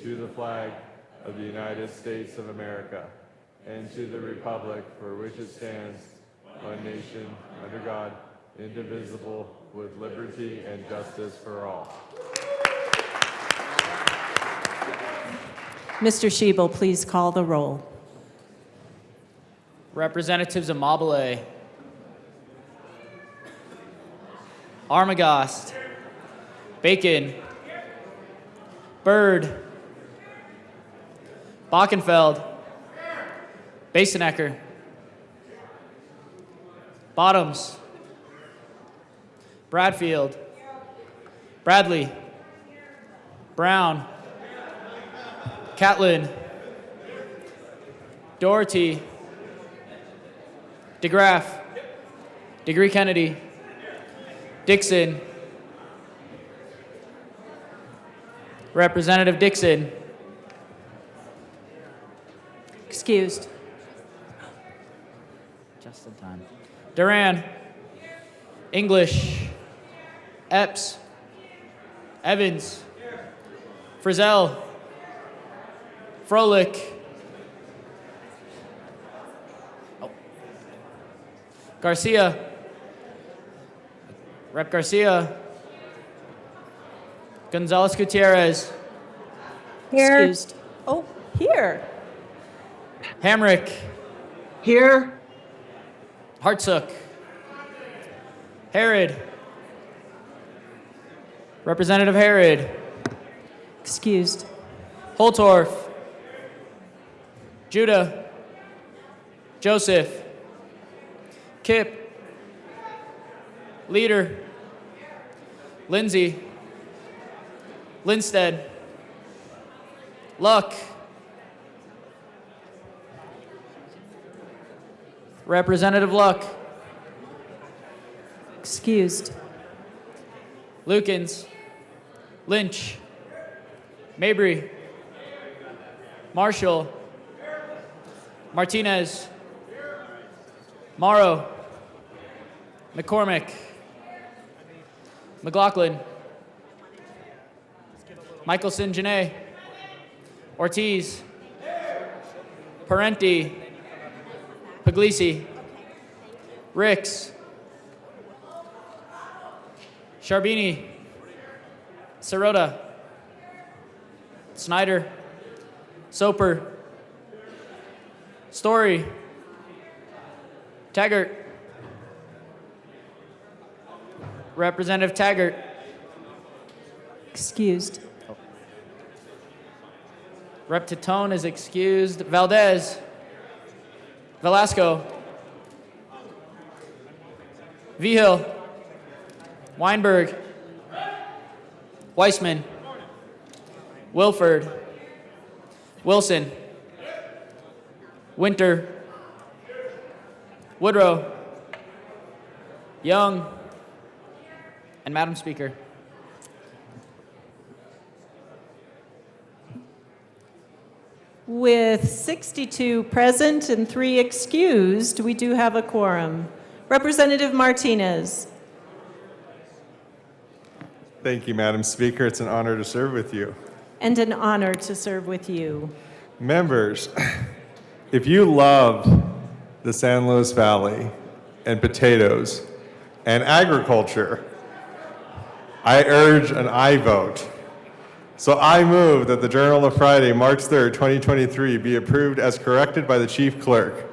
to the flag of the United States of America, and to the republic for which it stands, one nation, under God, indivisible, with liberty and justice for all. Mr. Schiebel, please call the roll. Representatives Amabile, Armagost, Bacon, Byrd, Bockenfeld, Basenecker, Bottoms, Bradfield, Bradley, Brown, Catlin, Doherty, DeGraff, Degree Kennedy, Dixon, Representative Dixon, Excused. just in time, Duran, English, Epps, Evans, Frizzell, Froelich, Garcia, Rep. Garcia, Gonzalez Gutierrez, Excused. Oh, here. Hamrick, Here. Hartsook, Harrod, Representative Harrod, Excused. Holtorf, Judah, Joseph, Kip, Leader, Lindsay, Linstead, Luck, Representative Luck, Excused. Lukens, Lynch, Mabry, Marshall, Martinez, Morrow, McCormick, McLaughlin, Michelson Janae, Ortiz, Parenti, Puglisi, Ricks, Sharbini, Sirota, Snyder, Soper, Story, Taggart, Representative Taggart, Excused. Rep. Titone is excused. Valdez, Velasco, Vigil, Weinberg, Weissman, Wilford, Wilson, Winter, Woodrow, Young, and Madam Speaker. With 62 present and 3 excused, we do have a quorum. Representative Martinez. Thank you, Madam Speaker. It's an honor to serve with you. And an honor to serve with you. Members, if you love the San Luis Valley and potatoes and agriculture, I urge an aye vote. So I move that the Journal of Friday, March 3rd, 2023 be approved as corrected by the Chief Clerk.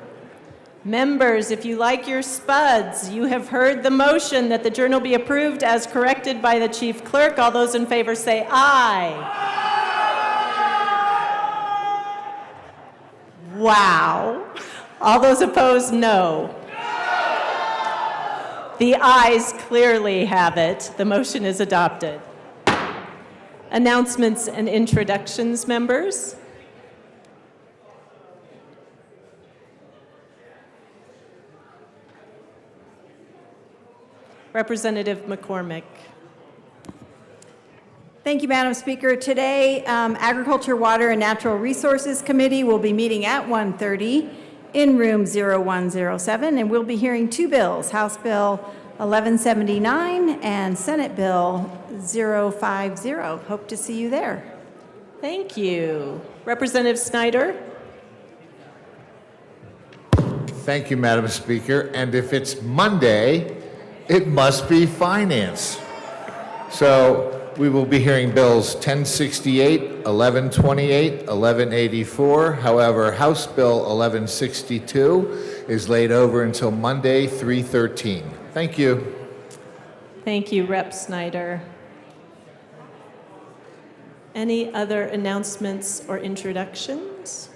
Members, if you like your spuds, you have heard the motion that the journal be approved as corrected by the Chief Clerk. All those in favor say aye. Wow. All those opposed, no. The ayes clearly have it. The motion is adopted. Announcements and introductions, members. Representative McCormick. Thank you, Madam Speaker. Today, Agriculture, Water, and Natural Resources Committee will be meeting at 1:30 in room 0107, and we'll be hearing 2 bills, House Bill 1179 and Senate Bill 050. Hope to see you there. Thank you. Representative Snyder? Thank you, Madam Speaker. And if it's Monday, it must be finance. So we will be hearing bills 1068, 1128, 1184. However, House Bill 1162 is laid over until Monday, 3/13. Thank you. Thank you, Rep. Snyder. Any other announcements or introductions?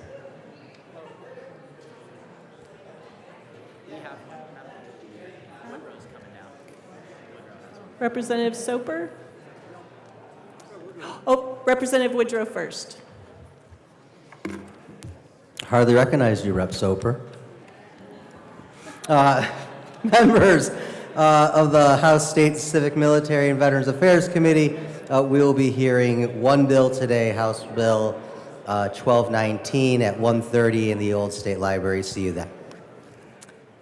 Representative Soper? Oh, Representative Woodrow first. Hardly recognize you, Rep. Soper. Members of the House State Civic Military and Veterans Affairs Committee, we will be hearing one bill today, House Bill 1219 at 1:30 in the Old State Library. See you then.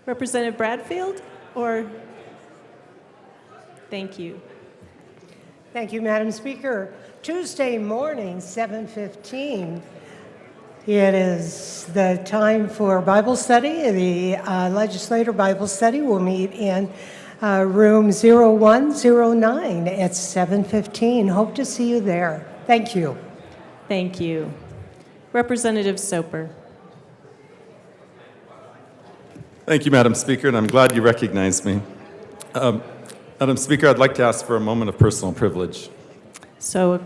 Representative Bradfield, or? Thank you. Thank you, Madam Speaker. Tuesday morning, 7:15, it is the time for Bible study. The legislator Bible study will meet in room 0109 at 7:15. Hope to see you there. Thank you. Thank you. Representative Soper. Thank you, Madam Speaker, and I'm glad you recognized me. Madam Speaker, I'd like to ask for a moment of personal privilege. So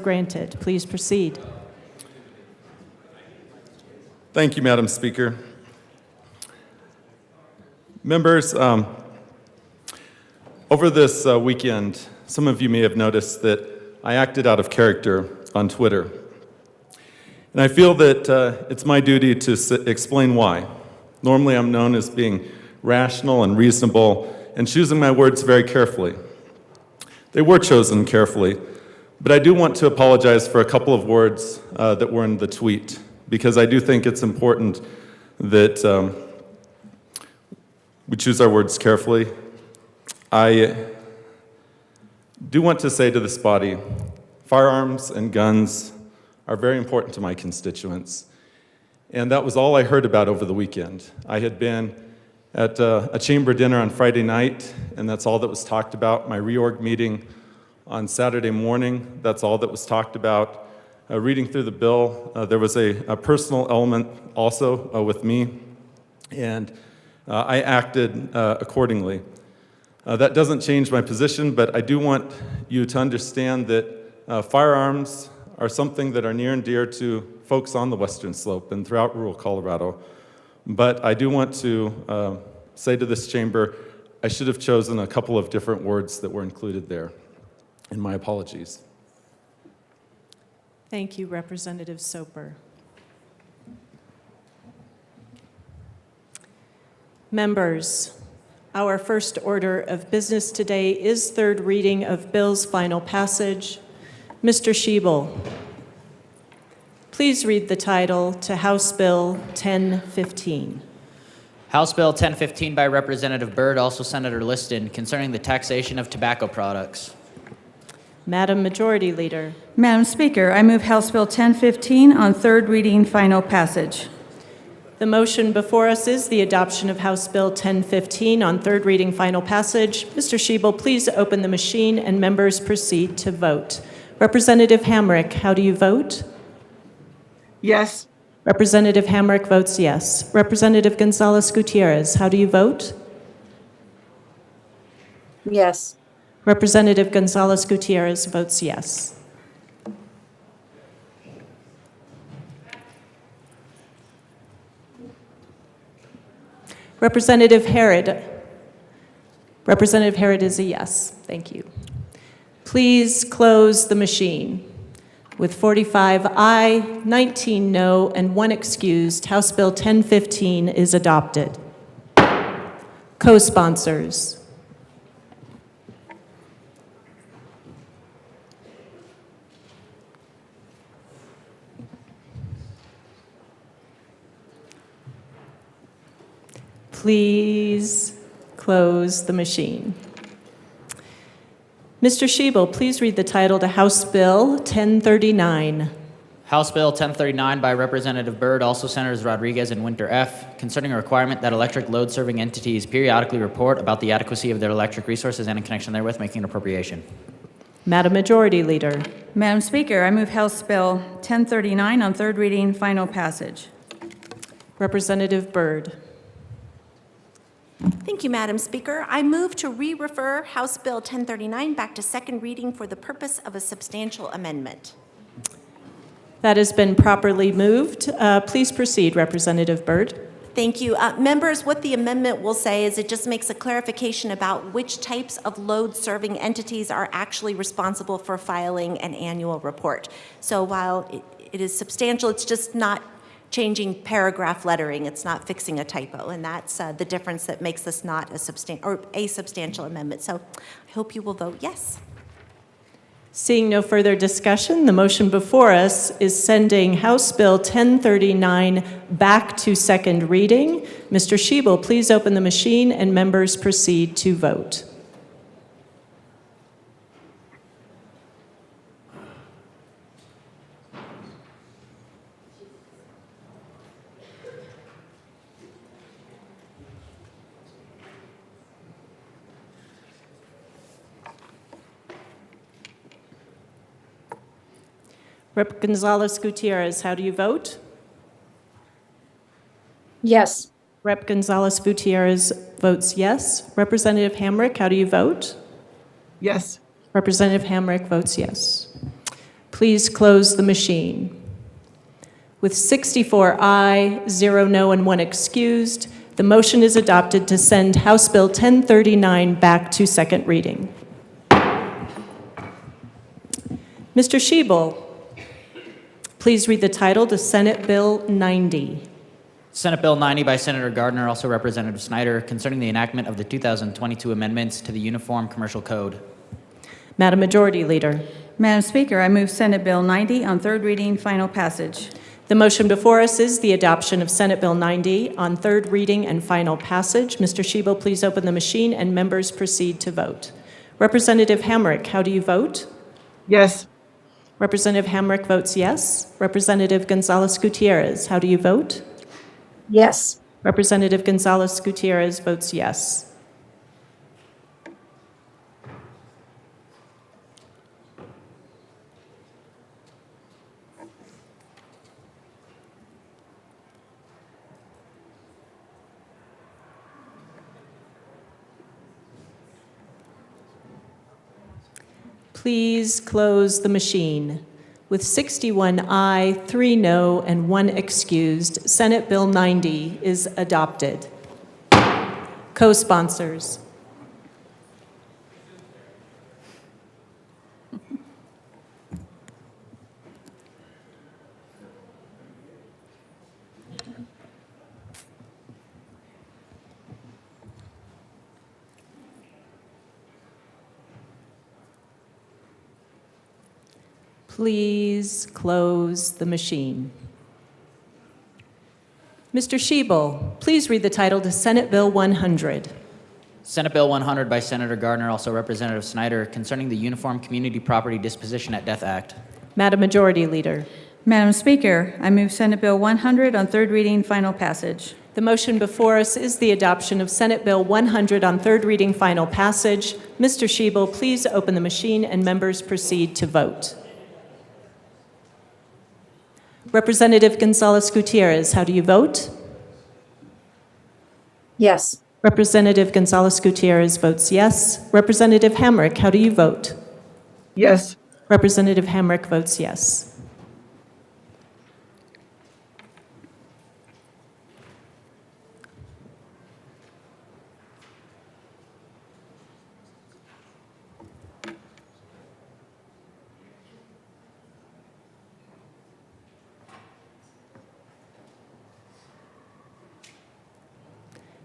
granted. Please proceed. Thank you, Madam Speaker. Members, over this weekend, some of you may have noticed that I acted out of character on Twitter. And I feel that it's my duty to explain why. Normally, I'm known as being rational and reasonable and choosing my words very carefully. They were chosen carefully, but I do want to apologize for a couple of words that were in the tweet, because I do think it's important that we choose our words carefully. I do want to say to this body, firearms and guns are very important to my constituents. And that was all I heard about over the weekend. I had been at a chamber dinner on Friday night, and that's all that was talked about. My reorg meeting on Saturday morning, that's all that was talked about. Reading through the bill, there was a personal element also with me, and I acted accordingly. That doesn't change my position, but I do want you to understand that firearms are something that are near and dear to folks on the Western Slope and throughout rural Colorado. But I do want to say to this chamber, I should have chosen a couple of different words that were included there, and my apologies. Thank you, Representative Soper. Members, our first order of business today is third reading of bills, final passage. Mr. Schiebel, please read the title to House Bill 1015. House Bill 1015 by Representative Byrd, also Senator Liston, concerning the taxation of tobacco products. Madam Majority Leader. Madam Speaker, I move House Bill 1015 on third reading, final passage. The motion before us is the adoption of House Bill 1015 on third reading, final passage. Mr. Schiebel, please open the machine and members proceed to vote. Representative Hamrick, how do you vote? Yes. Representative Hamrick votes yes. Representative Gonzalez-Gutierrez, how do you vote? Yes. Representative Gonzalez-Gutierrez votes yes. Representative Herod. Representative Herod is a yes. Thank you. Please close the machine. With 45 aye, 19 no, and 1 excused, House Bill 1015 is adopted. Co-sponsors. Please close the machine. Mr. Schiebel, please read the title to House Bill 1039. House Bill 1039 by Representative Byrd, also Senators Rodriguez and Winter F., concerning a requirement that electric load-serving entities periodically report about the adequacy of their electric resources and in connection therewith making an appropriation. Madam Majority Leader. Madam Speaker, I move House Bill 1039 on third reading, final passage. Representative Byrd. Thank you, Madam Speaker. I move to re-refer House Bill 1039 back to second reading for the purpose of a substantial amendment. That has been properly moved. Please proceed, Representative Byrd. Thank you. Members, what the amendment will say is it just makes a clarification about which types of load-serving entities are actually responsible for filing an annual report. So while it is substantial, it's just not changing paragraph lettering. It's not fixing a typo, and that's the difference that makes this not a substantial amendment. So I hope you will vote yes. Seeing no further discussion, the motion before us is sending House Bill 1039 back to second reading. Mr. Schiebel, please open the machine and members proceed to vote. Rep. Gonzalez-Gutierrez, how do you vote? Yes. Rep. Gonzalez-Gutierrez votes yes. Representative Hamrick, how do you vote? Yes. Representative Hamrick votes yes. Please close the machine. With 64 aye, 0 no, and 1 excused, the motion is adopted to send House Bill 1039 back to second reading. Mr. Schiebel, please read the title to Senate Bill 90. Senate Bill 90 by Senator Gardner, also Representative Snyder, concerning the enactment of the 2022 amendments to the Uniform Commercial Code. Madam Majority Leader. Madam Speaker, I move Senate Bill 90 on third reading, final passage. The motion before us is the adoption of Senate Bill 90 on third reading and final passage. Mr. Schiebel, please open the machine and members proceed to vote. Representative Hamrick, how do you vote? Yes. Representative Hamrick votes yes. Representative Gonzalez-Gutierrez, how do you vote? Yes. Representative Gonzalez-Gutierrez votes yes. Please close the machine. With 61 aye, 3 no, and 1 excused, Senate Bill 90 is adopted. Co-sponsors. Please close the machine. Mr. Schiebel, please read the title to Senate Bill 100. Senate Bill 100 by Senator Gardner, also Representative Snyder, concerning the Uniform Community Property Disposition at Death Act. Madam Majority Leader. Madam Speaker, I move Senate Bill 100 on third reading, final passage. The motion before us is the adoption of Senate Bill 100 on third reading, final passage. Mr. Schiebel, please open the machine and members proceed to vote. Representative Gonzalez-Gutierrez, how do you vote? Yes. Representative Gonzalez-Gutierrez votes yes. Representative Hamrick, how do you vote? Yes. Representative Hamrick votes yes.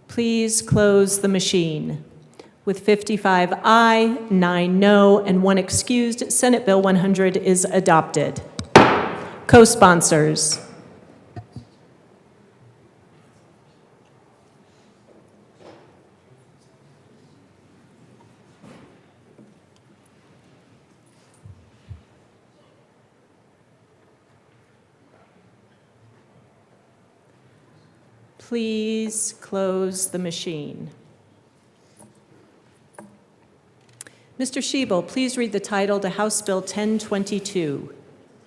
Please close the machine. With 55 aye, 9 no, and 1 excused, Senate Bill 100 is adopted. Co-sponsors. Please close the machine. Mr. Schiebel, please read the title to House Bill 1022.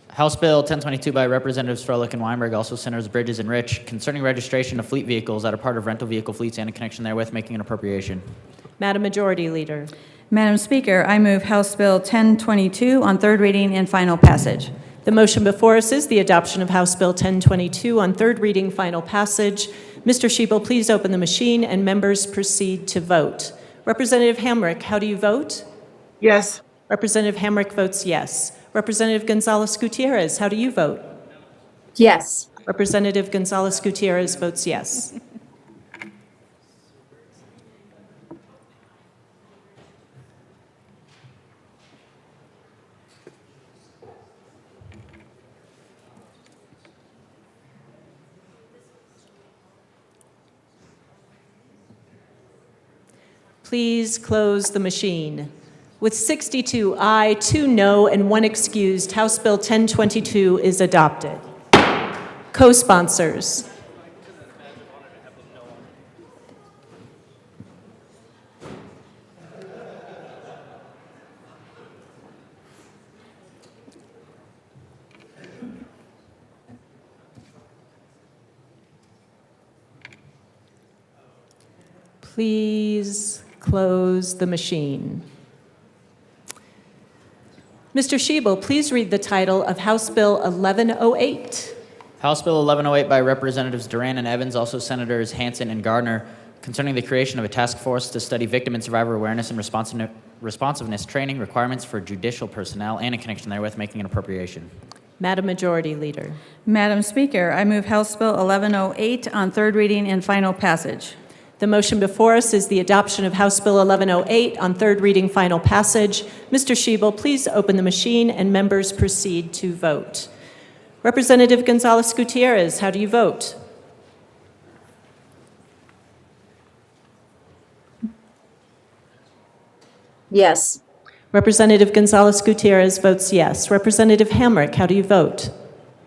House Bill 1022 by Representatives Froelich and Weinberg, also Senators Bridges and Rich, concerning registration of fleet vehicles that are part of rental vehicle fleets and in connection therewith, making an appropriation. Madam Majority Leader. Madam Speaker, I move House Bill 1022 on third reading and final passage. The motion before us is the adoption of House Bill 1022 on third reading, final passage. Mr. Schiebel, please open the machine and members proceed to vote. Representative Hamrick, how do you vote? Yes. Representative Hamrick votes yes. Representative Gonzalez Gutierrez, how do you vote? Yes. Representative Gonzalez Gutierrez votes yes. Please close the machine. With 62 aye, 2 no, and 1 excused, House Bill 1022 is adopted. Co-sponsors. Please close the machine. Mr. Schiebel, please read the title of House Bill 1108. House Bill 1108 by Representatives Duran and Evans, also Senators Hansen and Gardner, concerning the creation of a task force to study victim and survivor awareness and responsiveness training requirements for judicial personnel and in connection therewith, making an appropriation. Madam Majority Leader. Madam Speaker, I move House Bill 1108 on third reading and final passage. The motion before us is the adoption of House Bill 1108 on third reading, final passage. Mr. Schiebel, please open the machine and members proceed to vote. Representative Gonzalez Gutierrez, how do you vote? Yes. Representative Gonzalez Gutierrez votes yes. Representative Hamrick, how do you vote?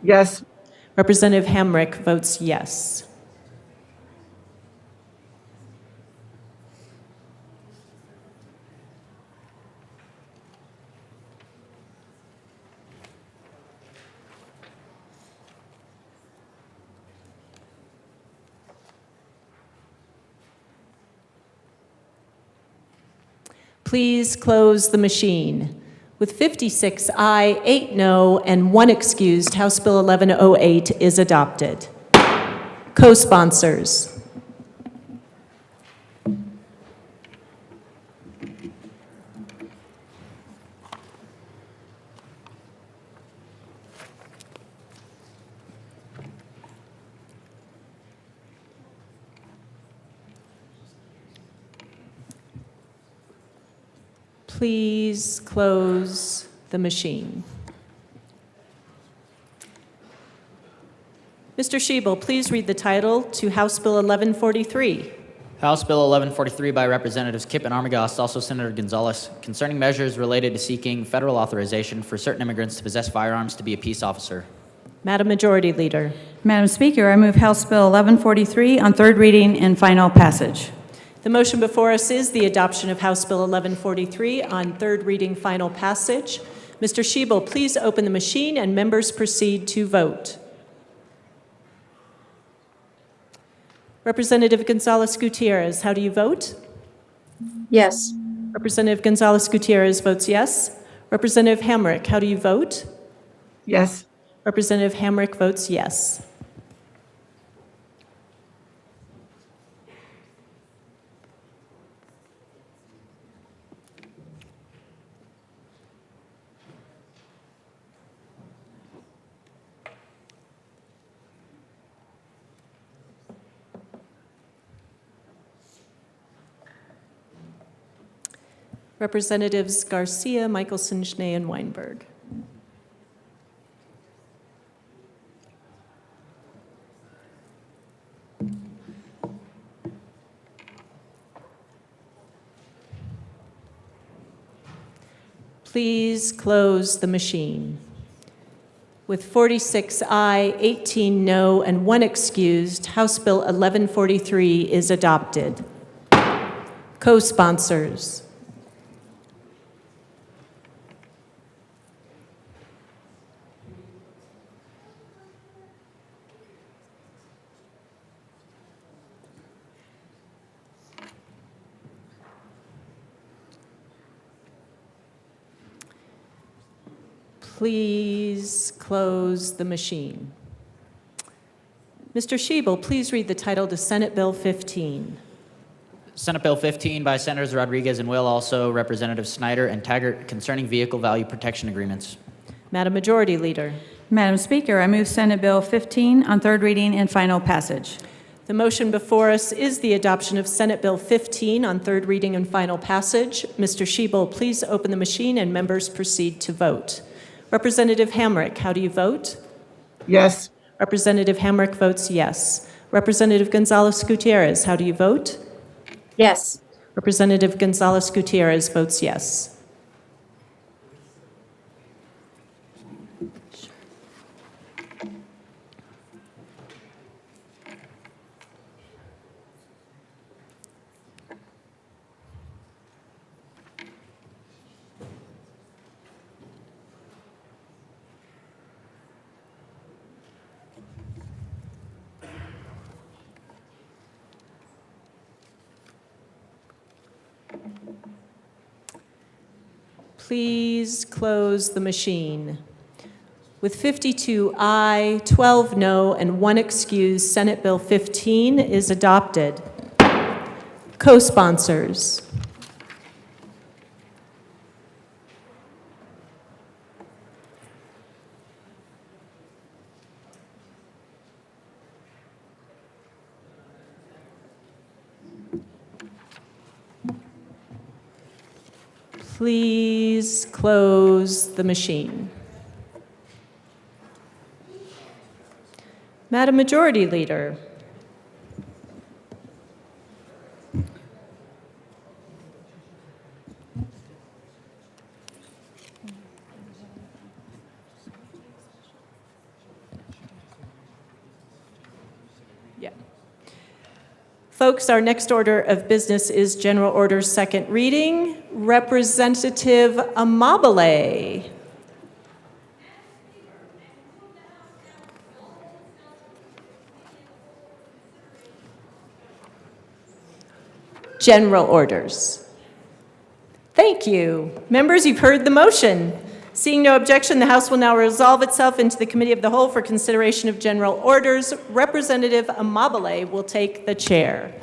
Yes. Representative Hamrick votes yes. Please close the machine. With 56 aye, 8 no, and 1 excused, House Bill 1108 is adopted. Co-sponsors. Please close the machine. Mr. Schiebel, please read the title to House Bill 1143. House Bill 1143 by Representatives Kipp and Armagost, also Senator Gonzalez, concerning measures related to seeking federal authorization for certain immigrants to possess firearms to be a peace officer. Madam Majority Leader. Madam Speaker, I move House Bill 1143 on third reading and final passage. The motion before us is the adoption of House Bill 1143 on third reading, final passage. Mr. Schiebel, please open the machine and members proceed to vote. Representative Gonzalez Gutierrez, how do you vote? Yes. Representative Gonzalez Gutierrez votes yes. Representative Hamrick, how do you vote? Yes. Representative Hamrick votes yes. Representatives Garcia, Michelson, Schnee, and Weinberg. Please close the machine. With 46 aye, 18 no, and 1 excused, House Bill 1143 is adopted. Co-sponsors. Please close the machine. Mr. Schiebel, please read the title to Senate Bill 15. Senate Bill 15 by Senators Rodriguez and Will, also Representatives Snyder and Taggart, concerning vehicle value protection agreements. Madam Majority Leader. Madam Speaker, I move Senate Bill 15 on third reading and final passage. The motion before us is the adoption of Senate Bill 15 on third reading and final passage. Mr. Schiebel, please open the machine and members proceed to vote. Representative Hamrick, how do you vote? Yes. Representative Hamrick votes yes. Representative Gonzalez-Gutierrez, how do you vote? Yes. Representative Gonzalez-Gutierrez votes yes. Please close the machine. With 52 aye, 12 no, and 1 excused, Senate Bill 15 is adopted. Co-sponsors. Please close the machine. Madam Majority Leader. Yeah. Folks, our next order of business is General Order's second reading. Representative Amabile. General orders. Thank you. Members, you've heard the motion. Seeing no objection, the House will now resolve itself into the Committee of the Whole for consideration of general orders. Representative Amabile will take the chair.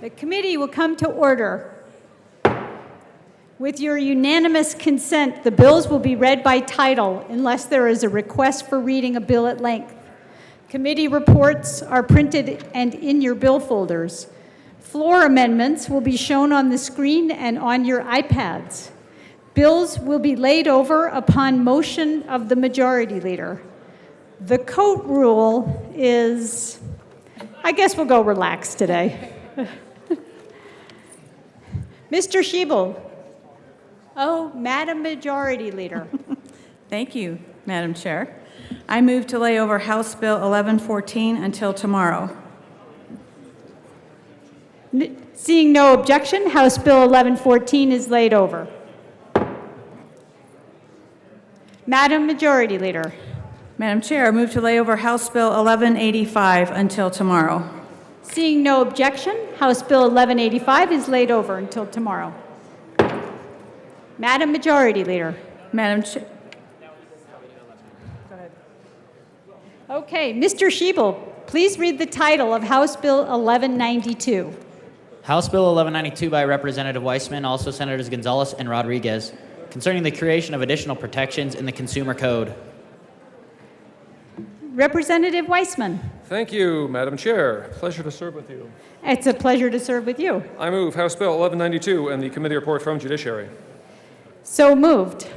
The committee will come to order. With your unanimous consent, the bills will be read by title unless there is a request for reading a bill at length. Committee reports are printed and in your bill folders. Floor amendments will be shown on the screen and on your iPads. Bills will be laid over upon motion of the majority leader. The coat rule is, I guess we'll go relaxed today. Mr. Schiebel. Oh, Madam Majority Leader. Thank you, Madam Chair. I move to lay over House Bill 1114 until tomorrow. Seeing no objection, House Bill 1114 is laid over. Madam Majority Leader. Madam Chair, I move to lay over House Bill 1185 until tomorrow. Seeing no objection, House Bill 1185 is laid over until tomorrow. Madam Majority Leader. Madam Chair. Okay, Mr. Schiebel, please read the title of House Bill 1192. House Bill 1192 by Representative Weissman, also Senators Gonzalez and Rodriguez, concerning the creation of additional protections in the Consumer Code. Representative Weissman. Thank you, Madam Chair. Pleasure to serve with you. It's a pleasure to serve with you. I move House Bill 1192 and the committee report from Judiciary. So moved.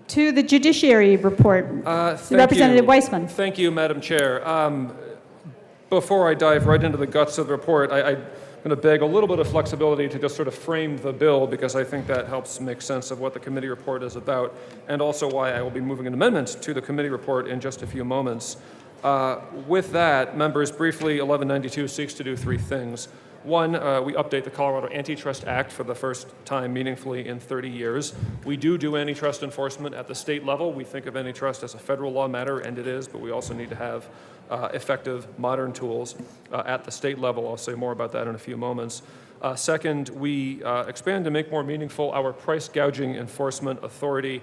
To the Judiciary report. Representative Weissman. Thank you, Madam Chair. Before I dive right into the guts of the report, I'm going to beg a little bit of flexibility to just sort of frame the bill, because I think that helps make sense of what the committee report is about, and also why I will be moving an amendment to the committee report in just a few moments. With that, members, briefly, 1192 seeks to do three things. One, we update the Colorado Antitrust Act for the first time meaningfully in 30 years. We do antitrust enforcement at the state level. We think of antitrust as a federal law matter, and it is, but we also need to have effective, modern tools at the state level. I'll say more about that in a few moments. Second, we expand to make more meaningful our price gouging enforcement authority.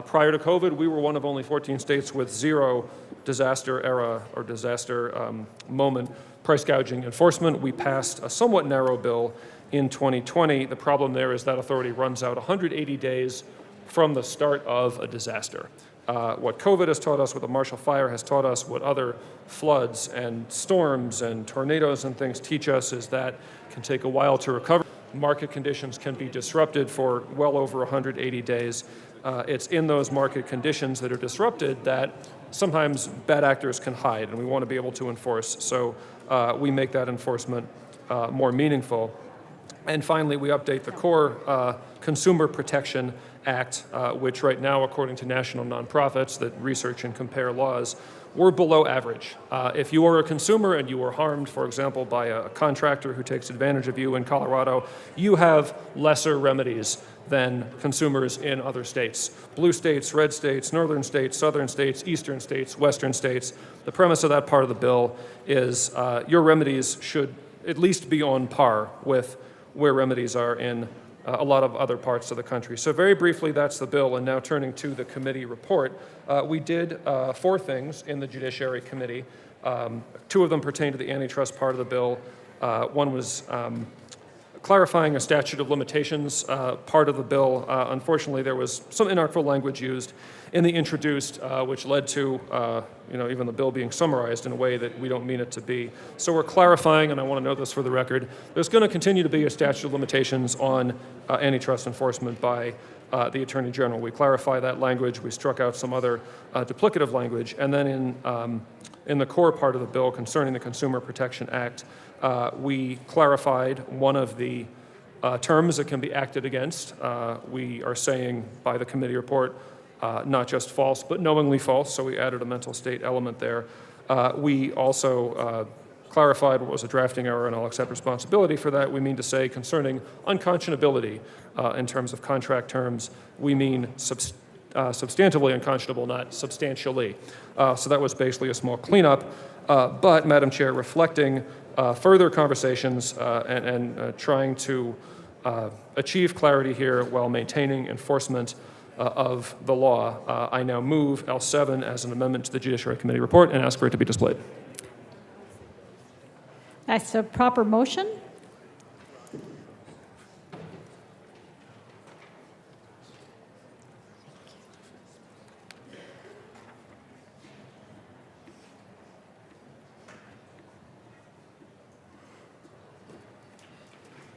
Prior to COVID, we were one of only 14 states with zero disaster era or disaster moment price gouging enforcement. We passed a somewhat narrow bill in 2020. The problem there is that authority runs out 180 days from the start of a disaster. What COVID has taught us, what the Marshall Fire has taught us, what other floods and storms and tornadoes and things teach us is that it can take a while to recover. Market conditions can be disrupted for well over 180 days. It's in those market conditions that are disrupted that sometimes bad actors can hide, and we want to be able to enforce. So we make that enforcement more meaningful. And finally, we update the core Consumer Protection Act, which right now, according to national nonprofits that research and compare laws, we're below average. If you are a consumer and you were harmed, for example, by a contractor who takes advantage of you in Colorado, you have lesser remedies than consumers in other states. Blue states, red states, northern states, southern states, eastern states, western states. The premise of that part of the bill is your remedies should at least be on par with where remedies are in a lot of other parts of the country. So very briefly, that's the bill. And now turning to the committee report, we did four things in the Judiciary Committee. Two of them pertain to the antitrust part of the bill. One was clarifying a statute of limitations part of the bill. Unfortunately, there was some inartful language used in the introduced, which led to even the bill being summarized in a way that we don't mean it to be. So we're clarifying, and I want to note this for the record, there's going to continue to be a statute of limitations on antitrust enforcement by the Attorney General. We clarify that language. We struck out some other duplicative language. And then in the core part of the bill concerning the Consumer Protection Act, we clarified one of the terms that can be acted against. We are saying by the committee report, not just false, but knowingly false, so we added a mental state element there. We also clarified what was a drafting error, and I'll accept responsibility for that. We mean to say concerning unconscionability in terms of contract terms, we mean substantively unconscionable, not substantially. So that was basically a small cleanup. But, Madam Chair, reflecting further conversations and trying to achieve clarity here while maintaining enforcement of the law, I now move L7 as an amendment to the Judiciary Committee report and ask for it to be displayed. That's a proper motion.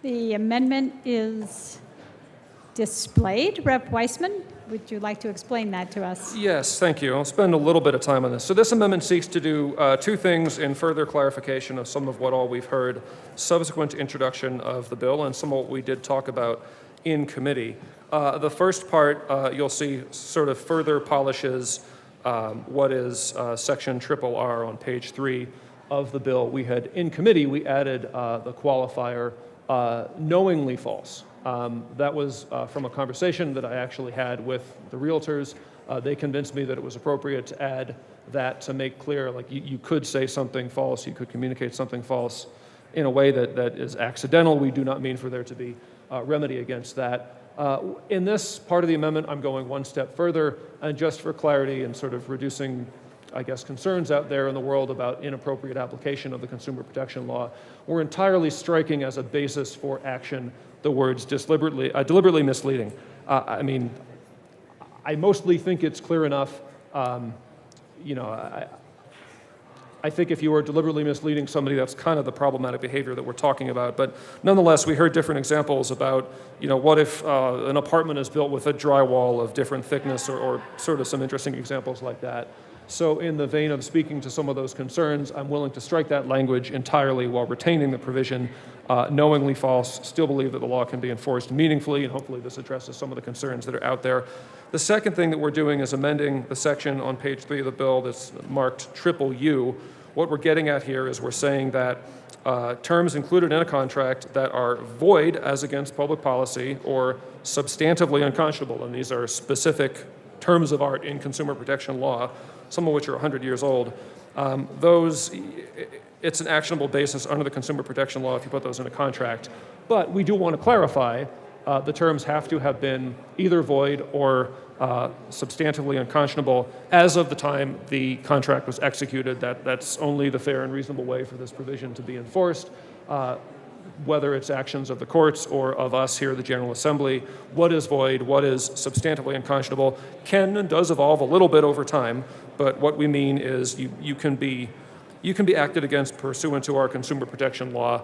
The amendment is displayed. Rep. Weissman, would you like to explain that to us? Yes, thank you. I'll spend a little bit of time on this. So this amendment seeks to do two things in further clarification of some of what all we've heard subsequent to introduction of the bill and some of what we did talk about in committee. The first part, you'll see, sort of further polishes what is section RRR on page 3 of the bill. We had, in committee, we added the qualifier knowingly false. That was from a conversation that I actually had with the realtors. They convinced me that it was appropriate to add that to make clear, like you could say something false, you could communicate something false in a way that is accidental. We do not mean for there to be remedy against that. In this part of the amendment, I'm going one step further, and just for clarity and sort of reducing, I guess, concerns out there in the world about inappropriate application of the consumer protection law, we're entirely striking as a basis for action the words deliberately misleading. I mean, I mostly think it's clear enough. I think if you are deliberately misleading somebody, that's kind of the problematic behavior that we're talking about. But nonetheless, we heard different examples about, what if an apartment is built with a drywall of different thickness or sort of some interesting examples like that. So in the vein of speaking to some of those concerns, I'm willing to strike that language entirely while retaining the provision knowingly false, still believe that the law can be enforced meaningfully, and hopefully this addresses some of the concerns that are out there. The second thing that we're doing is amending the section on page 3 of the bill that's marked U. What we're getting at here is we're saying that terms included in a contract that are void as against public policy or substantively unconscionable, and these are specific terms of art in consumer protection law, some of which are 100 years old, it's an actionable basis under the consumer protection law if you put those in a contract. But we do want to clarify the terms have to have been either void or substantively unconscionable as of the time the contract was executed. That's only the fair and reasonable way for this provision to be enforced. Whether it's actions of the courts or of us here, the General Assembly, what is void, what is substantively unconscionable can and does evolve a little bit over time, but what we mean is you can be acted against pursuant to our consumer protection law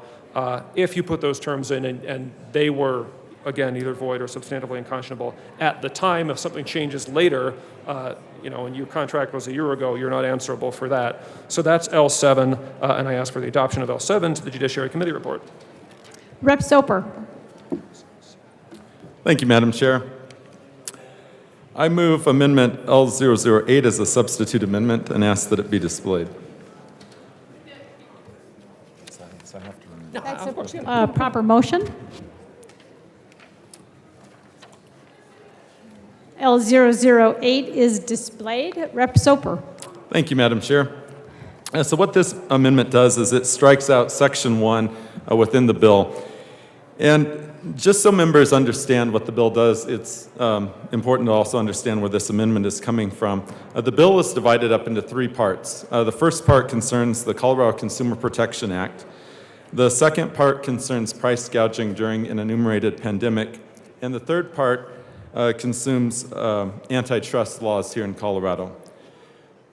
if you put those terms in and they were, again, either void or substantively unconscionable at the time. If something changes later, and your contract was a year ago, you're not answerable for that. So that's L7, and I ask for the adoption of L7 to the Judiciary Committee report. Rep. Soper. Thank you, Madam Chair. I move Amendment L008 as a substitute amendment and ask that it be displayed. That's a proper motion. L008 is displayed. Rep. Soper. Thank you, Madam Chair. So what this amendment does is it strikes out Section 1 within the bill. And just so members understand what the bill does, it's important to also understand where this amendment is coming from. The bill is divided up into 3 parts. The first part concerns the Colorado Consumer Protection Act. The second part concerns price gouging during an enumerated pandemic. And the third part consumes antitrust laws here in Colorado.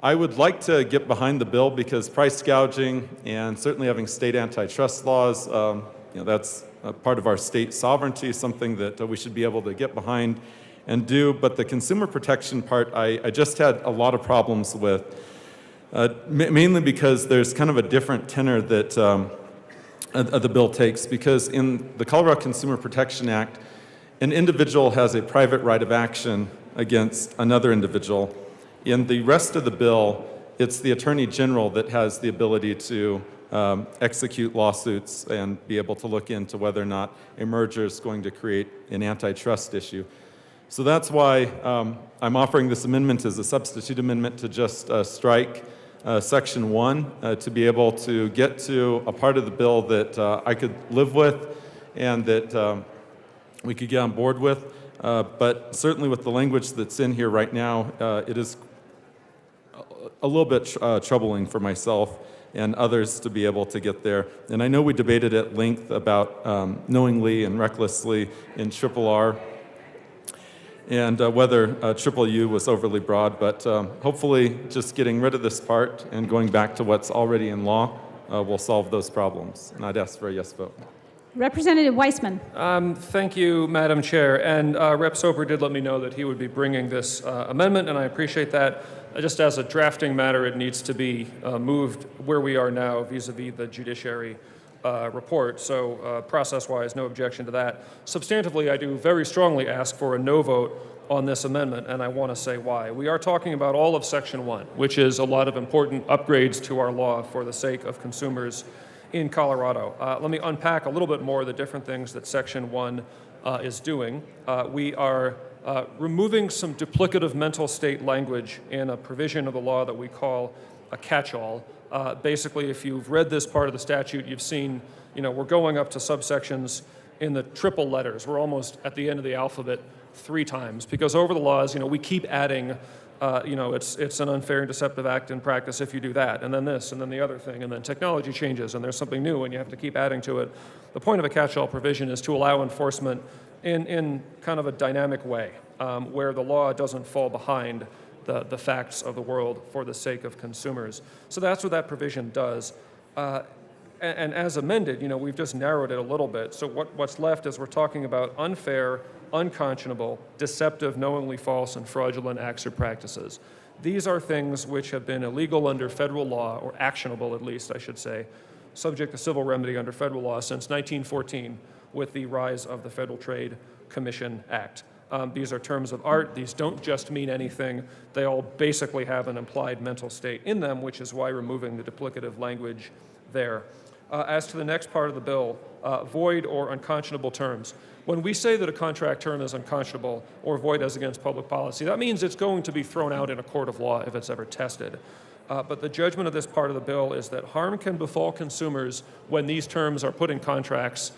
I would like to get behind the bill because price gouging and certainly having state antitrust laws, that's a part of our state sovereignty, something that we should be able to get behind and do. But the consumer protection part, I just had a lot of problems with, mainly because there's kind of a different tenor that the bill takes. Because in the Colorado Consumer Protection Act, an individual has a private right of action against another individual. In the rest of the bill, it's the Attorney General that has the ability to execute lawsuits and be able to look into whether or not a merger is going to create an antitrust issue. So that's why I'm offering this amendment as a substitute amendment to just strike Section 1 to be able to get to a part of the bill that I could live with and that we could get on board with. But certainly with the language that's in here right now, it is a little bit troubling for myself and others to be able to get there. And I know we debated at length about knowingly and recklessly in triple R, and whether triple U was overly broad, but hopefully just getting rid of this part and going back to what's already in law will solve those problems. And I'd ask for a yes vote. Representative Weissman. Thank you, Madam Chair. And Rep. Soper did let me know that he would be bringing this amendment, and I appreciate that. Just as a drafting matter, it needs to be moved where we are now vis-a-vis the judiciary report. So process-wise, no objection to that. Substantively, I do very strongly ask for a no vote on this amendment, and I want to say why. We are talking about all of Section 1, which is a lot of important upgrades to our law for the sake of consumers in Colorado. Let me unpack a little bit more the different things that Section 1 is doing. We are removing some duplicative mental state language in a provision of the law that we call a catch-all. Basically, if you've read this part of the statute, you've seen, we're going up to subsections in the triple letters. We're almost at the end of the alphabet 3 times, because over the laws, we keep adding, it's an unfair and deceptive act in practice if you do that, and then this, and then the other thing, and then technology changes, and there's something new, and you have to keep adding to it. The point of a catch-all provision is to allow enforcement in kind of a dynamic way, where the law doesn't fall behind the facts of the world for the sake of consumers. So that's what that provision does. And as amended, we've just narrowed it a little bit. So what's left is we're talking about unfair, unconscionable, deceptive, knowingly false, and fraudulent acts or practices. These are things which have been illegal under federal law, or actionable at least, I should say, subject to civil remedy under federal law since 1914 with the rise of the Federal Trade Commission Act. These are terms of art. These don't just mean anything. They all basically have an implied mental state in them, which is why removing the duplicative language there. As to the next part of the bill, void or unconscionable terms. When we say that a contract term is unconscionable or void as against public policy, that means it's going to be thrown out in a court of law if it's ever tested. But the judgment of this part of the bill is that harm can befall consumers when these terms are put in contracts,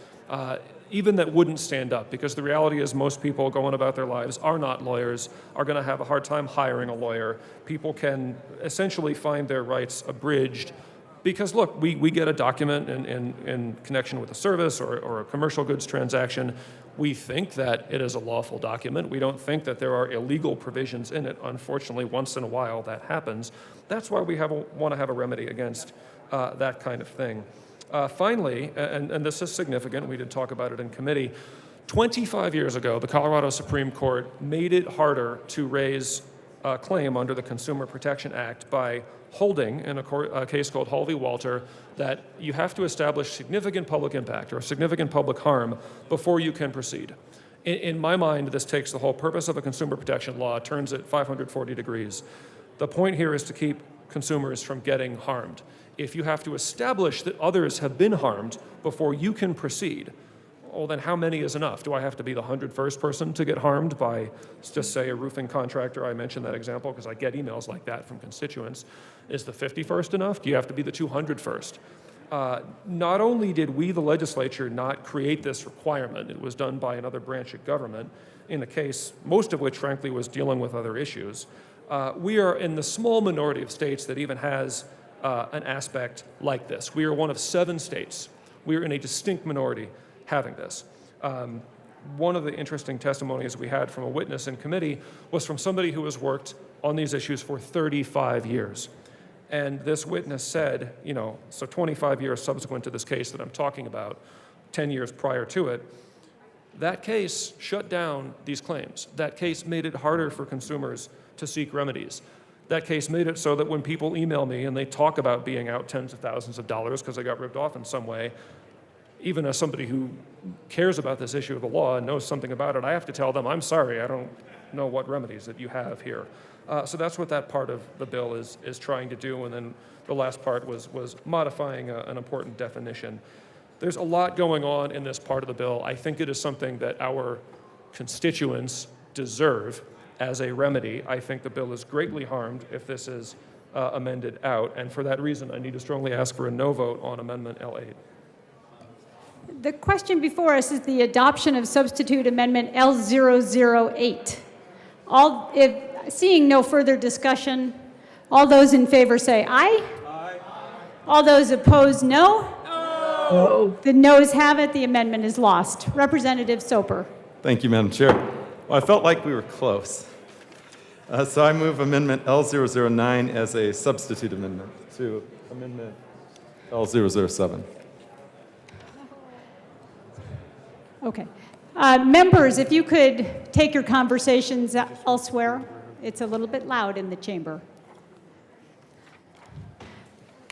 even that wouldn't stand up, because the reality is most people going about their lives are not lawyers, are going to have a hard time hiring a lawyer. People can essentially find their rights abridged because, look, we get a document in connection with a service or a commercial goods transaction. We think that it is a lawful document. We don't think that there are illegal provisions in it. Unfortunately, once in a while that happens. That's why we want to have a remedy against that kind of thing. Finally, and this is significant, we did talk about it in committee, 25 years ago, the Colorado Supreme Court made it harder to raise a claim under the Consumer Protection Act by holding, in a case called Hall v. Walter, that you have to establish significant public impact or significant public harm before you can proceed. In my mind, this takes the whole purpose of a consumer protection law, turns it 540 degrees. The point here is to keep consumers from getting harmed. If you have to establish that others have been harmed before you can proceed, well, then how many is enough? Do I have to be the 101st person to get harmed by, just say, a roofing contractor? I mentioned that example because I get emails like that from constituents. Is the 51st enough? Do you have to be the 201st? Not only did we, the legislature, not create this requirement, it was done by another branch of government, in a case, most of which, frankly, was dealing with other issues. We are in the small minority of states that even has an aspect like this. We are one of 7 states. We are in a distinct minority having this. One of the interesting testimonies we had from a witness in committee was from somebody who has worked on these issues for 35 years. And this witness said, so 25 years subsequent to this case that I'm talking about, 10 years prior to it, that case shut down these claims. That case made it harder for consumers to seek remedies. That case made it so that when people email me and they talk about being out tens of thousands of dollars because they got ripped off in some way, even as somebody who cares about this issue of the law and knows something about it, I have to tell them, I'm sorry, I don't know what remedies that you have here. So that's what that part of the bill is trying to do. And then the last part was modifying an important definition. There's a lot going on in this part of the bill. I think it is something that our constituents deserve as a remedy. I think the bill is greatly harmed if this is amended out. And for that reason, I need to strongly ask for a no vote on Amendment L8. The question before us is the adoption of substitute amendment L008. Seeing no further discussion, All those in favor say aye. Aye. All those opposed, no. No. The noes have it. The amendment is lost. Representative Soper. Thank you, Madam Chair. Well, I felt like we were close. So I move Amendment L009 as a substitute amendment to Amendment L007. Okay. Members, if you could take your conversations elsewhere. It's a little bit loud in the chamber.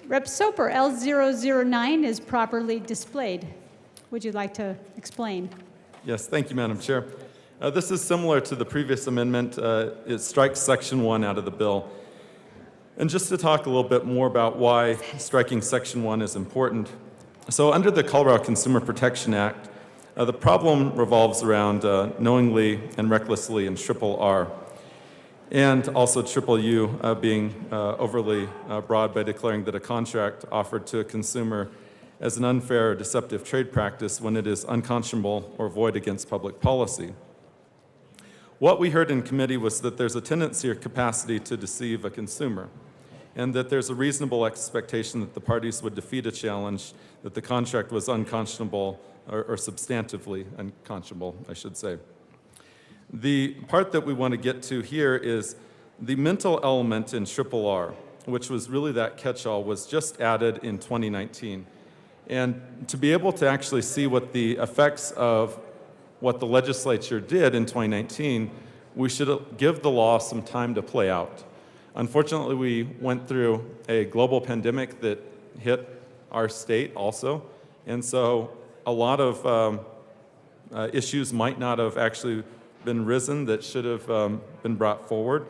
Rep. Soper, L009 is properly displayed. Would you like to explain? Yes, thank you, Madam Chair. This is similar to the previous amendment. It strikes Section 1 out of the bill. And just to talk a little bit more about why striking Section 1 is important. So under the Colorado Consumer Protection Act, the problem revolves around knowingly and recklessly in triple R, and also triple U being overly broad by declaring that a contract offered to a consumer as an unfair or deceptive trade practice when it is unconscionable or void against public policy. What we heard in committee was that there's a tendency or capacity to deceive a consumer, and that there's a reasonable expectation that the parties would defeat a challenge that the contract was unconscionable or substantively unconscionable, I should say. The part that we want to get to here is the mental element in triple R, which was really that catch-all, was just added in 2019. And to be able to actually see what the effects of what the legislature did in 2019, we should give the law some time to play out. Unfortunately, we went through a global pandemic that hit our state also, and so a lot of issues might not have actually been risen that should have been brought forward.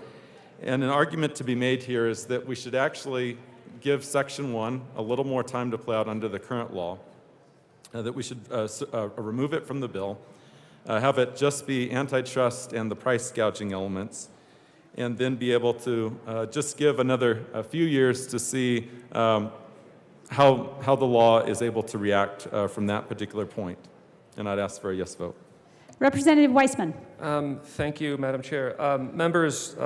And an argument to be made here is that we should actually give Section 1 a little more time to play out under the current law, that we should remove it from the bill, have it just be antitrust and the price gouging elements, and then be able to just give a few years to see how the law is able to react from that particular point. And I'd ask for a yes vote. Representative Weissman. Thank you, Madam Chair. Members,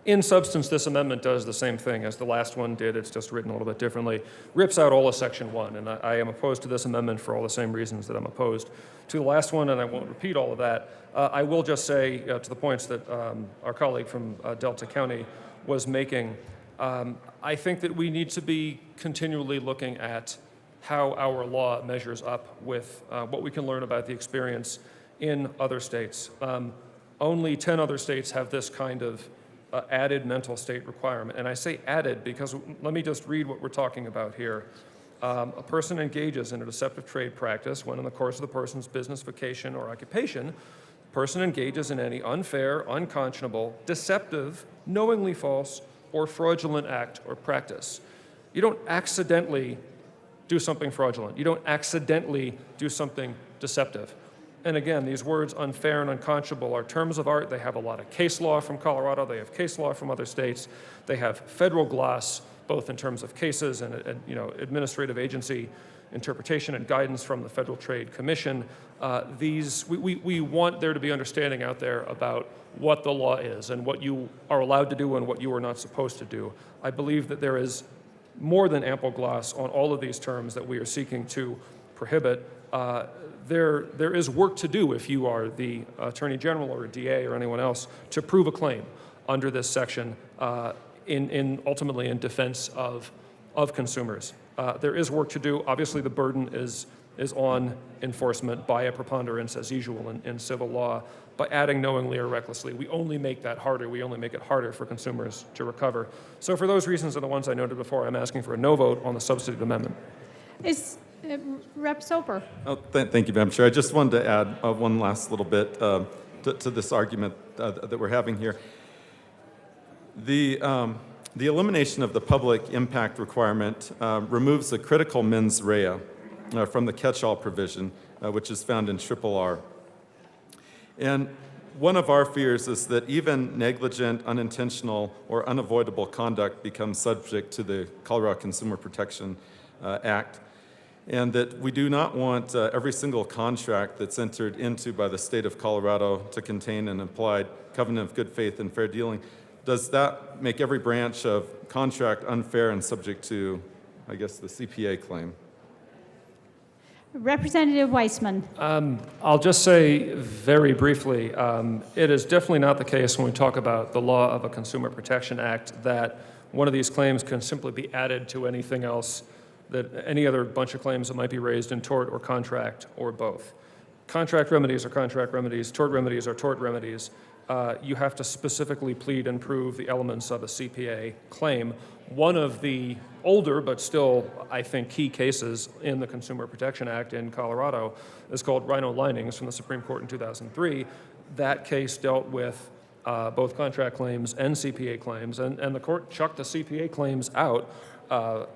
in substance, this amendment does the same thing as the last one did. It's just written a little bit differently. Rips out all of Section 1, and I am opposed to this amendment for all the same reasons that I'm opposed to the last one, and I won't repeat all of that. I will just say to the points that our colleague from Delta County was making, I think that we need to be continually looking at how our law measures up with what we can learn about the experience in other states. Only 10 other states have this kind of added mental state requirement. And I say added because let me just read what we're talking about here. A person engages in a deceptive trade practice when in the course of the person's business, vocation, or occupation, the person engages in any unfair, unconscionable, deceptive, knowingly false, or fraudulent act or practice. You don't accidentally do something fraudulent. You don't accidentally do something deceptive. And again, these words unfair and unconscionable are terms of art. They have a lot of case law from Colorado. They have case law from other states. They have federal gloss, both in terms of cases and administrative agency interpretation and guidance from the Federal Trade Commission. We want there to be understanding out there about what the law is and what you are allowed to do and what you are not supposed to do. I believe that there is more than ample gloss on all of these terms that we are seeking to prohibit. There is work to do if you are the Attorney General or a DA or anyone else to prove a claim under this section ultimately in defense of consumers. There is work to do. Obviously, the burden is on enforcement by a preponderance as usual in civil law. By adding knowingly or recklessly, we only make that harder. We only make it harder for consumers to recover. So for those reasons and the ones I noted before, I'm asking for a no vote on the substitute amendment. Is Rep. Soper. Oh, thank you, Madam Chair. I just wanted to add one last little bit to this argument that we're having here. The elimination of the public impact requirement removes the critical mens rea from the catch-all provision, which is found in triple R. And one of our fears is that even negligent, unintentional, or unavoidable conduct becomes subject to the Colorado Consumer Protection Act, and that we do not want every single contract that's entered into by the state of Colorado to contain an implied covenant of good faith and fair dealing. does that make every branch of contract unfair and subject to, I guess, the CPA claim? Representative Weissman. I'll just say very briefly, it is definitely not the case when we talk about the law of a Consumer Protection Act that one of these claims can simply be added to anything else, that any other bunch of claims that might be raised in tort or contract or both. Contract remedies are contract remedies, tort remedies are tort remedies. You have to specifically plead and prove the elements of a CPA claim. One of the older, but still, I think, key cases in the Consumer Protection Act in Colorado is called Rhino Linings from the Supreme Court in 2003. That case dealt with both contract claims and CPA claims, and the court chucked the CPA claims out. The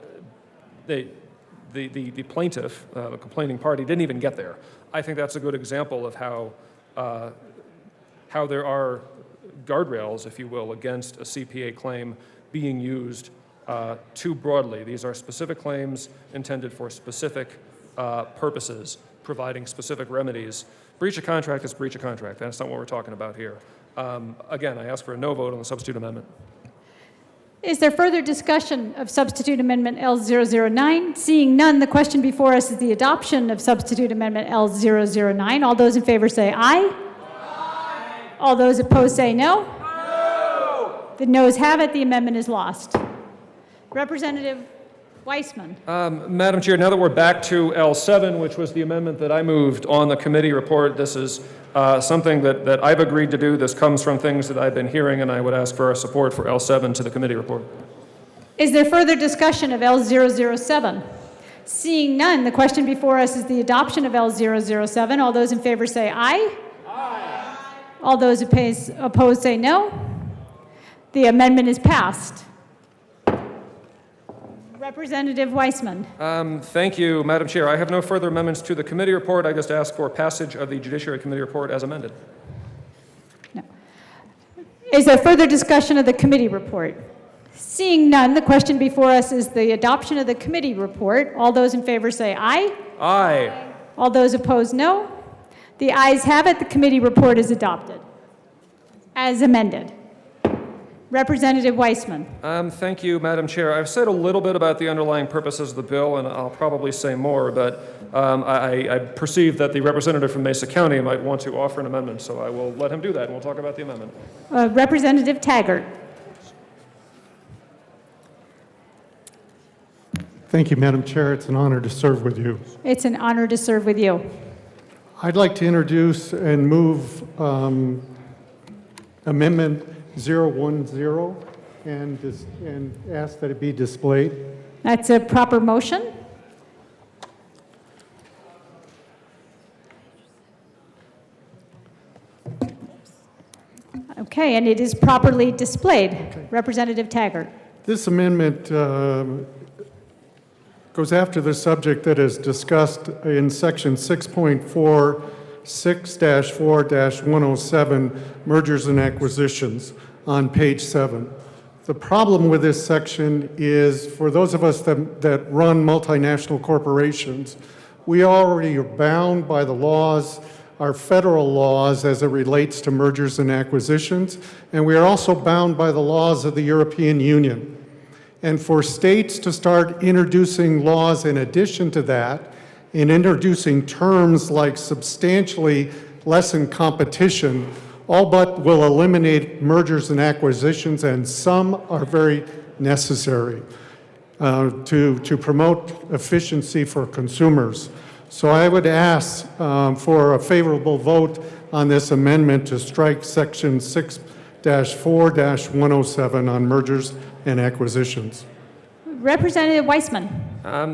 plaintiff, the complaining party, didn't even get there. I think that's a good example of how there are guardrails, if you will, against a CPA claim being used too broadly. These are specific claims intended for specific purposes, providing specific remedies. Breach of contract is breach of contract. That's not what we're talking about here. Again, I ask for a no vote on the substitute amendment. Is there further discussion of Substitute Amendment L009? Seeing none, the question before us is the adoption of Substitute Amendment L009. All those in favor say aye. Aye. All those opposed say no. No. The noes have it. The amendment is lost. Representative Weissman. Madam Chair, now that we're back to L7, which was the amendment that I moved on the committee report, this is something that I've agreed to do. This comes from things that I've been hearing, and I would ask for our support for L7 to the committee report. Is there further discussion of L007? Seeing none, the question before us is the adoption of L007. All those in favor say aye. Aye. All those opposed say no. The amendment is passed. Representative Weissman. Thank you, Madam Chair. I have no further amendments to the committee report. I just ask for passage of the Judiciary Committee report as amended. No. Is there further discussion of the committee report? Seeing none, the question before us is the adoption of the committee report. All those in favor say aye. Aye. All those opposed, no. The ayes have it. The committee report is adopted as amended. Representative Weissman. Thank you, Madam Chair. I've said a little bit about the underlying purposes of the bill, and I'll probably say more, but I perceive that the representative from Mesa County might want to offer an amendment, so I will let him do that, and we'll talk about the amendment. Representative Taggart. Thank you, Madam Chair. It's an honor to serve with you. It's an honor to serve with you. I'd like to introduce and move Amendment 010 and ask that it be displayed. That's a proper motion. Okay, and it is properly displayed. Okay. Representative Taggart. This amendment goes after the subject that is discussed in Section 6.46-4-107, mergers and acquisitions, on page 7. The problem with this section is, for those of us that run multinational corporations, we already are bound by the laws, our federal laws, as it relates to mergers and acquisitions, and we are also bound by the laws of the European Union. And for states to start introducing laws in addition to that, in introducing terms like substantially lessen competition, all but will eliminate mergers and acquisitions, and some are very necessary to promote efficiency for consumers. So I would ask for a favorable vote on this amendment to strike Section 6-4-107 on mergers and acquisitions. Representative Weissman.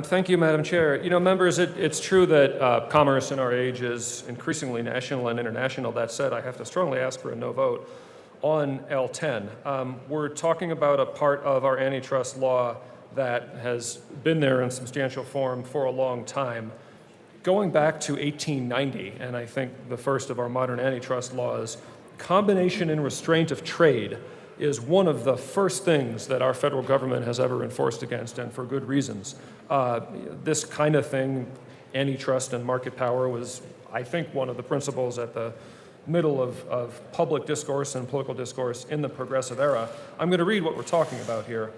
Thank you, Madam Chair. You know, members, it's true that commerce in our age is increasingly national and international. That said, I have to strongly ask for a no vote on L10. We're talking about a part of our antitrust law that has been there in substantial form for a long time. Going back to 1890, and I think the first of our modern antitrust laws, combination and restraint of trade is one of the first things that our federal government has ever enforced against, and for good reasons. This kind of thing, antitrust and market power, was, I think, one of the principles at the middle of public discourse and political discourse in the progressive era. I'm going to read what we're talking about here.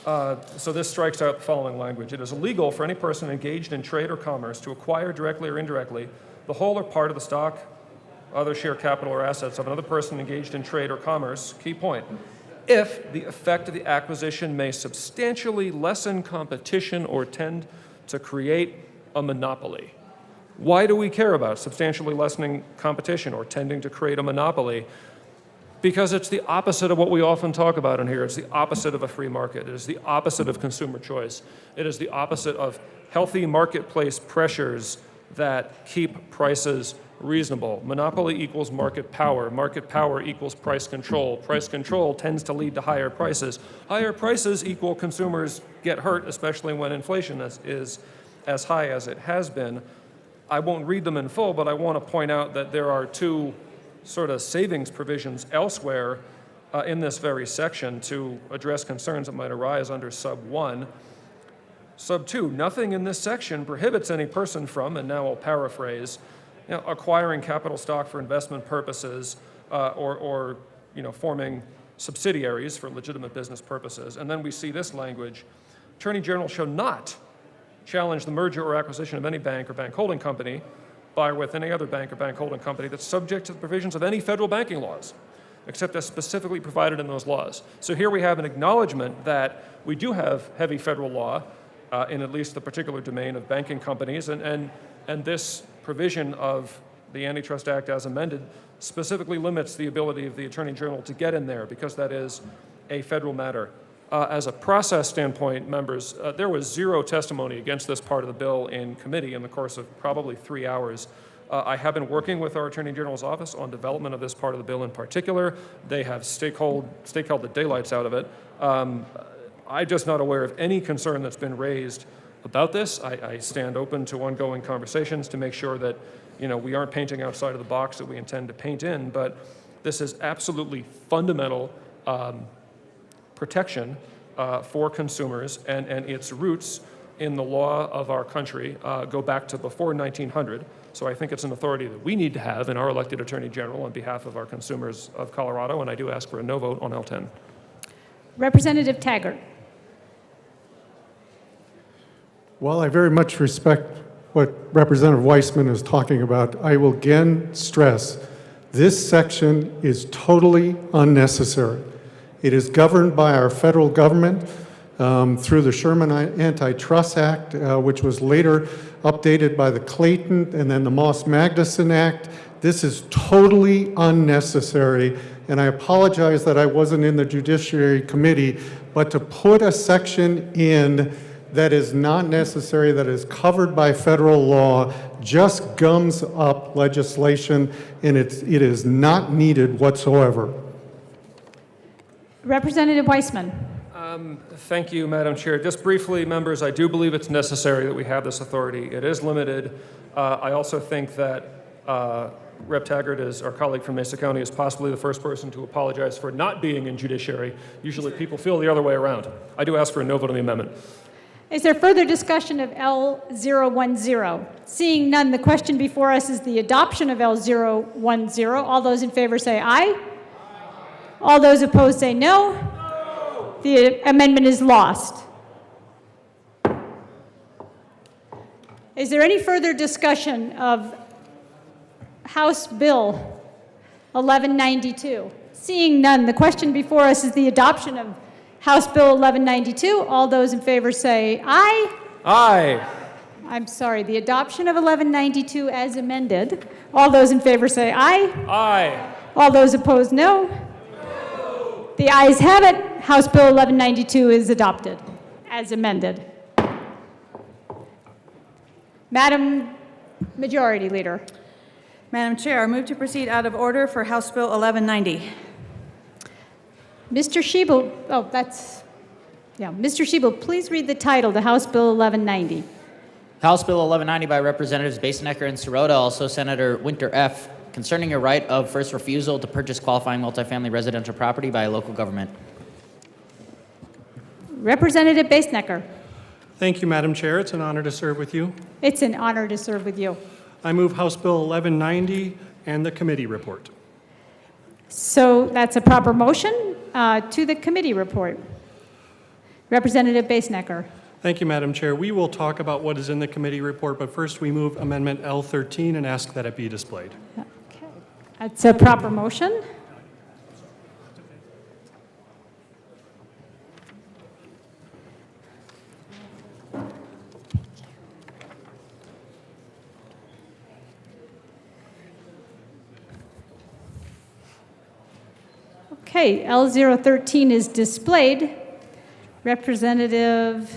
So this strikes out the following language. It is illegal for any person engaged in trade or commerce to acquire directly or indirectly the whole or part of the stock, other share capital or assets of another person engaged in trade or commerce, key point, if the effect of the acquisition may substantially lessen competition or tend to create a monopoly. Why do we care about substantially lessening competition or tending to create a monopoly? Because it's the opposite of what we often talk about in here. It's the opposite of a free market. It is the opposite of consumer choice. It is the opposite of healthy marketplace pressures that keep prices reasonable. Monopoly equals market power. Market power equals price control. Price control tends to lead to higher prices. Higher prices equal consumers get hurt, especially when inflation is as high as it has been. I won't read them in full, but I want to point out that there are two sort of savings provisions elsewhere in this very section to address concerns that might arise under sub 1. Sub 2, nothing in this section prohibits any person from, and now I'll paraphrase, acquiring capital stock for investment purposes or forming subsidiaries for legitimate business purposes. And then we see this language, Attorney General shall not challenge the merger or acquisition of any bank or bank holding company by or with any other bank or bank holding company that's subject to the provisions of any federal banking laws, except as specifically provided in those laws. So here we have an acknowledgement that we do have heavy federal law in at least the particular domain of banking companies, and this provision of the Antitrust Act as amended specifically limits the ability of the Attorney General to get in there because that is a federal matter. As a process standpoint, members, there was zero testimony against this part of the bill in committee in the course of probably 3 hours. I have been working with our Attorney General's office on development of this part of the bill in particular. They have stakehold the daylights out of it. I'm just not aware of any concern that's been raised about this. I stand open to ongoing conversations to make sure that we aren't painting outside of the box that we intend to paint in, but this is absolutely fundamental protection for consumers, and its roots in the law of our country go back to before 1900. So I think it's an authority that we need to have in our elected Attorney General on behalf of our consumers of Colorado, and I do ask for a no vote on L10. Representative Taggart. While I very much respect what Representative Weissman is talking about, I will again stress this section is totally unnecessary. It is governed by our federal government through the Sherman Antitrust Act, which was later updated by the Clayton and then the Moss-Magnuson Act. This is totally unnecessary, and I apologize that I wasn't in the Judiciary Committee, but to put a section in that is not necessary, that is covered by federal law, just gums up legislation, and it is not needed whatsoever. Representative Weissman. Thank you, Madam Chair. Just briefly, members, I do believe it's necessary that we have this authority. It is limited. I also think that Rep. Taggart, is our colleague from Mesa County, is possibly the first person to apologize for not being in judiciary. Usually people feel the other way around. I do ask for a no vote on the amendment. Is there further discussion of L010? Seeing none, the question before us is the adoption of L010. All those in favor say aye. All those opposed say no. The amendment is lost. Is there any further discussion of House Bill 1192? Seeing none, the question before us is the adoption of House Bill 1192. All those in favor say aye. Aye. I'm sorry, the adoption of 1192 as amended. All those in favor say aye. Aye. All those opposed, no. The ayes have it. House Bill 1192 is adopted as amended. Madam Majority Leader. Madam Chair, I move to proceed out of order for House Bill 1190. Mr. Schiebel, Mr. Schiebel, please read the title to House Bill 1190. House Bill 1190 by Representatives Basenecker and Sirota, also Senator Winter F., concerning a right of first refusal to purchase qualifying multifamily residential property by a local government. Representative Basenecker. Thank you, Madam Chair. It's an honor to serve with you. It's an honor to serve with you. I move House Bill 1190 and the committee report. So that's a proper motion to the committee report. Representative Basenecker. Thank you, Madam Chair. We will talk about what is in the committee report, but first we move Amendment L13 and ask that it be displayed. Okay. That's a proper motion. Okay, L013 is displayed. Representative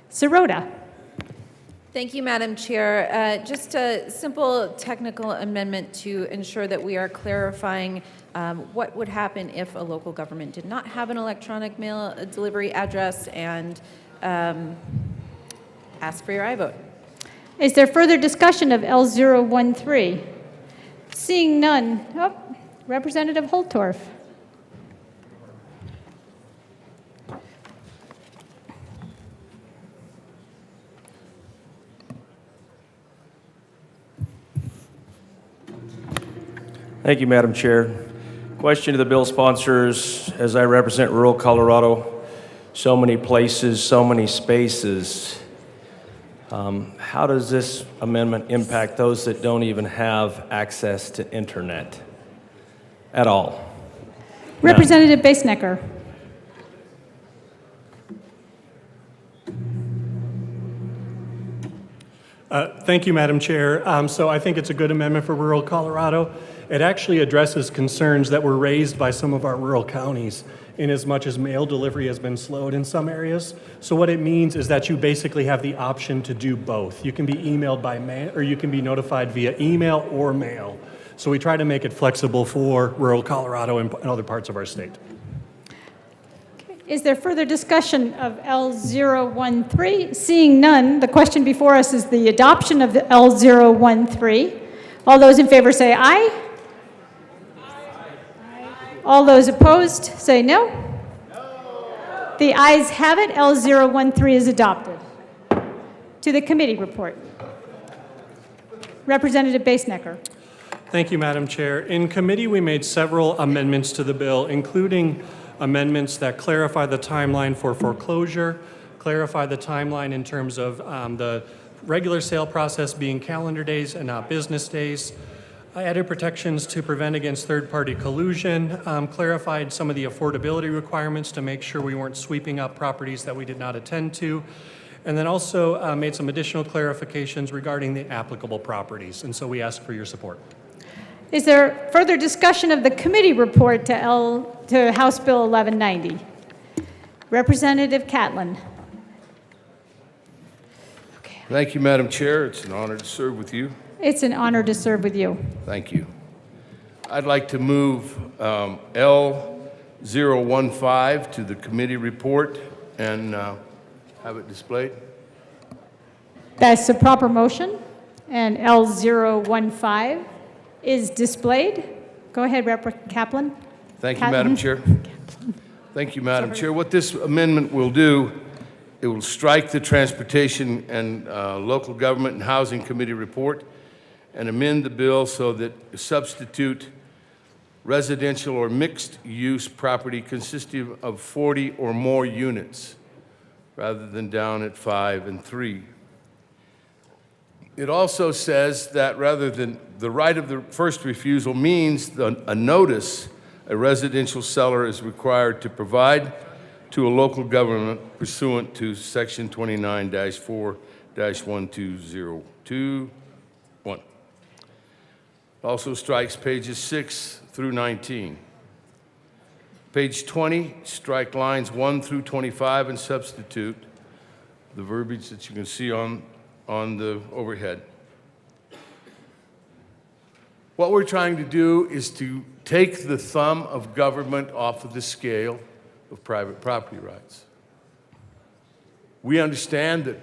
Sirota. Thank you, Madam Chair. Just a simple technical amendment to ensure that we are clarifying what would happen if a local government did not have an electronic mail delivery address, and ask for your aye vote. Is there further discussion of L013? Seeing none. Oh, Representative Holtorf. Thank you, Madam Chair. Question to the bill sponsors. As I represent rural Colorado, so many places, so many spaces. How does this amendment impact those that don't even have access to internet at all? Representative Basenecker. Thank you, Madam Chair. So I think it's a good amendment for rural Colorado. It actually addresses concerns that were raised by some of our rural counties in as much as mail delivery has been slowed in some areas. So what it means is that you basically have the option to do both. You can be emailed by mail, or you can be notified via email or mail. So we try to make it flexible for rural Colorado and other parts of our state. Is there further discussion of L013? Seeing none, the question before us is the adoption of the L013. All those in favor say aye. All those opposed say no. The ayes have it. L013 is adopted. To the committee report. Representative Basenecker. Thank you, Madam Chair. In committee, we made several amendments to the bill, including amendments that clarify the timeline for foreclosure, clarify the timeline in terms of the regular sale process being calendar days and not business days. I added protections to prevent against third-party collusion, clarified some of the affordability requirements to make sure we weren't sweeping up properties that we did not attend to, and then also made some additional clarifications regarding the applicable properties. And so we ask for your support. Is there further discussion of the committee report to House Bill 1190? Representative Catlin. Thank you, Madam Chair. It's an honor to serve with you. It's an honor to serve with you. Thank you. I'd like to move L015 to the committee report and have it displayed. That's a proper motion, and L015 is displayed. Go ahead, Rep. Kaplan. Thank you, Madam Chair. Thank you, Madam Chair. What this amendment will do, it will strike the Transportation and Local Government and Housing Committee report and amend the bill so that substitute residential or mixed-use property consisting of 40 or more units rather than down at 5 and 3. It also says that rather than the right of the first refusal means a notice a residential seller is required to provide to a local government pursuant to Section 29-4-12021. Also strikes pages 6 through 19. Page 20, strike lines 1 through 25 and substitute the verbiage that you can see on the overhead. What we're trying to do is to take the thumb of government off of the scale of private property rights. We understand that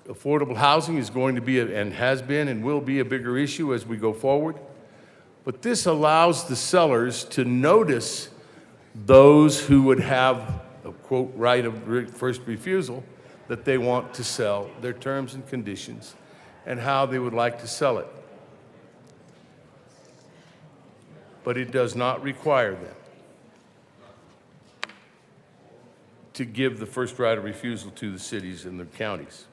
affordable housing is going to be, and has been and will be, a bigger issue as we go forward. But this allows the sellers to notice those who would have a, quote, right of first refusal that they want to sell, their terms and conditions, and how they would like to sell it. but it does not require them to give the first right of refusal to the cities and the counties.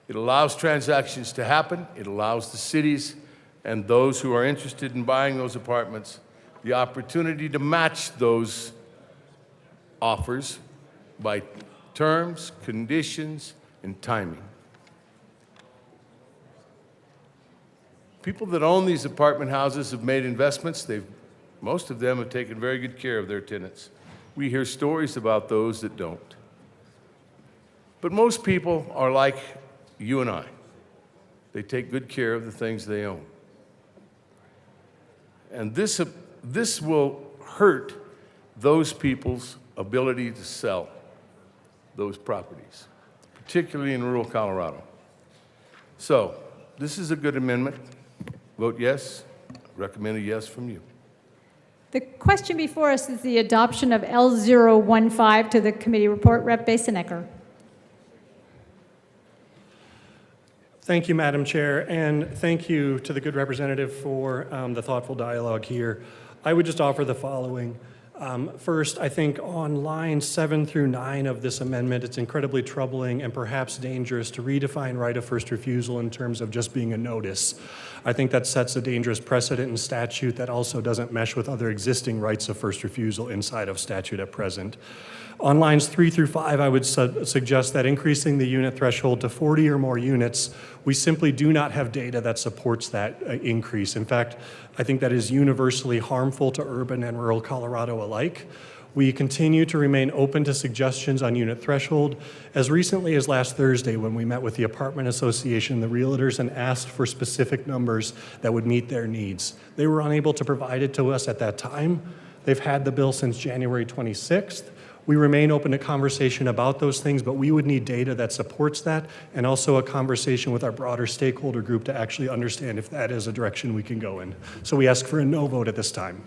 It allows transactions to happen. It allows the cities and those who are interested in buying those apartments the opportunity to match those offers by terms, conditions, and timing. People that own these apartment houses have made investments. Most of them have taken very good care of their tenants. We hear stories about those that don't. But most people are like you and I. They take good care of the things they own. And this will hurt those people's ability to sell those properties, particularly in rural Colorado. So, this is a good amendment. Vote yes. Recommend a yes from you. The question before us is the adoption of L015 to the committee report. Rep. Basenecker. Thank you, Madam Chair, and thank you to the good representative for the thoughtful dialogue here. I would just offer the following. First, I think on lines 7 through 9 of this amendment, it's incredibly troubling and perhaps dangerous to redefine right of first refusal in terms of just being a notice. I think that sets a dangerous precedent in statute that also doesn't mesh with other existing rights of first refusal inside of statute at present. On lines 3 through 5, I would suggest that increasing the unit threshold to 40 or more units, we simply do not have data that supports that increase. In fact, I think that is universally harmful to urban and rural Colorado alike. We continue to remain open to suggestions on unit threshold. As recently as last Thursday, when we met with the Apartment Association, the realtors, and asked for specific numbers that would meet their needs. They were unable to provide it to us at that time. They've had the bill since January 26th. We remain open to conversation about those things, but we would need data that supports that, and also a conversation with our broader stakeholder group to actually understand if that is a direction we can go in. So we ask for a no vote at this time.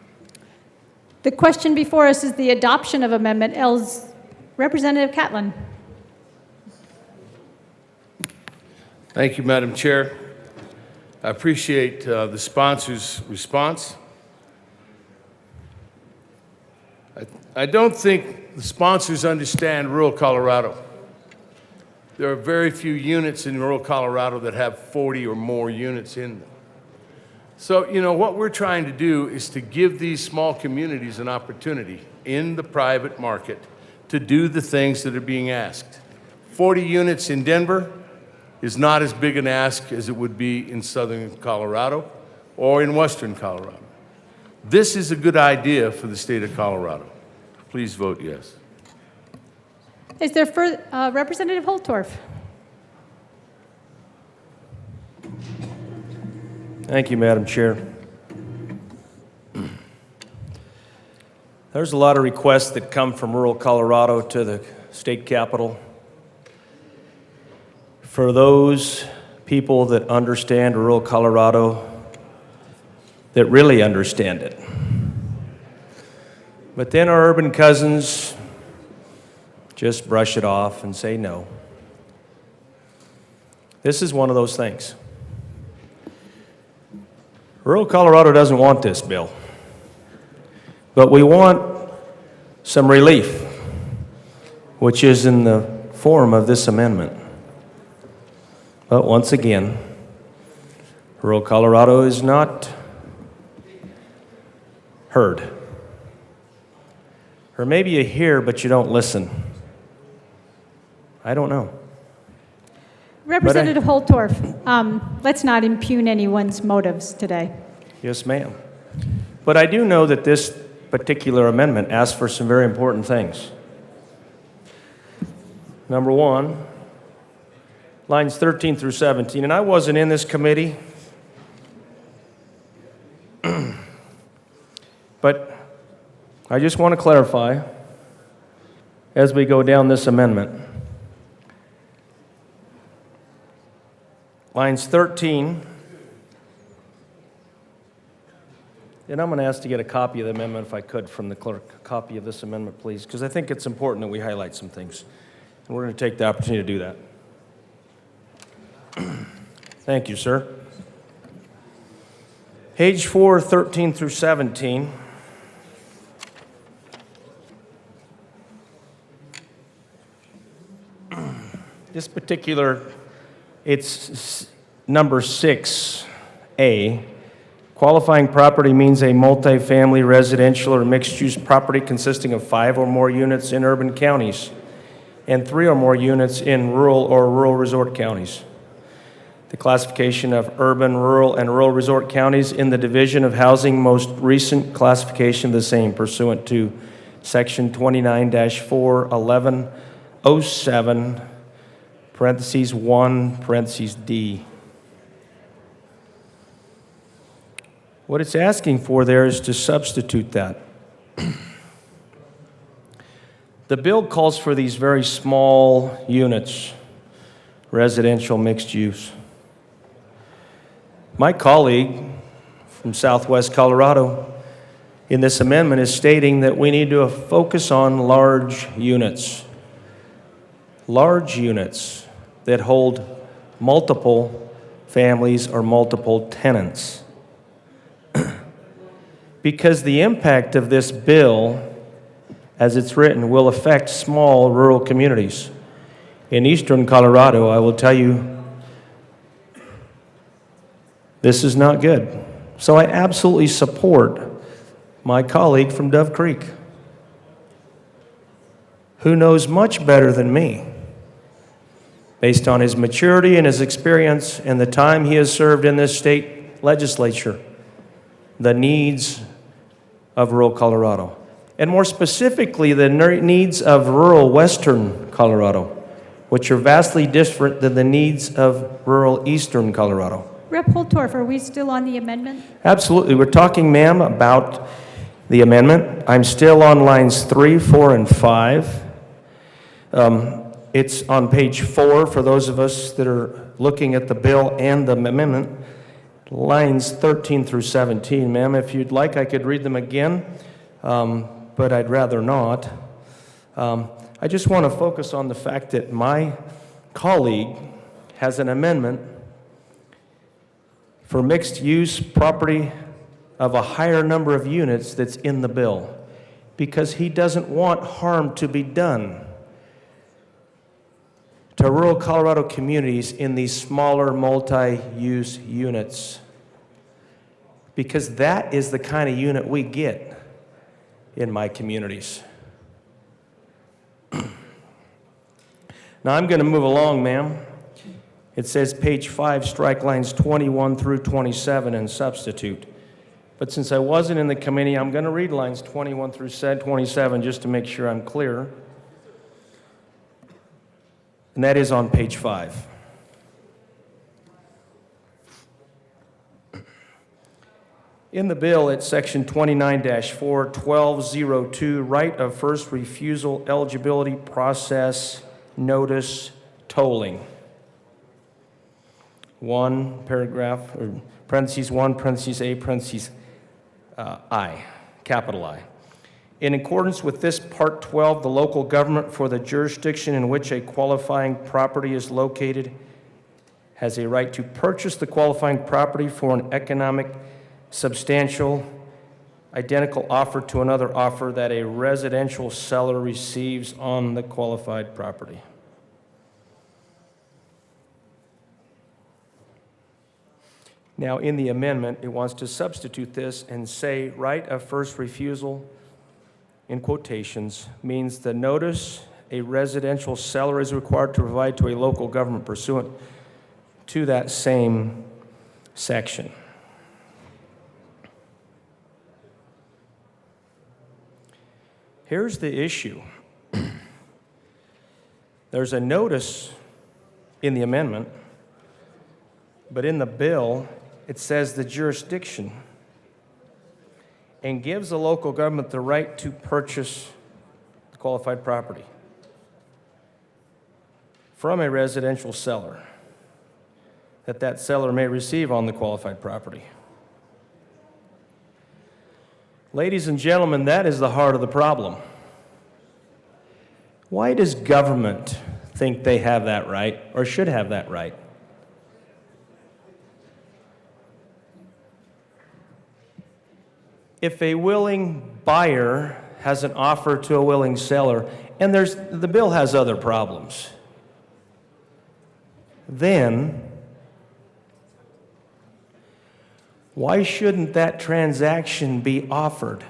The question before us is the adoption of Amendment L's. Representative Catlin. Thank you, Madam Chair. I appreciate the sponsor's response. I don't think the sponsors understand rural Colorado. There are very few units in rural Colorado that have 40 or more units in them. So, what we're trying to do is to give these small communities an opportunity in the private market to do the things that are being asked. 40 units in Denver is not as big an ask as it would be in southern Colorado or in western Colorado. This is a good idea for the state of Colorado. Please vote yes. Is there further, Representative Holtorf? Thank you, Madam Chair. There's a lot of requests that come from rural Colorado to the state capitol. For those people that understand rural Colorado, that really understand it. But then our urban cousins just brush it off and say no. This is one of those things. Rural Colorado doesn't want this bill, but we want some relief, which is in the form of this amendment. But once again, rural Colorado is not heard. Or maybe you hear, but you don't listen. I don't know. Representative Holtorf, let's not impugn anyone's motives today. Yes, ma'am. But I do know that this particular amendment asks for some very important things. Number one, lines 13 through 17, and I wasn't in this committee, but I just want to clarify as we go down this amendment. Lines 13, and I'm going to ask to get a copy of the amendment, if I could, from the clerk. A copy of this amendment, please, because I think it's important that we highlight some things. And we're going to take the opportunity to do that. Thank you, sir. Page 4, 13 through 17. This particular, it's number 6A. Qualifying property means a multifamily residential or mixed-use property consisting of 5 or more units in urban counties and 3 or more units in rural or rural resort counties. The classification of urban, rural, and rural resort counties in the Division of Housing most recent classification the same pursuant to Section 29-41107, parentheses 1, parentheses D. What it's asking for there is to substitute that. The bill calls for these very small units, residential mixed use. My colleague from Southwest Colorado in this amendment is stating that we need to focus on large units that hold multiple families or multiple tenants. Because the impact of this bill, as it's written, will affect small rural communities. In eastern Colorado, I will tell you, this is not good. So I absolutely support my colleague from Dove Creek, who knows much better than me, based on his maturity and his experience and the time he has served in this state legislature, the needs of rural Colorado, and more specifically, the needs of rural western Colorado, which are vastly different than the needs of rural eastern Colorado. Rep. Holtorf, are we still on the amendment? Absolutely. We're talking, ma'am, about the amendment. I'm still on lines 3, 4, and 5. It's on page 4 for those of us that are looking at the bill and the amendment. Lines 13 through 17, ma'am. If you'd like, I could read them again, but I'd rather not. I just want to focus on the fact that my colleague has an amendment for mixed-use property of a higher number of units that's in the bill, because he doesn't want harm to be done to rural Colorado communities in these smaller multi-use units, because that is the kind of unit we get in my communities. Now I'm going to move along, ma'am. It says page 5, strike lines 21 through 27 and substitute. But since I wasn't in the committee, I'm going to read lines 21 through 27 just to make sure I'm clear. And that is on page 5. In the bill, it's section 29-4, 1202, right of first refusal, eligibility process, notice, tolling. 1 paragraph, or parentheses 1, parentheses A, parentheses I, capital I. In accordance with this Part 12, the local government for the jurisdiction in which a qualifying property is located has a right to purchase the qualifying property for an economic, substantial, identical offer to another offer that a residential seller receives on the qualified property. Now, in the amendment, it wants to substitute this and say right of first refusal, in quotations, means the notice a residential seller is required to provide to a local government pursuant to that same section. Here's the issue. There's a notice in the amendment, but in the bill, it says the jurisdiction and gives the local government the right to purchase the qualified property from a residential seller that seller may receive on the qualified property. Ladies and gentlemen, that is the heart of the problem. Why does government think they have that right or should have that right? if a willing buyer has an offer to a willing seller, and the bill has other problems, then why shouldn't that transaction be offered?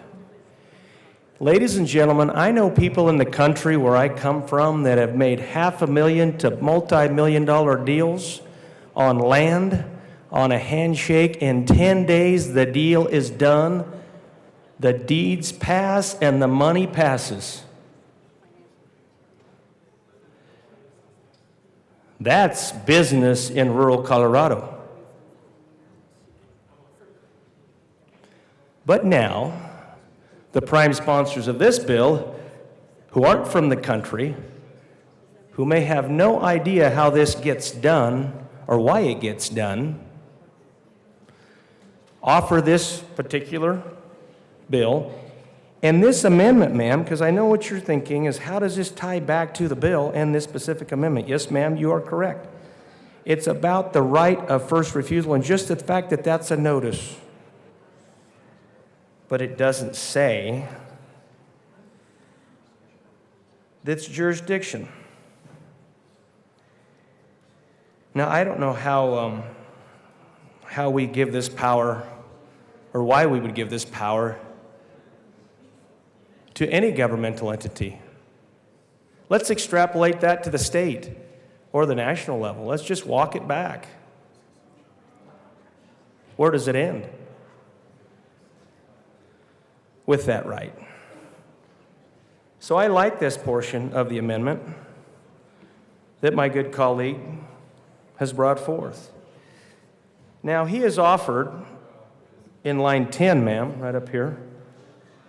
Ladies and gentlemen, I know people in the country where I come from that have made $500,000 to multi-million-dollar deals on land, on a handshake. In 10 days, the deal is done, the deeds pass, and the money passes. That's business in rural Colorado. But now, the prime sponsors of this bill, who aren't from the country, who may have no idea how this gets done or why it gets done, offer this particular bill. And this amendment, ma'am, because I know what you're thinking, is how does this tie back to the bill and this specific amendment? Yes, ma'am, you are correct. It's about the right of first refusal and just the fact that that's a notice. But it doesn't say that's jurisdiction. Now, I don't know how we give this power or why we would give this power to any governmental entity. Let's extrapolate that to the state or the national level. Let's just walk it back. Where does it end? With that right. So I like this portion of the amendment that my good colleague has brought forth. Now, he has offered in line 10, ma'am, right up here,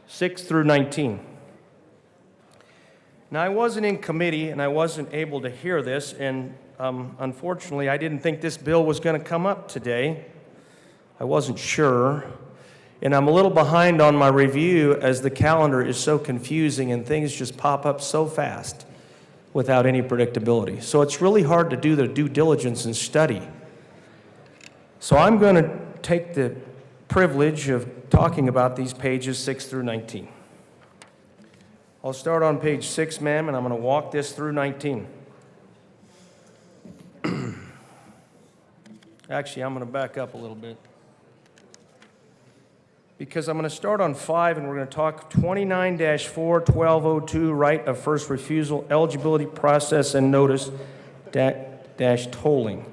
6 through 19. Now, I wasn't in committee and I wasn't able to hear this, and unfortunately, I didn't think this bill was going to come up today. I wasn't sure. And I'm a little behind on my review as the calendar is so confusing and things just pop up so fast without any predictability. So it's really hard to do the due diligence and study. So I'm going to take the privilege of talking about these pages 6 through 19. I'll start on page 6, ma'am, and I'm going to walk this through 19. Actually, I'm going to back up a little bit, because I'm going to start on 5, and we're going to talk 29-4-1202, right of first refusal, eligibility process and notice, dash tolling.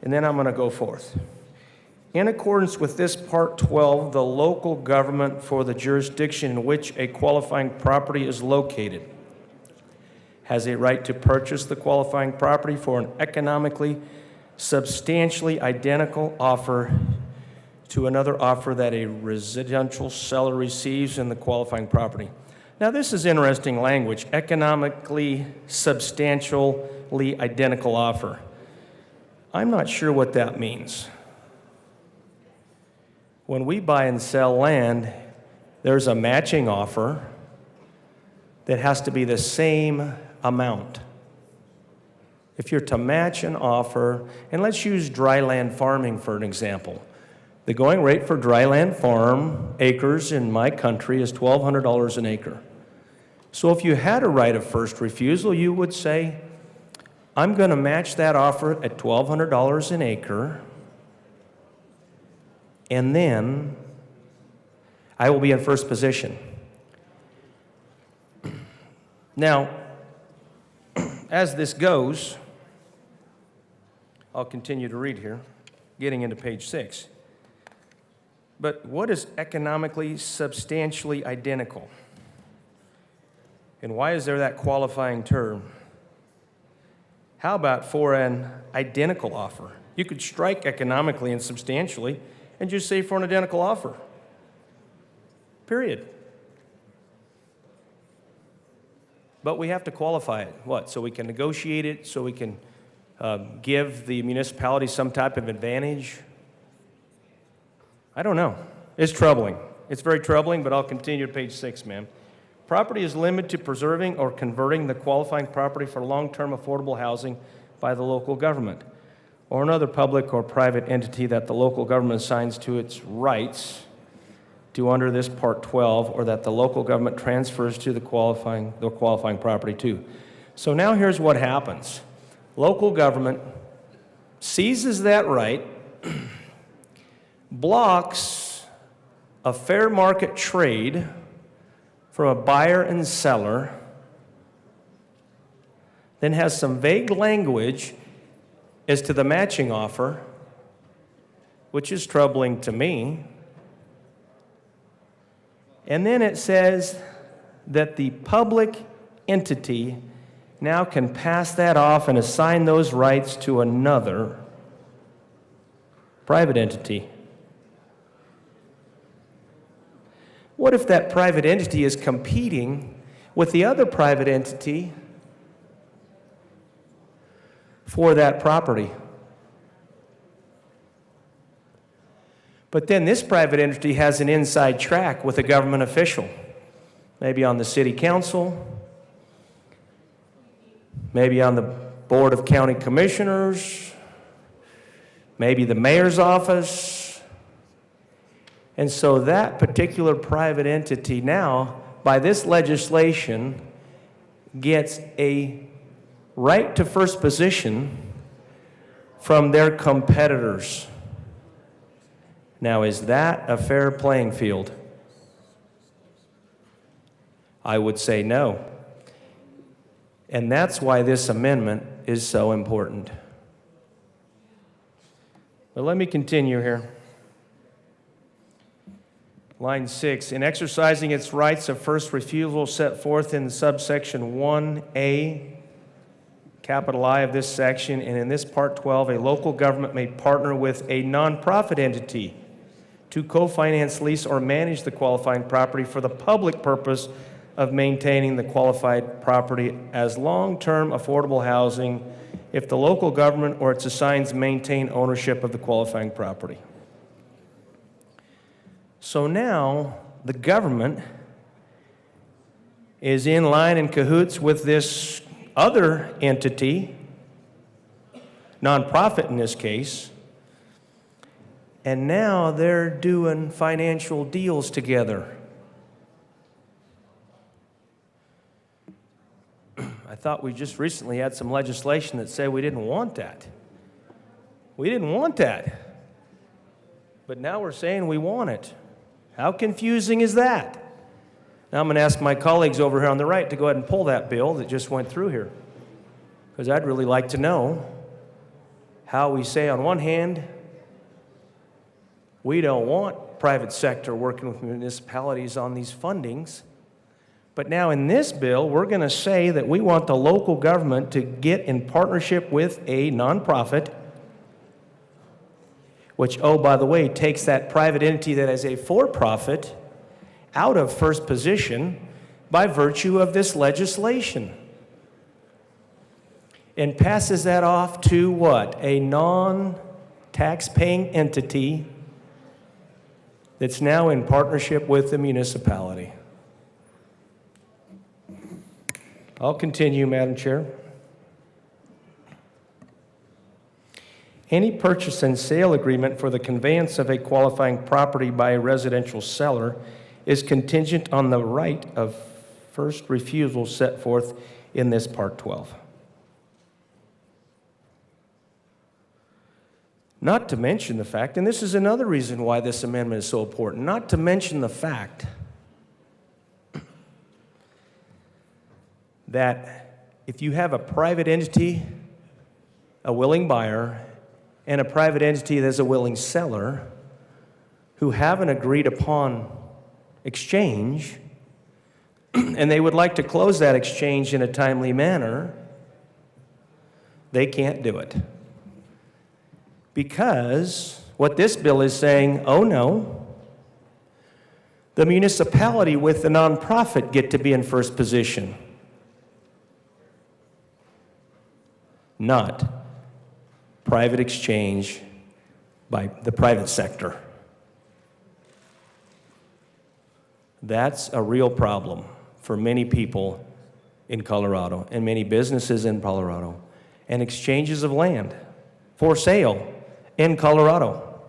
And then I'm going to go forth. In accordance with this Part 12, the local government for the jurisdiction in which a qualifying property is located has a right to purchase the qualifying property for an economically substantially identical offer to another offer that a residential seller receives in the qualifying property. Now, this is interesting language, economically substantially identical offer. I'm not sure what that means. When we buy and sell land, there's a matching offer that has to be the same amount. If you're to match an offer, and let's use dry land farming for an example. The going rate for dry land farm acres in my country is $1,200 an acre. So if you had a right of first refusal, you would say, I'm going to match that offer at $1,200 an acre, and then I will be in first position. Now, as this goes, I'll continue to read here, getting into page 6. But what is economically substantially identical? And why is there that qualifying term? How about for an identical offer? You could strike economically and substantially and just say for an identical offer. Period. But we have to qualify it. What? So we can negotiate it, so we can give the municipality some type of advantage? I don't know. It's troubling. It's very troubling, but I'll continue to page 6, ma'am. Property is limited to preserving or converting the qualifying property for long-term affordable housing by the local government or another public or private entity that the local government assigns to its rights to under this Part 12, or that the local government transfers to the qualifying property to. So now here's what happens. Local government seizes that right, blocks a fair market trade from a buyer and seller, then has some vague language as to the matching offer, which is troubling to me. And then it says that the public entity now can pass that off and assign those rights to another private entity. What if that private entity is competing with the other private entity for that property? But then this private entity has an inside track with a government official, maybe on the city council, maybe on the board of county commissioners, maybe the mayor's office. And so that particular private entity now, by this legislation, gets a right to first position from their competitors. Now, is that a fair playing field? I would say no. And that's why this amendment is so important. But let me continue here. Line 6, in exercising its rights of first refusal set forth in subsection 1A, capital I of this section, and in this Part 12, a local government may partner with a nonprofit entity to co-finance, lease, or manage the qualifying property for the public purpose of maintaining the qualified property as long-term affordable housing if the local government or its assigns maintain ownership of the qualifying property. So now the government is in line in cahoots with this other entity, nonprofit in this case, and now they're doing financial deals together. I thought we just recently had some legislation that said we didn't want that. We didn't want that. But now we're saying we want it. How confusing is that? Now I'm going to ask my colleagues over here on the right to go ahead and pull that bill that just went through here. Because I'd really like to know how we say on one hand, we don't want private sector working with municipalities on these fundings. But now in this bill, we're going to say that we want the local government to get in partnership with a nonprofit, which, oh, by the way, takes that private entity that is a for-profit out of first position by virtue of this legislation, and passes that off to what? A non-tax-paying entity that's now in partnership with the municipality. I'll continue, Madam Chair. Any purchase and sale agreement for the conveyance of a qualifying property by a residential seller is contingent on the right of first refusal set forth in this Part 12. Not to mention the fact, and this is another reason why this amendment is so important, not to mention the fact that if you have a private entity, a willing buyer, and a private entity that's a willing seller who haven't agreed upon exchange, and they would like to close that exchange in a timely manner, they can't do it. Because what this bill is saying, oh no, the municipality with the nonprofit get to be in first position, not private exchange by the private sector. That's a real problem for many people in Colorado and many businesses in Colorado, and exchanges of land for sale in Colorado.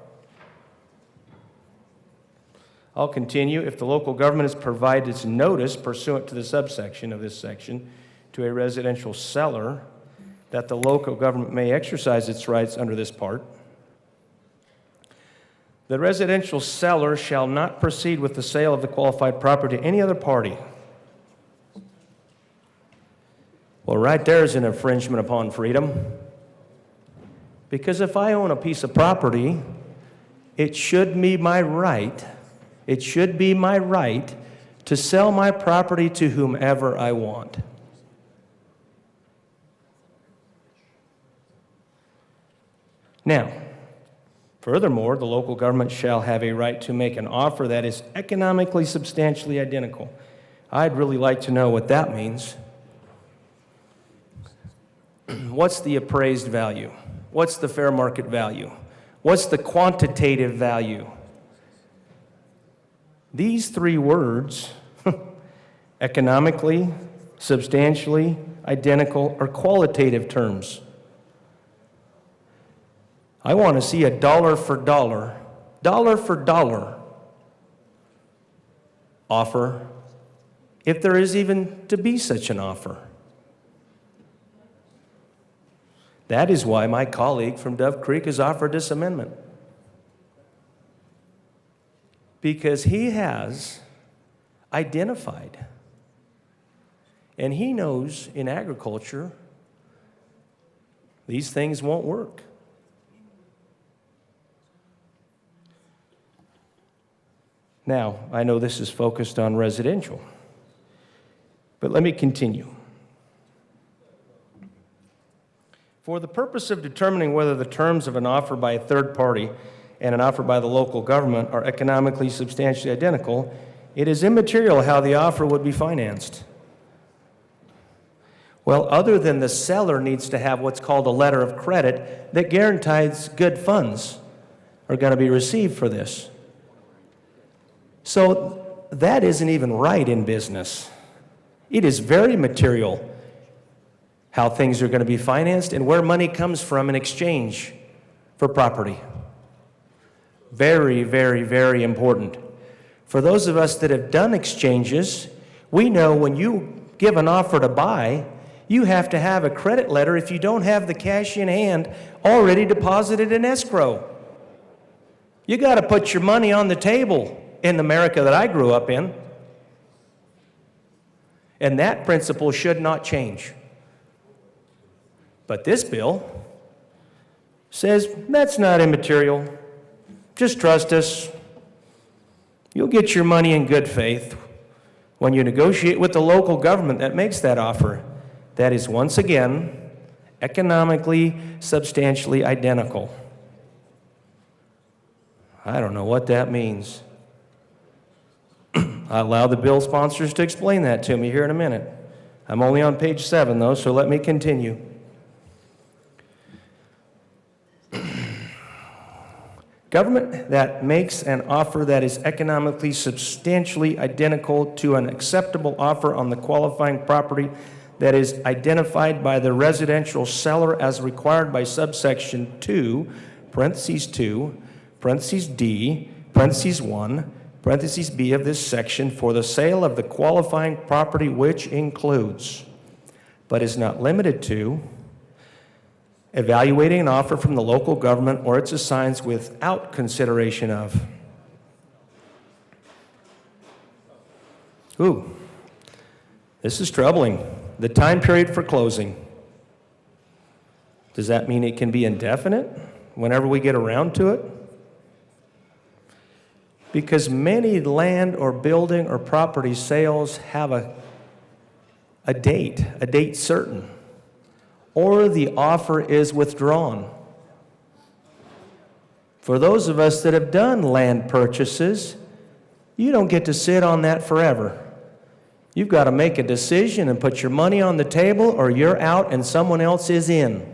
I'll continue. If the local government has provided its notice pursuant to the subsection of this section to a residential seller that the local government may exercise its rights under this part, the residential seller shall not proceed with the sale of the qualified property to any other party. Well, right there is an infringement upon freedom. Because if I own a piece of property, it should be my right to sell my property to whomever I want. Now, furthermore, the local government shall have a right to make an offer that is economically substantially identical. I'd really like to know what that means. What's the appraised value? What's the fair market value? What's the quantitative value? These three words, economically, substantially, identical, are qualitative terms. I want to see a dollar for dollar offer, if there is even to be such an offer. That is why my colleague from Dove Creek has offered this amendment. Because he has identified, and he knows in agriculture, these things won't work. Now, I know this is focused on residential, but let me continue. For the purpose of determining whether the terms of an offer by a third party and an offer by the local government are economically substantially identical, it is immaterial how the offer would be financed. Well, other than the seller needs to have what's called a letter of credit that guarantees good funds are going to be received for this. So that isn't even right in business. It is very material how things are going to be financed and where money comes from in exchange for property. Very, very, very important. For those of us that have done exchanges, we know when you give an offer to buy, you have to have a credit letter if you don't have the cash in hand already deposited in escrow. You got to put your money on the table in the America that I grew up in. And that principle should not change. But this bill says that's not immaterial. Just trust us. You'll get your money in good faith when you negotiate with the local government that makes that offer. That is, once again, economically, substantially identical. I don't know what that means. I'll allow the bill sponsors to explain that to me here in a minute. I'm only on page 7, though, so let me continue. Government that makes an offer that is economically substantially identical to an acceptable offer on the qualifying property that is identified by the residential seller as required by subsection 2, parentheses 2, parentheses D, parentheses 1, parentheses B of this section for the sale of the qualifying property, which includes, but is not limited to, evaluating an offer from the local government or its assigns without consideration of. Ooh, this is troubling. The time period for closing. Does that mean it can be indefinite whenever we get around to it? Because many land or building or property sales have a date certain, or the offer is withdrawn. For those of us that have done land purchases, you don't get to sit on that forever. You've got to make a decision and put your money on the table, or you're out and someone else is in.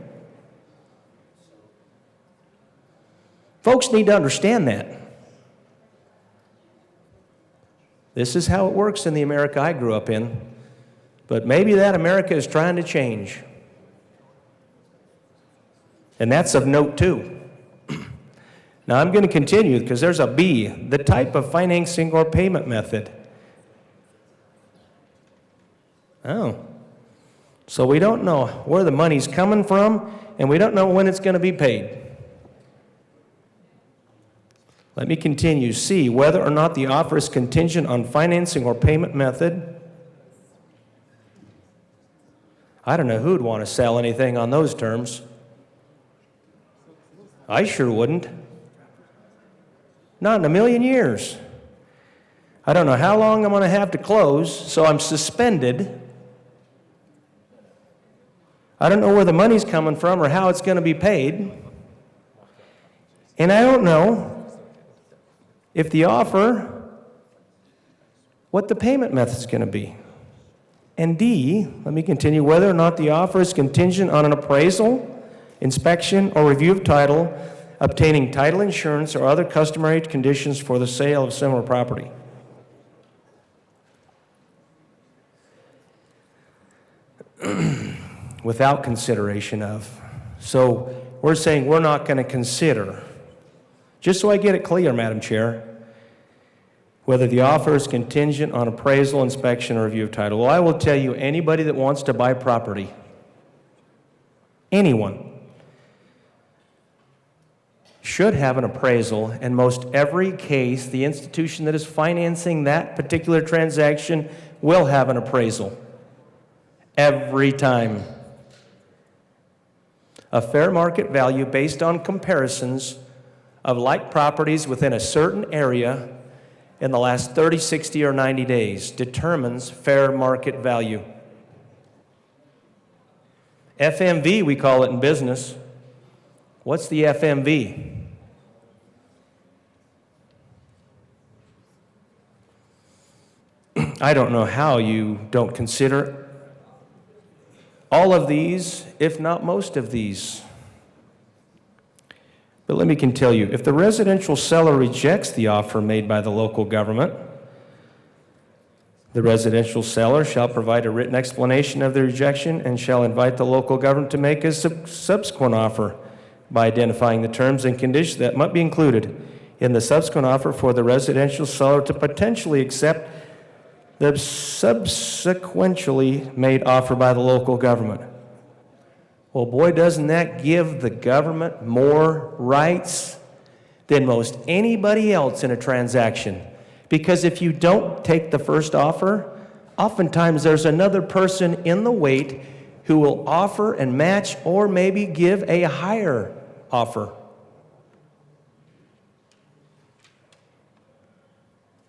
Folks need to understand that. This is how it works in the America I grew up in, but maybe that America is trying to change. And that's of note too. Now, I'm going to continue because there's a B, the type of financing or payment method. Oh. So we don't know where the money's coming from, and we don't know when it's going to be paid. Let me continue. C, whether or not the offer is contingent on financing or payment method. I don't know who'd want to sell anything on those terms. I sure wouldn't. Not in a million years. I don't know how long I'm going to have to close, so I'm suspended. I don't know where the money's coming from or how it's going to be paid. And I don't know if the offer, what the payment method is going to be. And D, let me continue, whether or not the offer is contingent on an appraisal, inspection, or review of title, obtaining title insurance, or other customary conditions for the sale of similar property. Without consideration of. So we're saying we're not going to consider. Just so I get it clear, Madam Chair, whether the offer is contingent on appraisal, inspection, or review of title. Well, I will tell you, anybody that wants to buy property, anyone, should have an appraisal. In most every case, the institution that is financing that particular transaction will have an appraisal. Every time. A fair market value based on comparisons of like properties within a certain area in the last 30, 60, or 90 days determines fair market value. FMV, we call it in business. What's the FMV? I don't know how you don't consider all of these, if not most of these. But let me tell you, if the residential seller rejects the offer made by the local government, the residential seller shall provide a written explanation of the rejection and shall invite the local government to make a subsequent offer by identifying the terms and conditions that might be included in the subsequent offer for the residential seller to potentially accept the subsequently made offer by the local government. Well, boy, doesn't that give the government more rights than most anybody else in a transaction? Because if you don't take the first offer, oftentimes there's another person in the wait who will offer and match or maybe give a higher offer.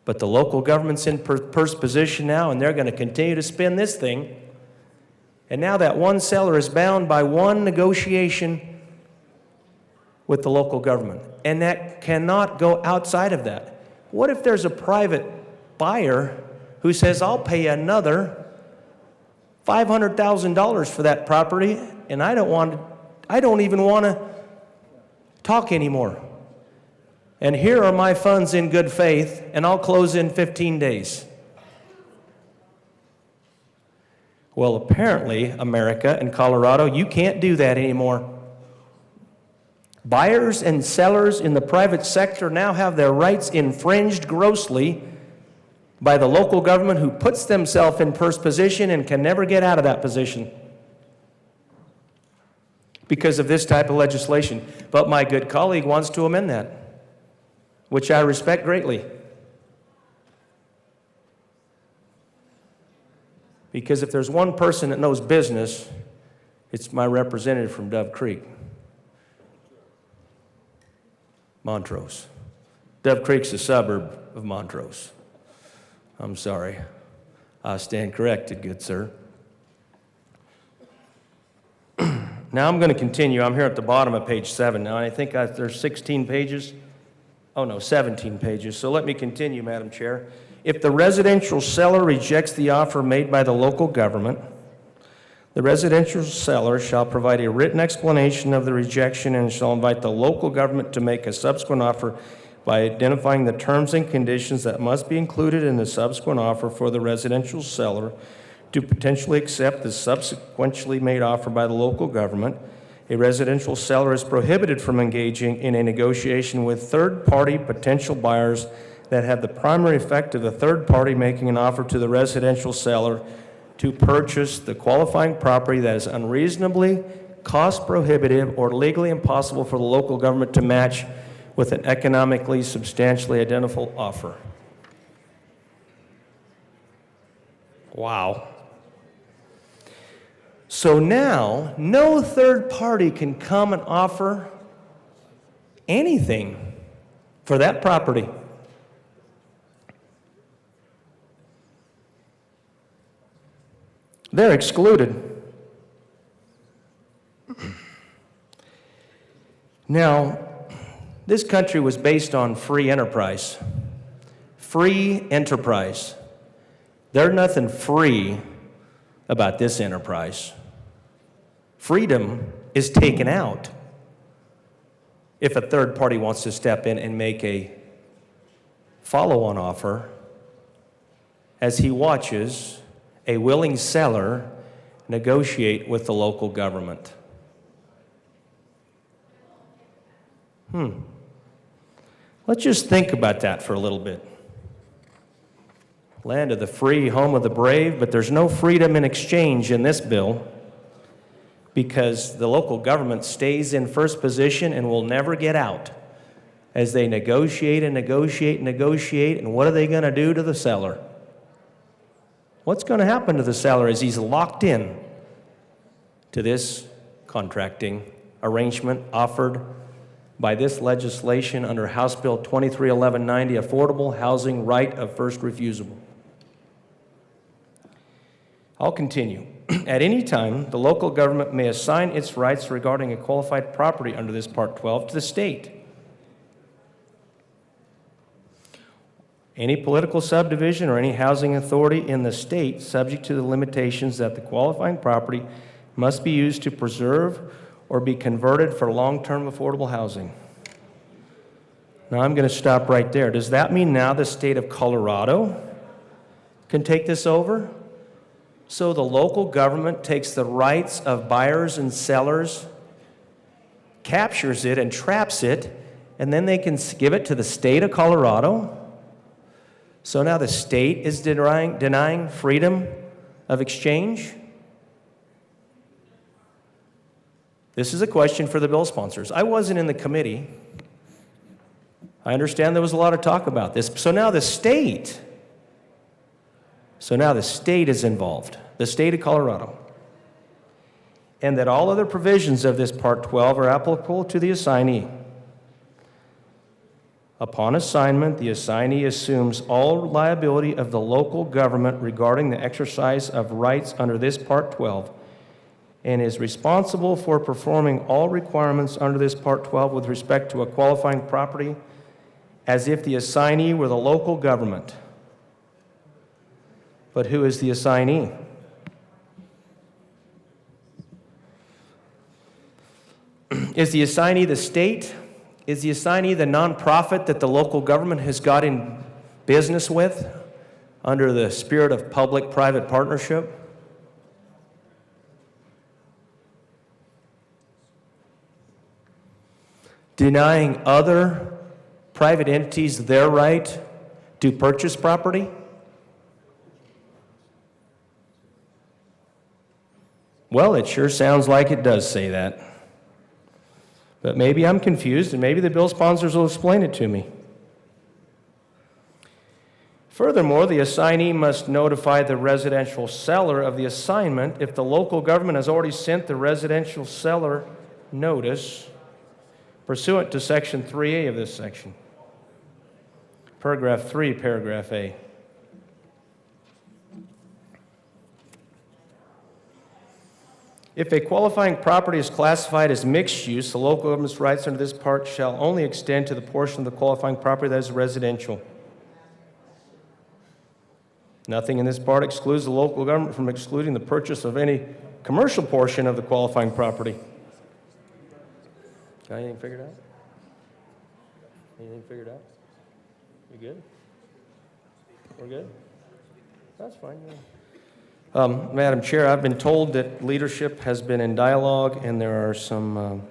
But the local government's in first position now, and they're going to continue to spin this thing. And now that one seller is bound by one negotiation with the local government, and that cannot go outside of that. What if there's a private buyer who says, I'll pay another $500,000 for that property, and I don't even want to talk anymore. And here are my funds in good faith, and I'll close in 15 days. Well, apparently, America and Colorado, you can't do that anymore. Buyers and sellers in the private sector now have their rights infringed grossly by the local government who puts themselves in first position and can never get out of that position because of this type of legislation. But my good colleague wants to amend that, which I respect greatly. Because if there's one person that knows business, it's my representative from Dove Creek, Montrose. Dove Creek's a suburb of Montrose. I'm sorry. I stand corrected, good sir. Now I'm going to continue. I'm here at the bottom of page 7 now. I think there's 16 pages. Oh, no, 17 pages. So let me continue, Madam Chair. If the residential seller rejects the offer made by the local government, the residential seller shall provide a written explanation of the rejection and shall invite the local government to make a subsequent offer by identifying the terms and conditions that must be included in the subsequent offer for the residential seller to potentially accept the subsequently made offer by the local government A residential seller is prohibited from engaging in a negotiation with third-party potential buyers that have the primary effect of the third party making an offer to the residential seller to purchase the qualifying property that is unreasonably cost prohibitive or legally impossible for the local government to match with an economically substantially identical offer. Wow. So now, no third party can come and offer anything for that property. They're excluded. Now, this country was based on free enterprise. Free enterprise. There's nothing free about this enterprise. Freedom is taken out if a third party wants to step in and make a follow-on offer as he watches a willing seller negotiate with the local government. Let's just think about that for a little bit. Land of the free, home of the brave, but there's no freedom in exchange in this bill because the local government stays in first position and will never get out as they negotiate and negotiate and negotiate. And what are they going to do to the seller? What's going to happen to the seller as he's locked in to this contracting arrangement offered by this legislation under House Bill 231190, Affordable Housing Right of First Refusal? I'll continue. At any time, the local government may assign its rights regarding a qualified property under this Part 12 to the state. Any political subdivision or any housing authority in the state, subject to the limitations that the qualifying property must be used to preserve or be converted for long-term affordable housing. Now I'm going to stop right there. Does that mean now the state of Colorado can take this over? So the local government takes the rights of buyers and sellers, captures it and traps it, and then they can give it to the state of Colorado? So now the state is denying freedom of exchange? This is a question for the bill sponsors. I wasn't in the committee. I understand there was a lot of talk about this. So now the state is involved, the state of Colorado. And that all other provisions of this Part 12 are applicable to the assignee. Upon assignment, the assignee assumes all liability of the local government regarding the exercise of rights under this Part 12 and is responsible for performing all requirements under this Part 12 with respect to a qualifying property as if the assignee were the local government. But who is the assignee? Is the assignee the state? Is the assignee the nonprofit that the local government has got in business with under the spirit of public-private partnership? Denying other private entities their right to purchase property? Well, it sure sounds like it does say that. But maybe I'm confused, and maybe the bill sponsors will explain it to me. Furthermore, the assignee must notify the residential seller of the assignment if the local government has already sent the residential seller notice pursuant to Section 3A of this section. Paragraph 3, Paragraph A. If a qualifying property is classified as mixed use, the local government's rights under this part shall only extend to the portion of the qualifying property that is residential. Nothing in this part excludes the local government from excluding the purchase of any commercial portion of the qualifying property. Got anything figured out? Anything figured out? You good? We're good? That's fine. Yeah. Madam Chair, I've been told that leadership has been in dialogue and there's some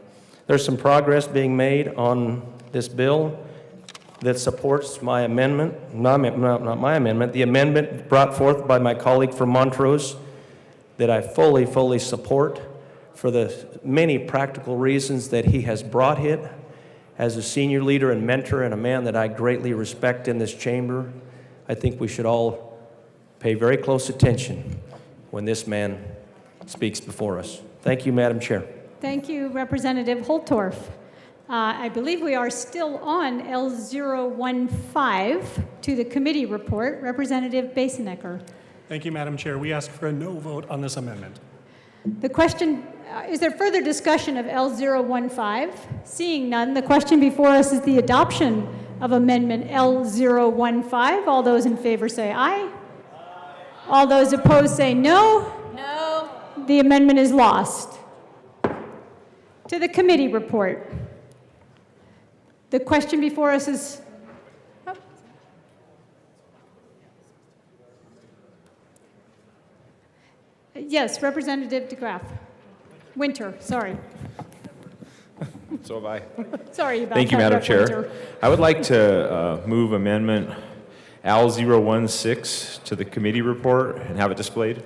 progress being made on this bill that supports my amendment, not my amendment, the amendment brought forth by my colleague from Montrose that I fully support for the many practical reasons that he has brought it as a senior leader and mentor and a man that I greatly respect in this chamber. I think we should all pay very close attention when this man speaks before us. Thank you, Madam Chair. Thank you, Representative Holtorf. I believe we are still on L015 to the committee report. Representative Basenecker. Thank you, Madam Chair. We ask for a no vote on this amendment. The question, is there further discussion of L015? Seeing none, the question before us is the adoption of Amendment L015. All those in favor say aye. All those opposed say no. No. The amendment is lost. To the committee report. The question before us is, yes, Representative DeGraff. Winter, sorry. So have I. Sorry about Thank you, that, Madam Rep. Chair. Winter. I would like to move Amendment L016 to the committee report and have it displayed.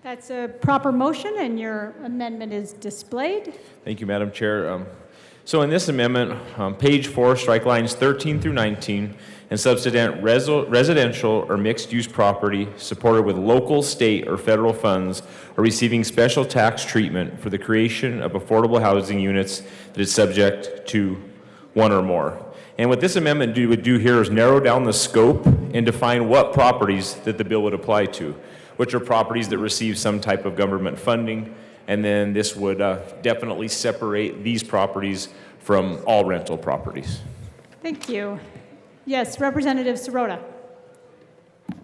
That's a proper motion, and your amendment is displayed. Thank you, Madam Chair. So in this amendment, page 4, strike lines 13 through 19, and substitute residential or mixed-use property supported with local, state, or federal funds or receiving special tax treatment for the creation of affordable housing units that is subject to one or more. And what this amendment would do here is narrow down the scope and define what properties that the bill would apply to, which are properties that receive some type of government funding, and then this would definitely separate these properties from all rental properties. Thank you. Yes, Representative Sirota.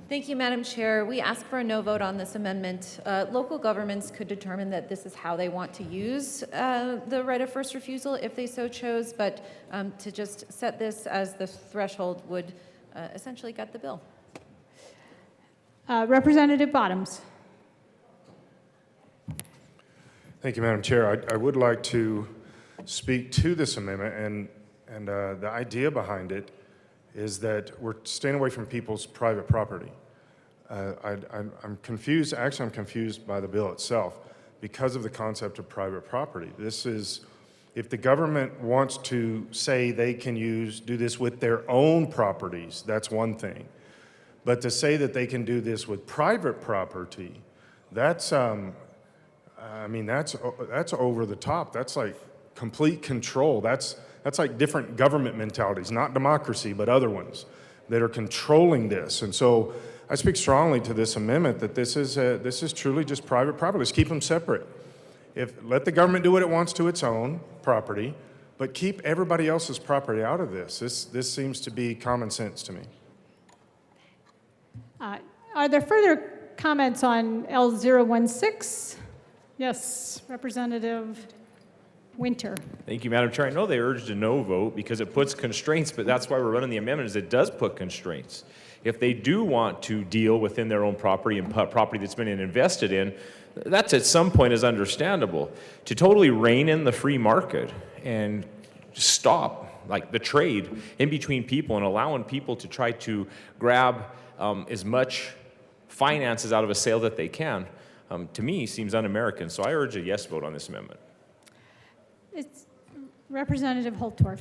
Thank you, Madam Chair. We ask for a no vote on this amendment. Local governments could determine that this is how they want to use the right of first refusal if they so chose, but to just set this as the threshold would essentially gut the bill. Representative Bottoms. Thank you, Madam Chair. I would like to speak to this amendment, and the idea behind it is that we're staying away from people's private property. I'm confused. Actually, I'm confused by the bill itself because of the concept of private property. This is, if the government wants to say they can do this with their own properties, that's one thing. But to say that they can do this with private property, that's, I mean, that's over the top. That's like complete control. That's like different government mentalities, not democracy, but other ones that are controlling this. And so I speak strongly to this amendment that this is truly just private property. Let's keep them separate. Let the government do what it wants to its own property, but keep everybody else's property out of this. This seems to be common sense to me. Are there further comments on L016? Yes, Representative Winter. Thank you, Madam Chair. I know they urged a no vote because it puts constraints, but that's why we're running the amendment, is it does put constraints. If they do want to deal within their own property and property that's been invested in, that's at some point is understandable. To totally rein in the free market and stop like the trade in between people and allowing people to try to grab as much finances out of a sale that they can, to me seems un-American. So I urge a yes vote on this amendment. It's Representative Holtorf.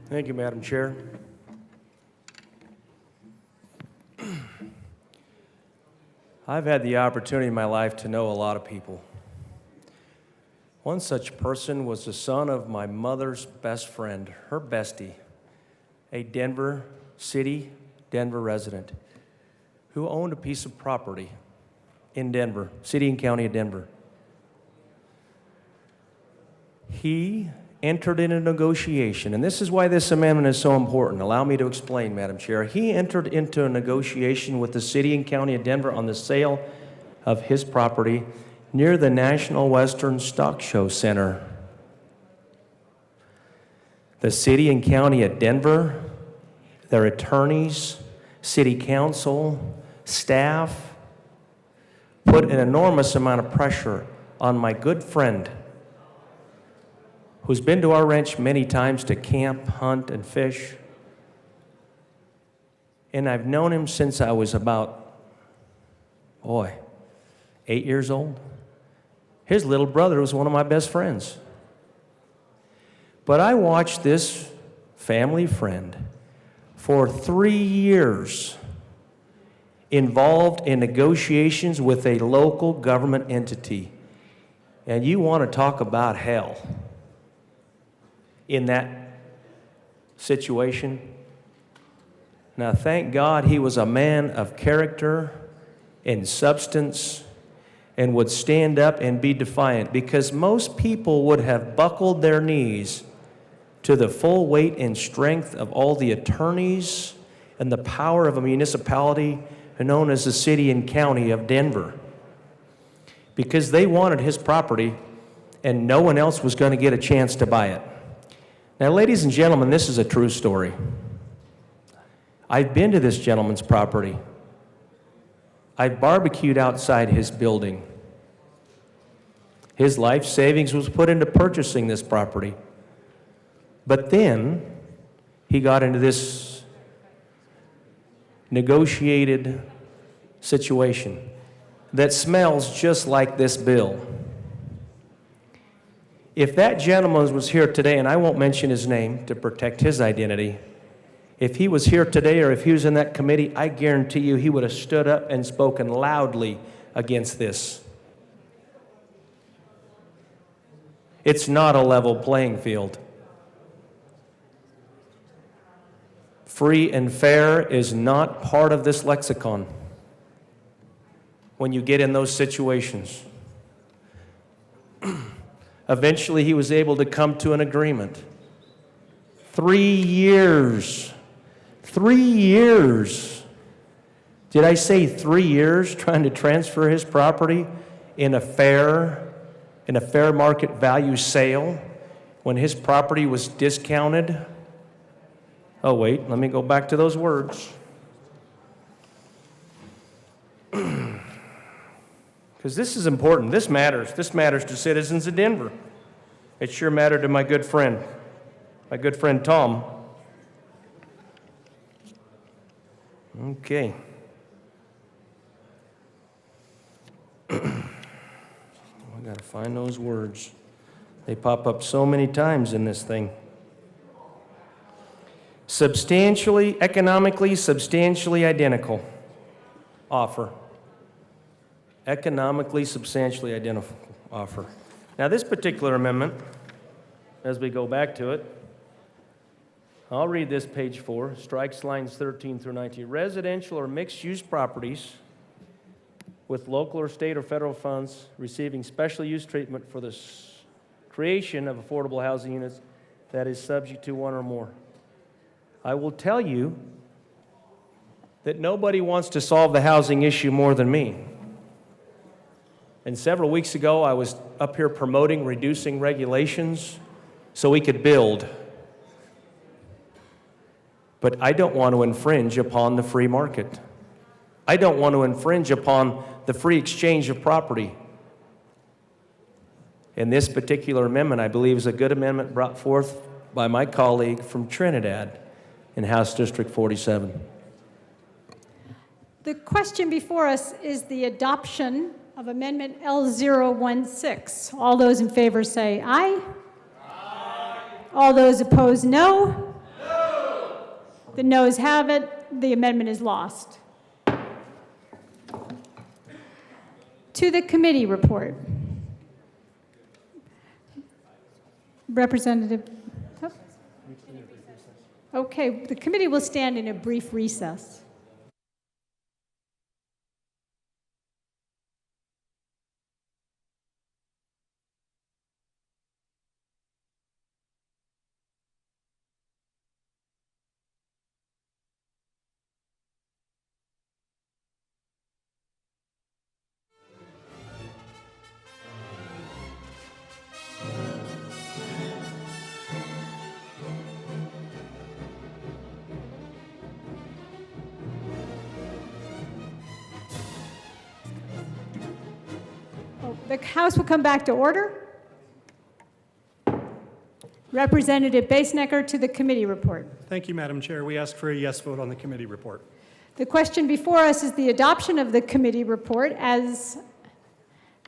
Thank you, Madam Chair. I've had the opportunity in my life to know a lot of people. One such person was the son of my mother's best friend, her bestie, a Denver resident, who owned a piece of property in Denver, city and county of Denver. He entered in a negotiation, and this is why this amendment is so important. Allow me to explain, Madam Chair. He entered into a negotiation with the city and county of Denver on the sale of his property near the National Western Stock Show Center. The city and county of Denver, their attorneys, city council, staff, put an enormous amount of pressure on my good friend who's been to our ranch many times to camp, hunt, and fish. And I've known him since I was about, 8 years old. His little brother was one of my best friends. But I watched this family friend for 3 years involved in negotiations with a local government entity. And you want to talk about hell in that situation? Now, thank God he was a man of character and substance and would stand up and be defiant, because most people would have buckled their knees to the full weight and strength of all the attorneys and the power of a municipality known as the city and county of Denver, because they wanted his property and no one else was going to get a chance to buy it. Now, ladies and gentlemen, this is a true story. I've been to this gentleman's property. I've barbecued outside his building. His life savings was put into purchasing this property. But then he got into this negotiated situation that smells just like this bill. If that gentleman was here today, and I won't mention his name to protect his identity, if he was here today or if he was in that committee, I guarantee you he would have stood up and spoken loudly against this. It's not a level playing field. Free and fair is not part of this lexicon when you get in those situations. Eventually, he was able to come to an agreement. 3 years. 3 years. Did I say 3 years trying to transfer his property in a fair market value sale when his property was discounted? Oh, wait, let me go back to those words. Because this is important. This matters. This matters to citizens of Denver. It sure mattered to my good friend Tom. Okay. I got to find those words. They pop up so many times in this thing. Economically substantially identical offer. Economically substantially identical offer. Now, this particular amendment, as we go back to it, I'll read this, page 4, strikes lines 13 through 19. Residential or mixed-use properties with local or state or federal funds receiving special use treatment for the creation of affordable housing units that is subject to one or more. I will tell you that nobody wants to solve the housing issue more than me. And several weeks ago, I was up here promoting reducing regulations so we could build. But I don't want to infringe upon the free market. I don't want to infringe upon the free exchange of property. And this particular amendment, I believe, is a good amendment brought forth by my colleague from Trinidad in House District 47. The question before us is the adoption of Amendment L016. All those in favor say aye. Aye. All those opposed, no. No. The noes have it. The amendment is lost. To the committee report. Representative. Okay, the committee will stand in a brief recess. The House will come back to order. Representative Basenecker to the committee report. Thank you, Madam Chair. We ask for a yes vote on the committee report. The question before us is the adoption of the committee report as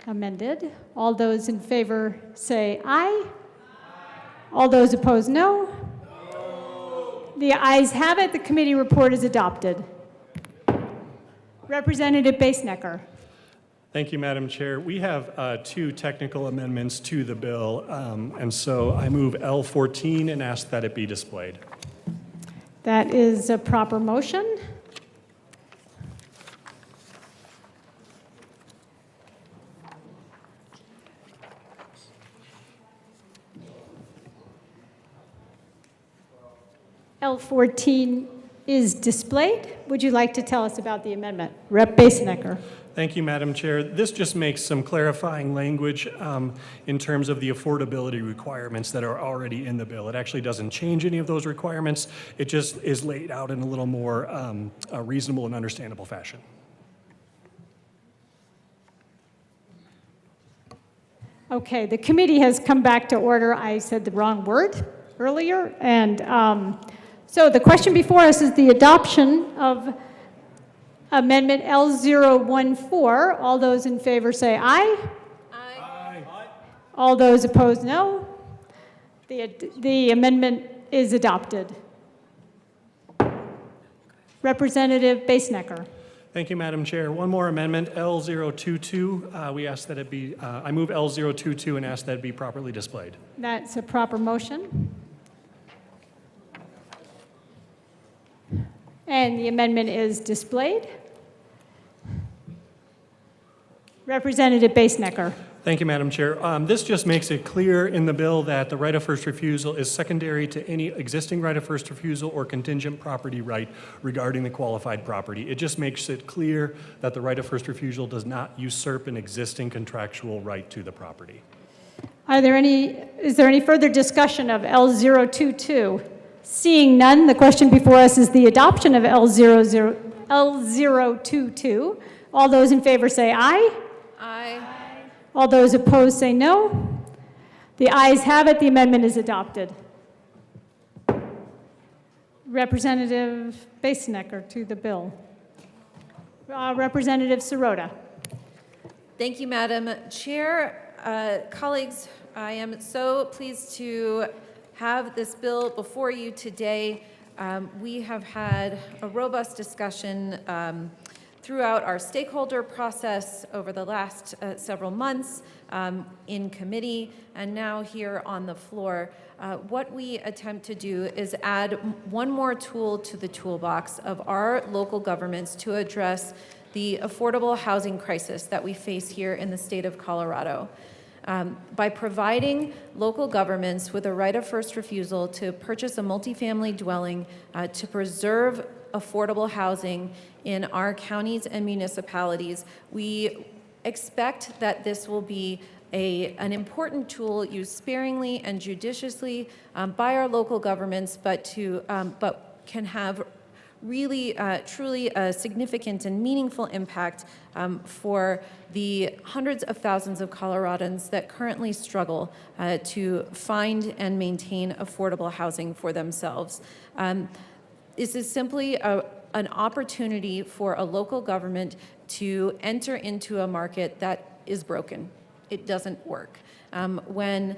amended. All those in favor say aye. All those opposed, no. The ayes have it. The committee report is adopted. Representative Basenecker. Thank you, Madam Chair. We have two technical amendments to the bill, and so I move L14 and ask that it be displayed. That is a proper motion. L14 is displayed. Would you like to tell us about the amendment? Rep. Basenecker. Thank you, Madam Chair. This just makes some clarifying language in terms of the affordability requirements that are already in the bill. It actually doesn't change any of those requirements. It just is laid out in a little more reasonable and understandable fashion. Okay, the committee has come back to order. I said the wrong word earlier. And so the question before us is the adoption of Amendment L014. All those in favor say aye. Aye. All those opposed, no. The amendment is adopted. Representative Basenecker. Thank you, Madam Chair. One more amendment, L022. We ask that it be, I move L022 and ask that it be properly displayed. That's a proper motion. And the amendment is displayed. Representative Basenecker. Thank you, Madam Chair. This just makes it clear in the bill that the right of first refusal is secondary to any existing right of first refusal or contingent property right regarding the qualified property. It just makes it clear that the right of first refusal does not usurp an existing contractual right to the property. Is there any further discussion of L022? Seeing none, the question before us is the adoption of L022. All those in favor say aye. Aye. All those opposed say no. The ayes have it. The amendment is adopted. Representative Basenecker to the bill. Representative Sirota. Thank you, Madam Chair. Colleagues, I am so pleased to have this bill before you today. We have had a robust discussion throughout our stakeholder process over the last several months in committee and now here on the floor. What we attempt to do is add one more tool to the toolbox of our local governments to address the affordable housing crisis that we face here in the state of Colorado. By providing local governments with a right of first refusal to purchase a multifamily dwelling to preserve affordable housing in our counties and municipalities, we expect that this will be an important tool used sparingly and judiciously by our local governments, but can have really, truly a significant and meaningful impact for the hundreds of thousands of Coloradans that currently struggle to find and maintain affordable housing for themselves. This is simply an opportunity for a local government to enter into a market that is broken. It doesn't work. When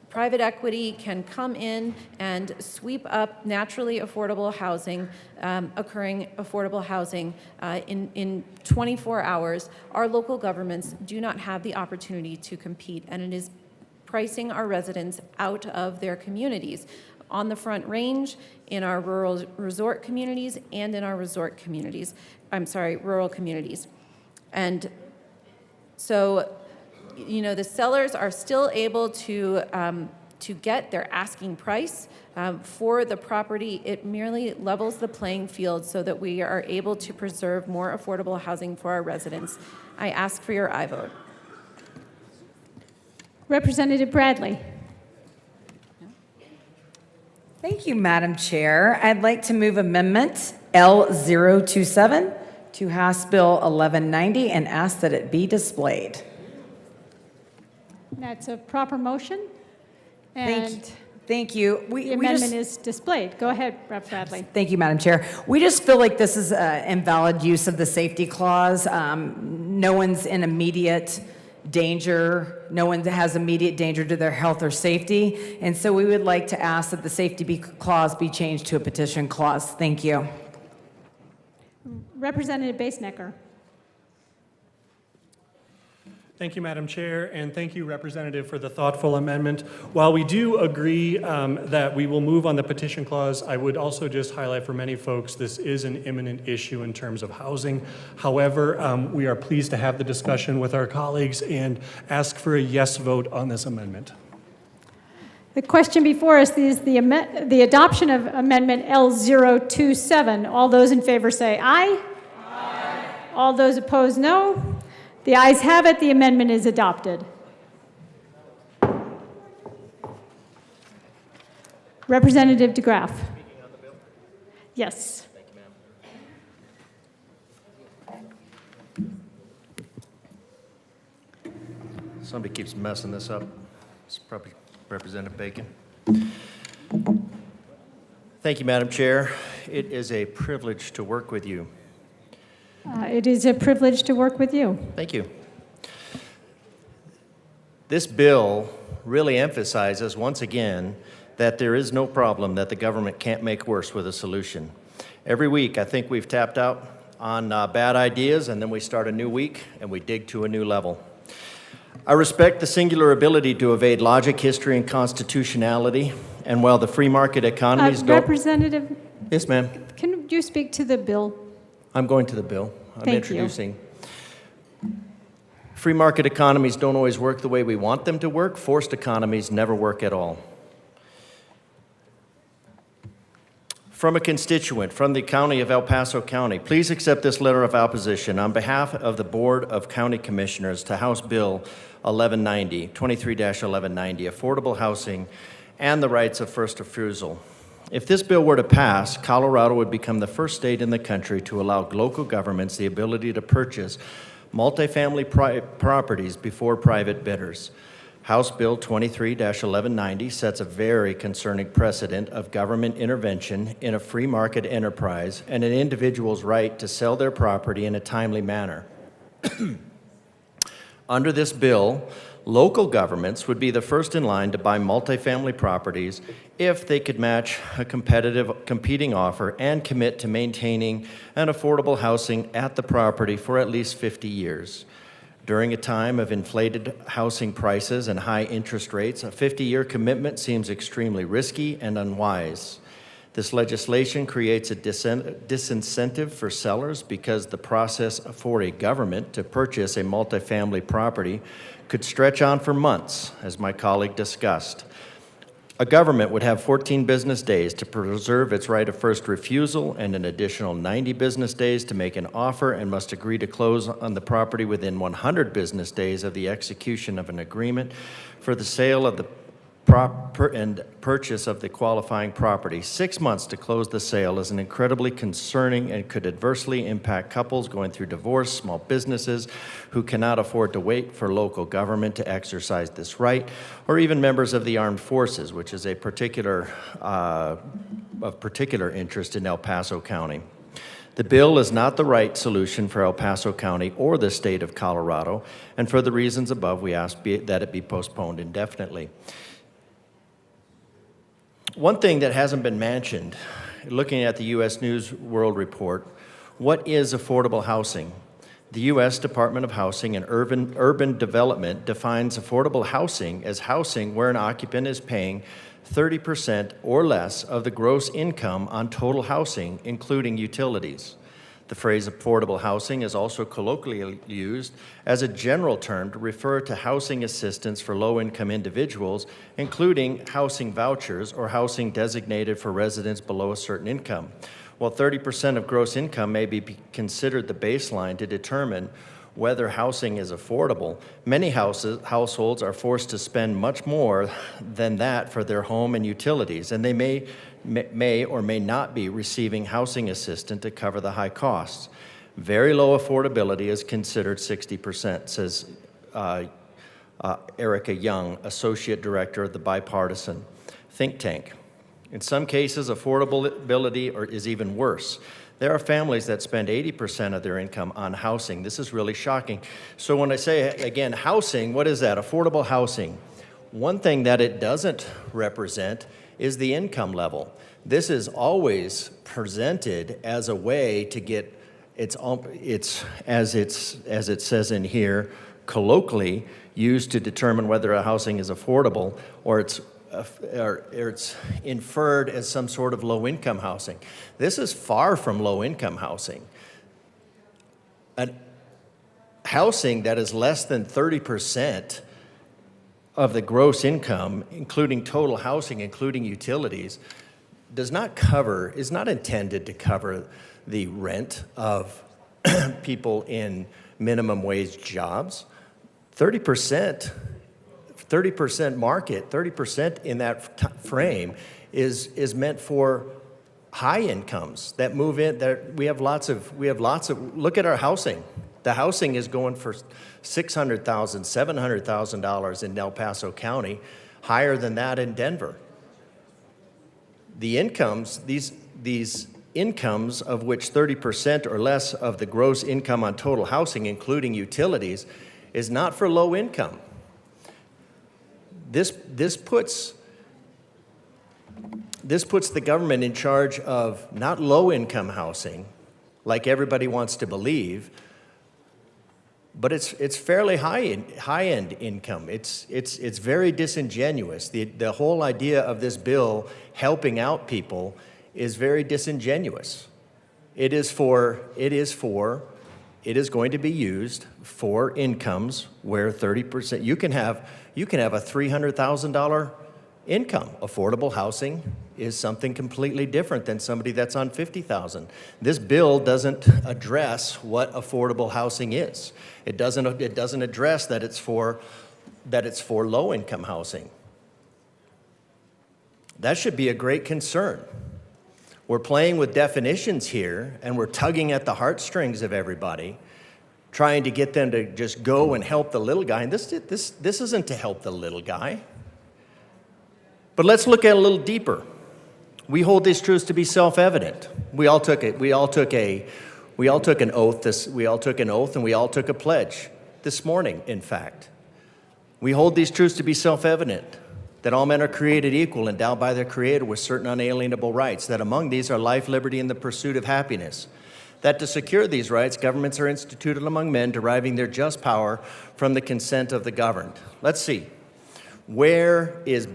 private equity can come in and sweep up naturally affordable housing, occurring affordable housing in 24 hours, our local governments do not have the opportunity to compete, and it is pricing our residents out of their communities on the Front Range, in our rural resort communities, and in our rural communities. And so, the sellers are still able to get their asking price for the property. It merely levels the playing field so that we are able to preserve more affordable housing for our residents. I ask for your aye vote. Representative Bradley. Thank you, Madam Chair. I'd like to move Amendment L027 to House Bill 1190 and ask that it be displayed. That's a proper motion. And Thank you. the amendment is displayed. Go ahead, Rep. Bradley. Thank you, Madam Chair. We just feel like this is an invalid use of the safety clause. No one's in immediate danger. No one has immediate danger to their health or safety. And so we would like to ask that the clause be changed to a petition clause. Thank you. Representative Basenecker. Thank you, Madam Chair, and thank you, Representative, for the thoughtful amendment. While we do agree that we will move on the petition clause, I would also just highlight for many folks this is an imminent issue in terms of housing. However, we are pleased to have the discussion with our colleagues and ask for a yes vote on this amendment. The question before us is the adoption of Amendment L027. All those in favor say aye. Aye. All those opposed, no. The ayes have it. The amendment is adopted. Representative DeGraff. Yes. Somebody keeps messing this up. It's probably Representative Bacon. Thank you, Madam Chair. It is a privilege to work with you. It is a privilege to work with you. Thank you. This bill really emphasizes, once again, that there is no problem that the government can't make worse with a solution. Every week, I think we've tapped out on bad ideas, and then we start a new week, and we dig to a new level. I respect the singular ability to evade logic, history, and constitutionality, and while the free market economies don't... Representative, Yes, ma'am. can you speak to the bill? I'm going to the bill. I'm Thank you. introducing. Free market economies don't always work the way we want them to work. Forced economies never work at all. From a constituent from the county of El Paso County, please accept this letter of opposition on behalf of the Board of County Commissioners to House Bill 1190, 23-1190, Affordable Housing and the Rights of First Refusal. If this bill were to pass, Colorado would become the first state in the country to allow local governments the ability to purchase multifamily properties before private bidders. House Bill 23-1190 sets a very concerning precedent of government intervention in a free market enterprise and an individual's right to sell their property in a timely manner. Under this bill, local governments would be the first in line to buy multifamily properties if they could match a competing offer and commit to maintaining an affordable housing at the property for at least 50 years. During a time of inflated housing prices and high interest rates, a 50-year commitment seems extremely risky and unwise. This legislation creates a disincentive for sellers because the process for a government to purchase a multifamily property could stretch on for months, as my colleague discussed. A government would have 14 business days to preserve its right of first refusal and an additional 90 business days to make an offer and must agree to close on the property within 100 business days of the execution of an agreement for the sale of the and purchase of the qualifying property. 6 months to close the sale is an incredibly concerning and could adversely impact couples going through divorce, small businesses who cannot afford to wait for local government to exercise this right, or even members of the armed forces, which is a of particular interest in El Paso County. The bill is not the right solution for El Paso County or the state of Colorado, and for the reasons above, we ask that it be postponed indefinitely. One thing that hasn't been mentioned, looking at the U.S. News World Report, what is affordable housing? The U.S. Department of Housing and Urban Development defines affordable housing as housing where an occupant is paying 30% or less of the gross income on total housing, including utilities. The phrase affordable housing is also colloquially used as a general term to refer to housing assistance for low-income individuals, including housing vouchers or housing designated for residents below a certain income. While 30% of gross income may be considered the baseline to determine whether housing is affordable, many households are forced to spend much more than that for their home and utilities, and they may or may not be receiving housing assistance to cover the high costs. Very low affordability is considered 60%, says Erica Young, Associate Director of the Bipartisan Think Tank. In some cases, affordability is even worse. There are families that spend 80% of their income on housing. This is really shocking. So when I say, again, housing, what is that? Affordable housing. One thing that it doesn't represent is the income level. This is always presented as a way to get, it's as it says in here, colloquially used to determine whether a housing is affordable, or it's inferred as some sort of low-income housing. This is far from low-income housing. Housing that is less than 30% of the gross income, including total housing, including utilities, is not intended to cover the rent of people in minimum wage jobs. 30% market, 30% in that frame is meant for high incomes that move in. That we have lots of. Look at our housing. The housing is going for $600,000, $700,000 in El Paso County, higher than that in Denver. The incomes, these incomes of which 30% or less of the gross income on total housing, including utilities, is not for low income. This puts the government in charge of not low income housing, like everybody wants to believe, but it's fairly high end income. It's very disingenuous. The whole idea of this bill helping out people is very disingenuous. It is going to be used for incomes where 30%, you can have a $300,000 income. Affordable housing is something completely different than somebody that's on $50,000. This bill doesn't address what affordable housing is. It doesn't address that it's for low income housing. That should be a great concern. We're playing with definitions here, and we're tugging at the heartstrings of everybody, trying to get them to just go and help the little guy. And this isn't to help the little guy. But let's look at it a little deeper. We hold these truths to be self-evident. We all took an oath, and we all took a pledge this morning, in fact. We hold these truths to be self-evident, that all men are created equal, endowed by their Creator with certain unalienable rights, that among these are life, liberty, and the pursuit of happiness, that to secure these rights, governments are instituted among men, deriving their just power from the consent of the governed. Let's see. Where is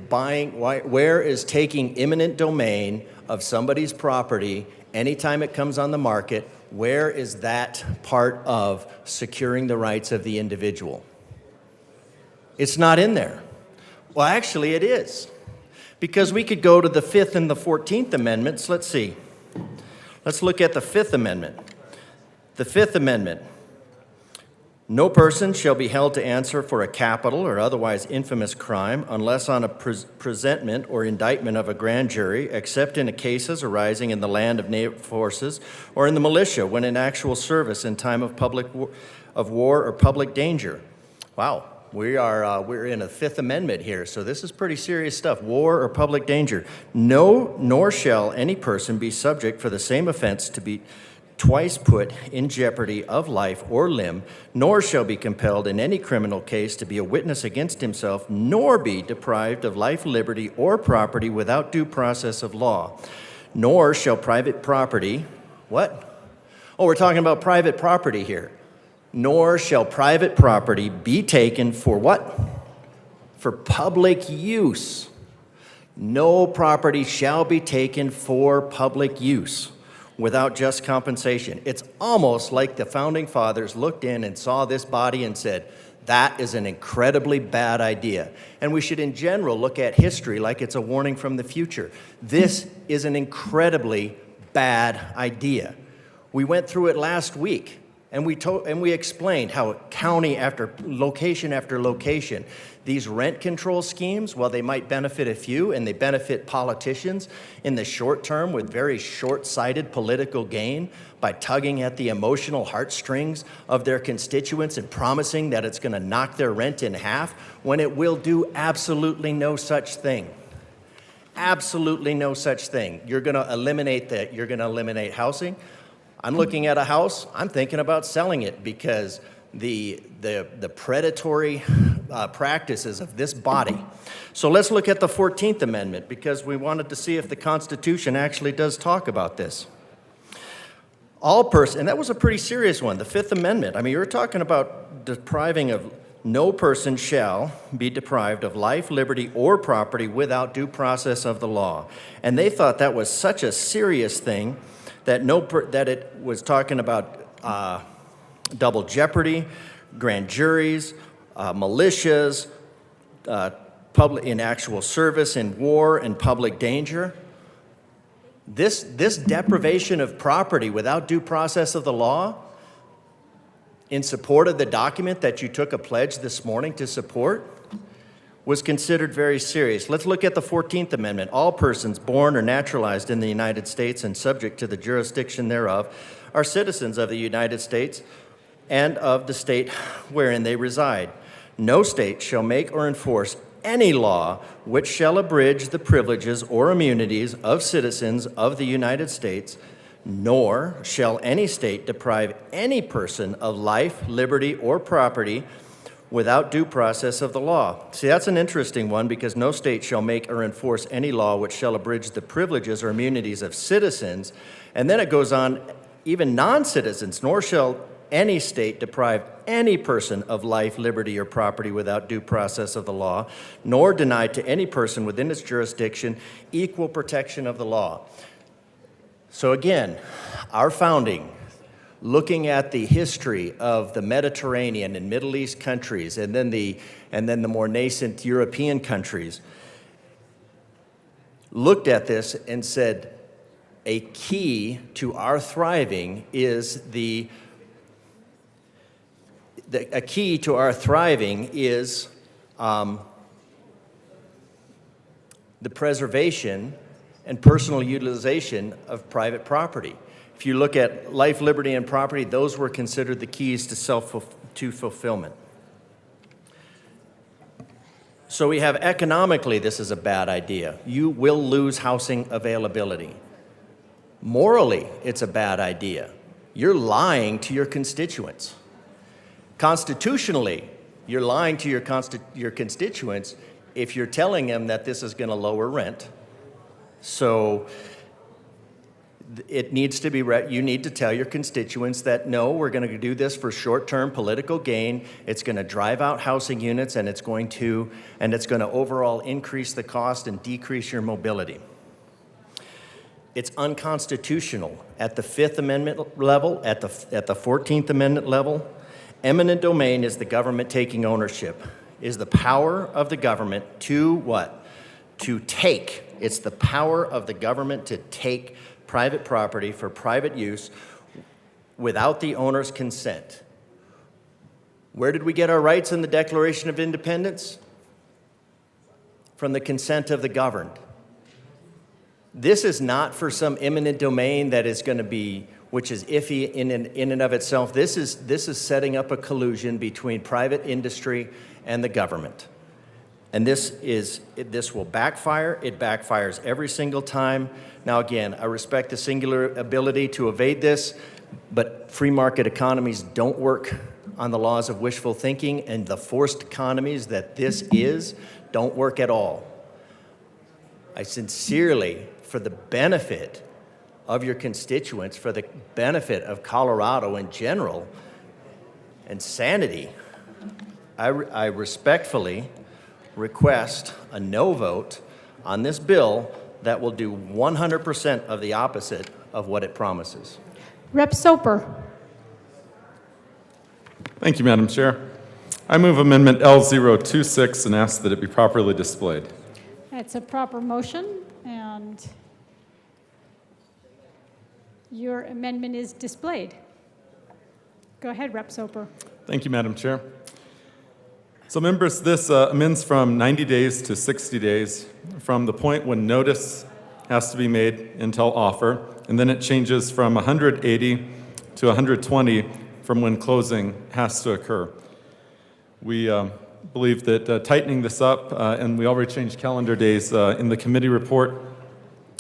taking eminent domain of somebody's property anytime it comes on the market, where is that part of securing the rights of the individual? It's not in there. Well, actually it is. Because we could go to the 5th and the 14th Amendments. Let's see. Let's look at the 5th Amendment. The 5th Amendment. No person shall be held to answer for a capital or otherwise infamous crime unless on a presentment or indictment of a grand jury, except in cases arising in the land of naval forces or in the militia when in actual service in time of war or public danger. Wow, we're in a 5th Amendment here, so this is pretty serious stuff. War or public danger. No, nor shall any person be subject for the same offense to be twice put in jeopardy of life or limb, nor shall be compelled in any criminal case to be a witness against himself, nor be deprived of life, liberty, or property without due process of law. Nor shall private property, what? Oh, we're talking about private property here. Nor shall private property be taken for what? For public use. No property shall be taken for public use without just compensation. It's almost like the founding fathers looked in and saw this body and said, that is an incredibly bad idea. And we should in general look at history like it's a warning from the future. This is an incredibly bad idea. We went through it last week. And we explained how county after location, these rent control schemes, while they might benefit a few and they benefit politicians in the short term with very short-sighted political gain by tugging at the emotional heartstrings of their constituents and promising that it's going to knock their rent in half, when it will do absolutely no such thing. Absolutely no such thing. You're going to eliminate housing. I'm looking at a house, I'm thinking about selling it because the predatory practices of this body. So let's look at the 14th Amendment, because we wanted to see if the Constitution actually does talk about this. And that was a pretty serious one, the 5th Amendment. I mean, you're talking about depriving of, no person shall be deprived of life, liberty, or property without due process of the law. And they thought that was such a serious thing that it was talking about double jeopardy, grand juries, militias, public in actual service in war and public danger. This deprivation of property without due process of the law, in support of the document that you took a pledge this morning to support, was considered very serious. Let's look at the 14th Amendment. All persons born or naturalized in the United States and subject to the jurisdiction thereof are citizens of the United States and of the state wherein they reside. No state shall make or enforce any law which shall abridge the privileges or immunities of citizens of the United States, nor shall any state deprive any person of life, liberty, or property without due process of the law. See, that's an interesting one, because no state shall make or enforce any law which shall abridge the privileges or immunities of citizens. And then it goes on, even non-citizens, nor shall any state deprive any person of life, liberty, or property without due process of the law, nor deny to any person within its jurisdiction equal protection of the law. So again, our founding, looking at the history of the Mediterranean and Middle East countries, and then the more nascent European countries, looked at this and said, a key to our thriving is the preservation and personal utilization of private property. If you look at life, liberty, and property, those were considered the keys to fulfillment. So we have economically, this is a bad idea. You will lose housing availability. Morally, it's a bad idea. You're lying to your constituents. Constitutionally, you're lying to your constituents if you're telling them that this is going to lower rent. So it needs to be, you need to tell your constituents that no, we're going to do this for short-term political gain. It's going to drive out housing units, and it's going to overall increase the cost and decrease your mobility. It's unconstitutional at the 5th Amendment level, at the 14th Amendment level. Eminent domain is the government taking ownership, is the power of the government to what? To take. It's the power of the government to take private property for private use without the owner's consent. Where did we get our rights in the Declaration of Independence? From the consent of the governed. This is not for some eminent domain that is going to be, which is iffy in and of itself. This is setting up a collusion between private industry and the government. And this will backfire. It backfires every single time. Now, again, I respect the singular ability to evade this, but free market economies don't work on the laws of wishful thinking, and the forced economies that this is don't work at all. I sincerely, for the benefit of your constituents, for the benefit of Colorado in general, and sanity, I respectfully request a no vote on this bill that will do 100% of the opposite of what it promises. Rep. Soper. Thank you, Madam Chair. I move Amendment L026 and ask that it be properly displayed. That's a proper motion, and your amendment is displayed. Go ahead, Rep. Soper. Thank you, Madam Chair. So members, this amends from 90 days to 60 days from the point when notice has to be made until offer, and then it changes from 180 to 120 from when closing has to occur. We believe that tightening this up, and we already changed calendar days in the committee report,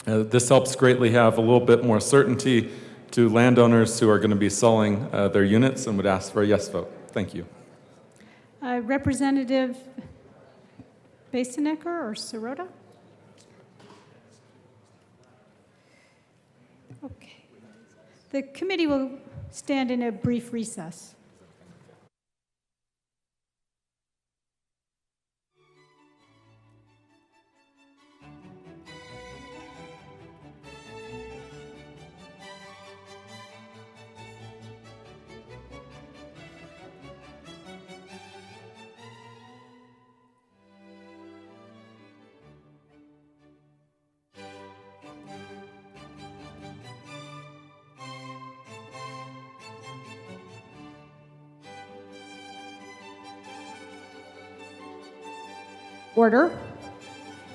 this helps greatly have a little bit more certainty to landowners who are going to be selling their units, and would ask for a yes vote. Thank you. Representative Basenecker or Sirota? Okay. The committee will stand in a brief recess. Order.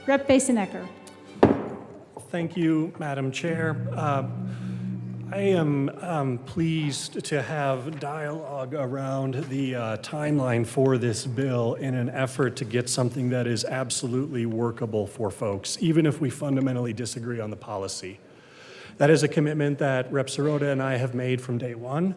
Rep. Basenecker. Thank you, Madam Chair. I am pleased to have dialogue around the timeline for this bill in an effort to get something that is absolutely workable for folks, even if we fundamentally disagree on the policy. That is a commitment that Rep. Sirota and I have made from day one.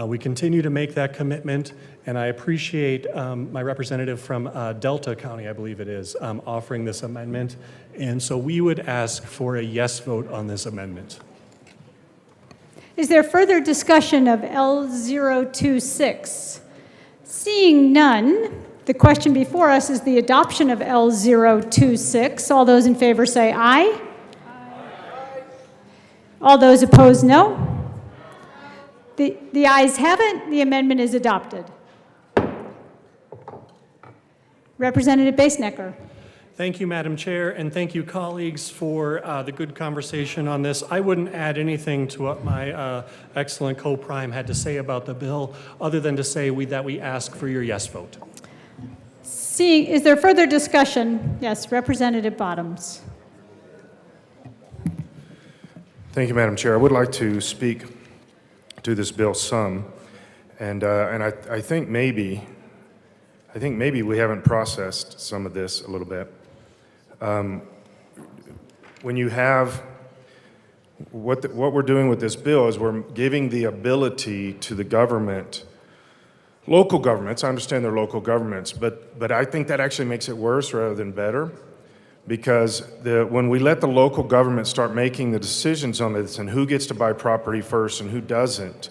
We continue to make that commitment, and I appreciate my representative from Delta County, I believe it is, offering this amendment. And so we would ask for a yes vote on this amendment. Is there further discussion of L026? Seeing none, the question before us is the adoption of L026. All those in favor say aye. All those opposed, no. The ayes have it. The amendment is adopted. Representative Basenecker. Thank you, Madam Chair, and thank you, colleagues, for the good conversation on this. I wouldn't add anything to what my excellent co-prime had to say about the bill, other than to say that we ask for your yes vote. Is there further discussion? Yes, Representative Bottoms. Thank you, Madam Chair. I would like to speak to this bill some, and I think maybe we haven't processed some of this a little bit. When you have what we're doing with this bill is we're giving the ability to the government, local governments. I understand they're local governments, but I think that actually makes it worse rather than better. Because when we let the local government start making the decisions on this and who gets to buy property first and who doesn't,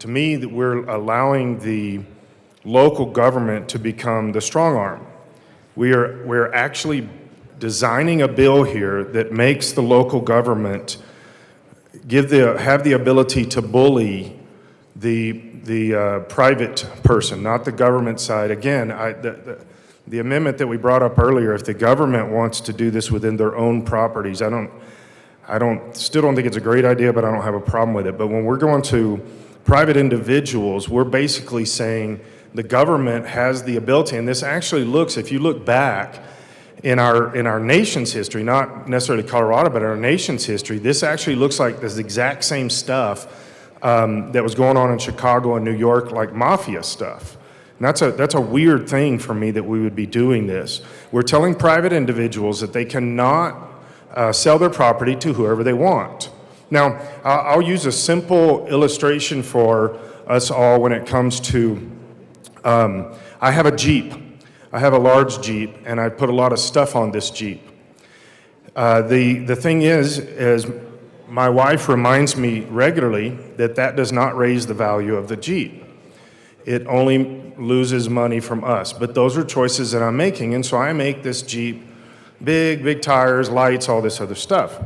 to me, that we're allowing the local government to become the strong arm. We're actually designing a bill here that makes the local government have the ability to bully the private person, not the government side. Again, the amendment that we brought up earlier, if the government wants to do this within their own properties, still don't think it's a great idea, but I don't have a problem with it. But when we're going to private individuals, we're basically saying the government has the ability, and this actually looks, if you look back in our nation's history, not necessarily Colorado, but in our nation's history, this actually looks like this exact same stuff that was going on in Chicago and New York, like mafia stuff. And that's a weird thing for me that we would be doing this. We're telling private individuals that they cannot sell their property to whoever they want. Now, I'll use a simple illustration for us all when it comes to, I have a Jeep. I have a large Jeep, and I put a lot of stuff on this Jeep. The thing is my wife reminds me regularly that does not raise the value of the Jeep. It only loses money from us. But those are choices that I'm making, and so I make this Jeep big tires, lights, all this other stuff.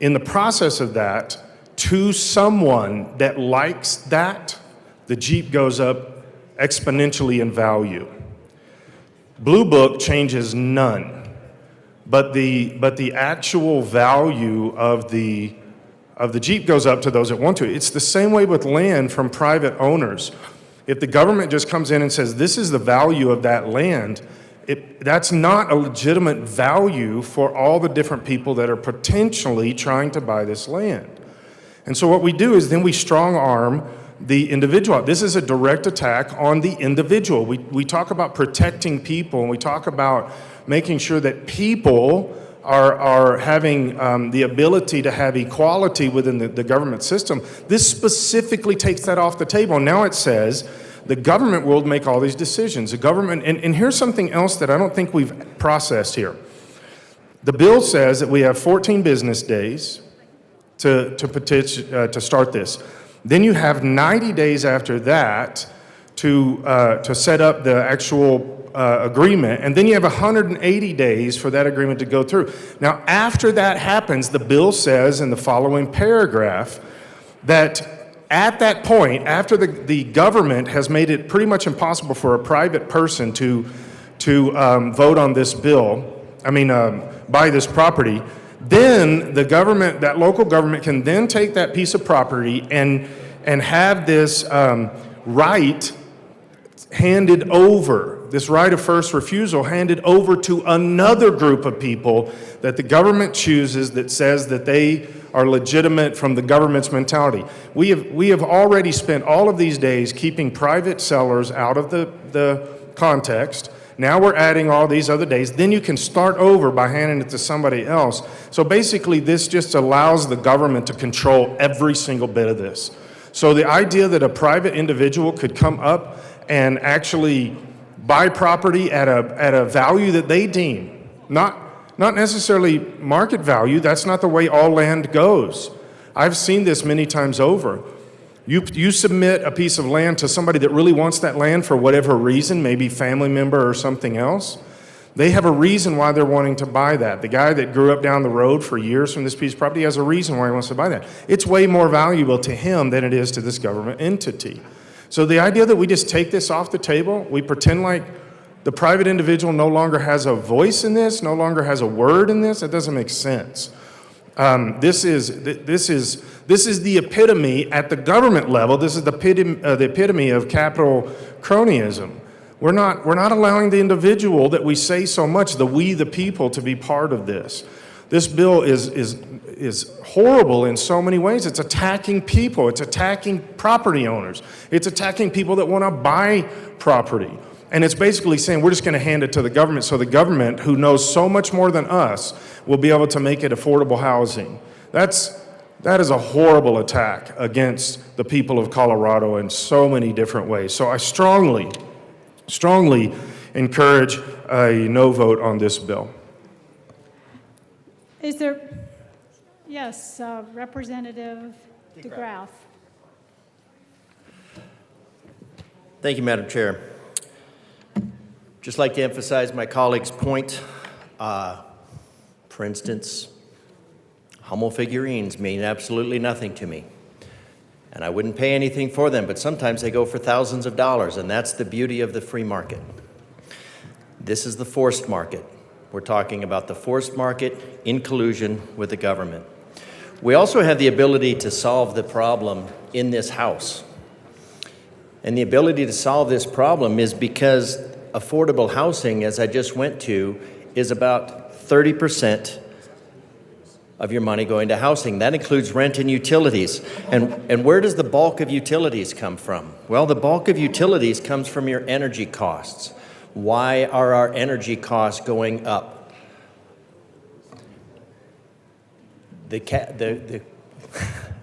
In the process of that, to someone that likes that, the Jeep goes up exponentially in value. Blue Book changes none, but the actual value of the of the Jeep goes up to those that want to. It's the same way with land from private owners. If the government just comes in and says, this is the value of that land, that's not a legitimate value for all the different people that are potentially trying to buy this land. And so what we do is then we strong arm the individual. This is a direct attack on the individual. We talk about protecting people, and we talk about making sure that people are having the ability to have equality within the government system. This specifically takes that off the table. Now it says the government will make all these decisions. The government, and here's something else that I don't think we've processed here. The bill says that we have 14 business days to start this. Then you have 90 days after that to set up the actual agreement, and then you have 180 days for that agreement to go through. Now, after that happens, the bill says in the following paragraph that at that point, after the government has made it pretty much impossible for a private person to vote on this bill, buy this property, then the government, that local government, can then take that piece of property and have this right handed over, this right of first refusal handed over to another group of people that the government chooses, that says that they are legitimate from the government's mentality. We have already spent all of these days keeping private sellers out of the context. Now we're adding all these other days. Then you can start over by handing it to somebody else. So basically, this just allows the government to control every single bit of this. So the idea that a private individual could come up and actually buy property at a value that they deem, not necessarily market value, that's not the way all land goes. I've seen this many times over. You submit a piece of land to somebody that really wants that land for whatever reason, maybe family member or something else. They have a reason why they're wanting to buy that. The guy that grew up down the road for years from this piece of property has a reason why he wants to buy that. It's way more valuable to him than it is to this government entity. So the idea that we just take this off the table, we pretend like the private individual no longer has a voice in this, no longer has a word in this, that doesn't make sense. This is the epitome at the government level. This is the epitome of capital cronyism. We're not allowing the individual that we say so much, the we the people, to be part of this. This bill is horrible in so many ways. It's attacking people. It's attacking property owners. It's attacking people that want to buy property. And it's basically saying we're just going to hand it to the government, so the government, who knows so much more than us, will be able to make it affordable housing. That is a horrible attack against the people of Colorado in so many different ways. So I strongly encourage a no vote on this bill. Is there, yes, Representative DeGraff. Thank you, Madam Chair. Just like to emphasize my colleague's point. For instance, Hummel figurines mean absolutely nothing to me. And I wouldn't pay anything for them, but sometimes they go for thousands of dollars, and that's the beauty of the free market. This is the forced market. We're talking about the forced market in collusion with the government. We also have the ability to solve the problem in this House. And the ability to solve this problem is because affordable housing, as I just went to, is about 30% of your money going to housing. That includes rent and utilities. And where does the bulk of utilities come from? Well, the bulk of utilities comes from your energy costs. Why are our energy costs going up?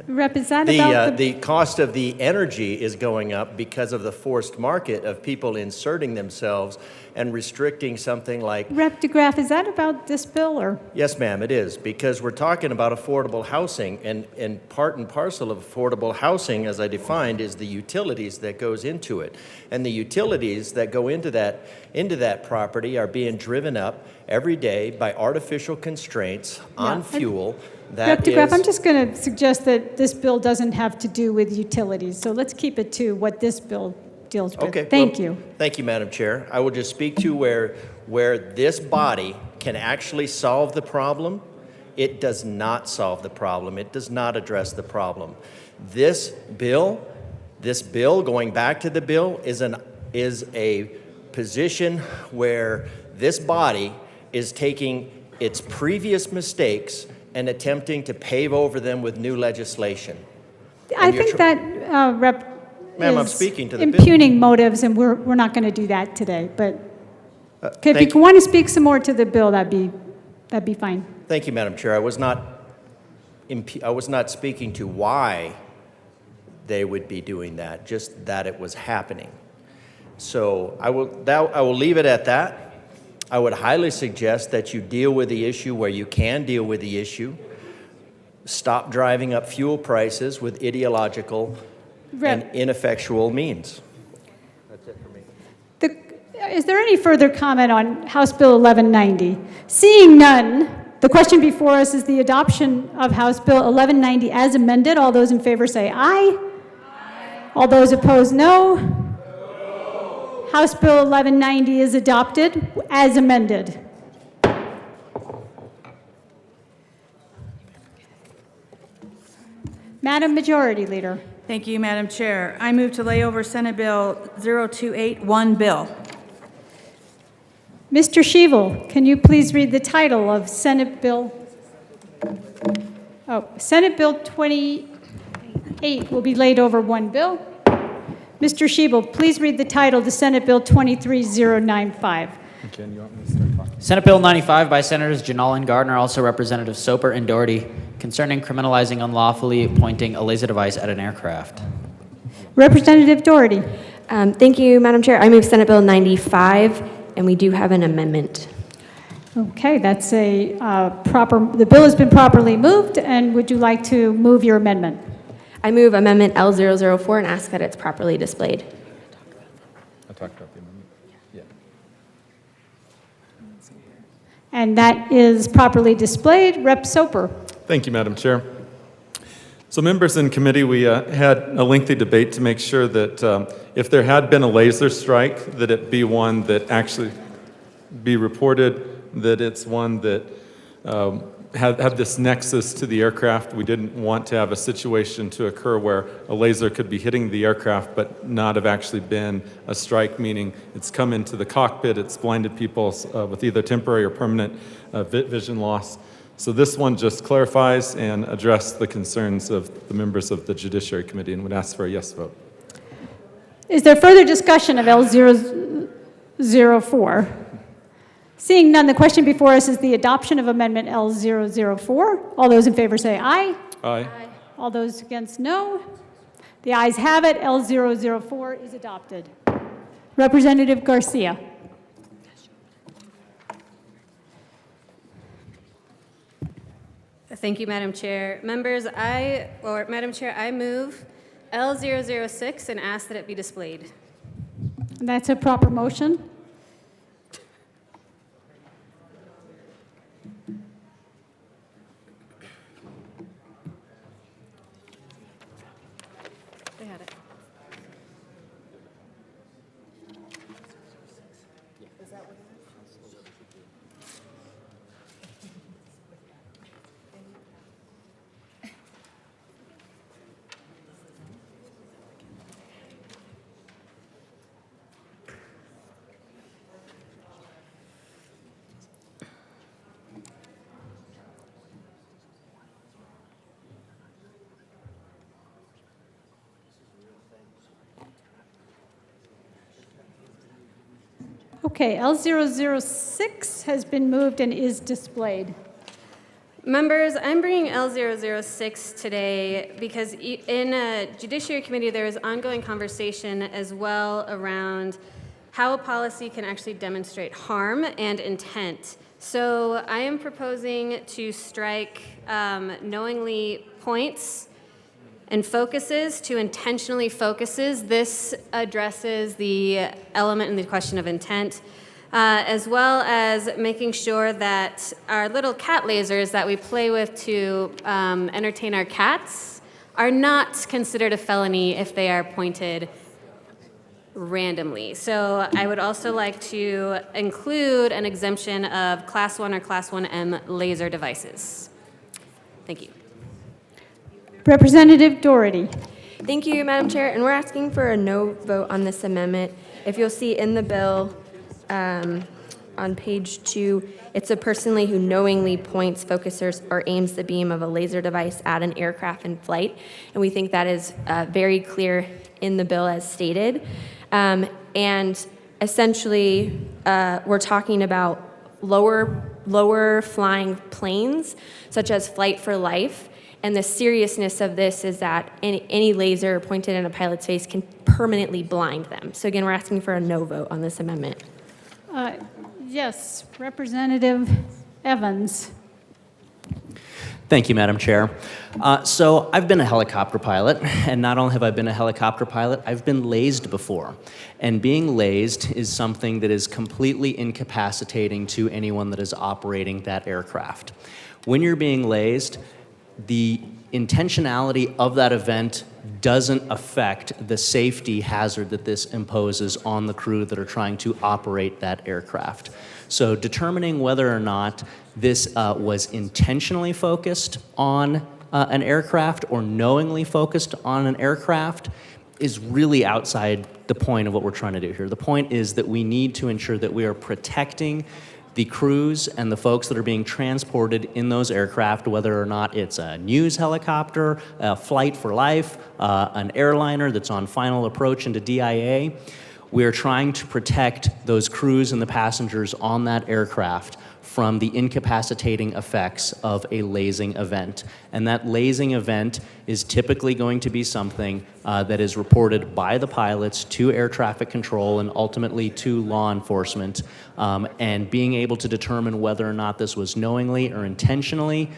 Rep, is that about the cost of the energy is going up because of the forced market of people inserting themselves and restricting something like... Rep DeGraff, is that about this bill, or? Yes, ma'am, it is, because we're talking about affordable housing, and part and parcel of affordable housing, as I defined, is the utilities that goes into it. And the utilities that go into that property are being driven up every day by artificial constraints on fuel. Rep DeGraff, I'm just going to suggest that this bill doesn't have to do with utilities, so let's keep it to what this bill deals with. Okay. Thank you. Thank you, Madam Chair. I will just speak to where this body can actually solve the problem It does not solve the problem. It does not address the problem. This bill going back to the bill is a position where this body is taking its previous mistakes and attempting to pave over them with new legislation. I think that Rep. Ma'am, I'm is speaking to the bill. impugning motives, and we're not going to do that today. But okay, if thank you want to speak some more to the bill, that'd be fine. Thank you, Madam Chair. I was not speaking to why they would be doing that, just that it was happening. So I will leave it at that. I would highly suggest that you deal with the issue where you can deal with the issue. Stop driving up fuel prices with ideological and ineffectual means. That's it for me. Is there any further comment on House Bill 1190? Seeing none, the question before us is the adoption of House Bill 1190 as amended. All those in favor say aye. Aye. All those opposed, no. House Bill 1190 is adopted as amended. Madam Majority Leader. Thank you, Madam Chair. I move to lay over Senate Bill 0281 bill. Mr. Shevel, can you please read the title of Senate Bill? Senate Bill 28 will be laid over one bill. Mr. Shevel, please read the title to Senate Bill 23095. Ken, you want me to start talking? Senate Bill 95 by Senators Janal and Gardner, also Representative Soper and Doherty, concerning criminalizing unlawfully pointing a laser device at an aircraft. Representative Doherty. Thank you, Madam Chair. I move Senate Bill 95, and we do have an amendment. Okay, that's the bill has been properly moved, and would you like to move your amendment? I move Amendment L004 and ask that it's properly displayed. I talked about the amendment. Yeah. And that is properly displayed. Rep. Soper. Thank you, Madam Chair. So members in committee, we had a lengthy debate to make sure that if there had been a laser strike, that it be one that actually be reported, that it's one that had this nexus to the aircraft. We didn't want to have a situation to occur where a laser could be hitting the aircraft but not have actually been a strike, meaning it's come into the cockpit, it's blinded people with either temporary or permanent vision loss. So this one just clarifies and addresses the concerns of the members of the Judiciary Committee and would ask for a yes vote. Is there further discussion of L004? Seeing none, the question before us is the adoption of Amendment L004. All those in favor say aye. Aye. All those against, no. The ayes have it. L004 is adopted. Representative Garcia. Thank you, Madam Chair. Members, Madam Chair, I move L006 and ask that it be displayed. That's a proper motion. They had it. Is that what it is? Okay, L006 has been moved and is displayed. Members, I'm bringing L006 today because in Judiciary Committee there is ongoing conversation as well around how a policy can actually demonstrate harm and intent. So I am proposing to strike knowingly points and focuses to intentionally focuses. This addresses the element and the question of intent, as well as making sure that our little cat lasers that we play with to entertain our cats are not considered a felony if they are pointed randomly. So I would also like to include an exemption of Class 1 or Class 1M laser devices. Thank you. Representative Doherty. Thank you, Madam Chair. And we're asking for a no vote on this amendment. If you'll see in the bill, on page 2, it's a personally who knowingly points, focuses, or aims the beam of a laser device at an aircraft in flight. And we think that is very clear in the bill as stated. And essentially, we're talking about lower flying planes, such as Flight for Life. And the seriousness of this is that any laser pointed in a pilot's face can permanently blind them. So again, we're asking for a no vote on this amendment. Yes, Representative Evans. Thank you, Madam Chair. So I've been a helicopter pilot, and not only have I been a helicopter pilot, I've been lased before. And being lased is something that is completely incapacitating to anyone that is operating that aircraft. When you're being lased, the intentionality of that event doesn't affect the safety hazard that this imposes on the crew that are trying to operate that aircraft. So determining whether or not this was intentionally focused on an aircraft or knowingly focused on an aircraft is really outside the point of what we're trying to do here. The point is that we need to ensure that we are protecting the crews and the folks that are being transported in those aircraft, whether or not it's a news helicopter, a Flight for Life, an airliner that's on final approach into DIA. We're trying to protect those crews and the passengers on that aircraft from the incapacitating effects of a lasing event. And that lasing event is typically going to be something that is reported by the pilots to air traffic control and ultimately to law enforcement. And being able to determine whether or not this was knowingly or intentionally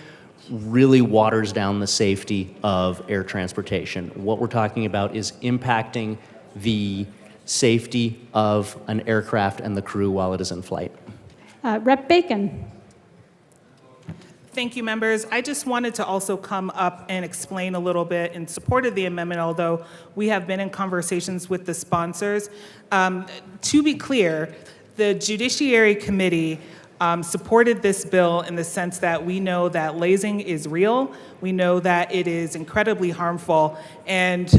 really waters down the safety of air transportation. What we're talking about is impacting the safety of an aircraft and the crew while it is in flight. Rep. Bacon. Thank you, members. I just wanted to also come up and explain a little bit in support of the amendment, although we have been in conversations with the sponsors. To be clear, the Judiciary Committee supported this bill in the sense that we know that lasing is real. We know that it is incredibly harmful, and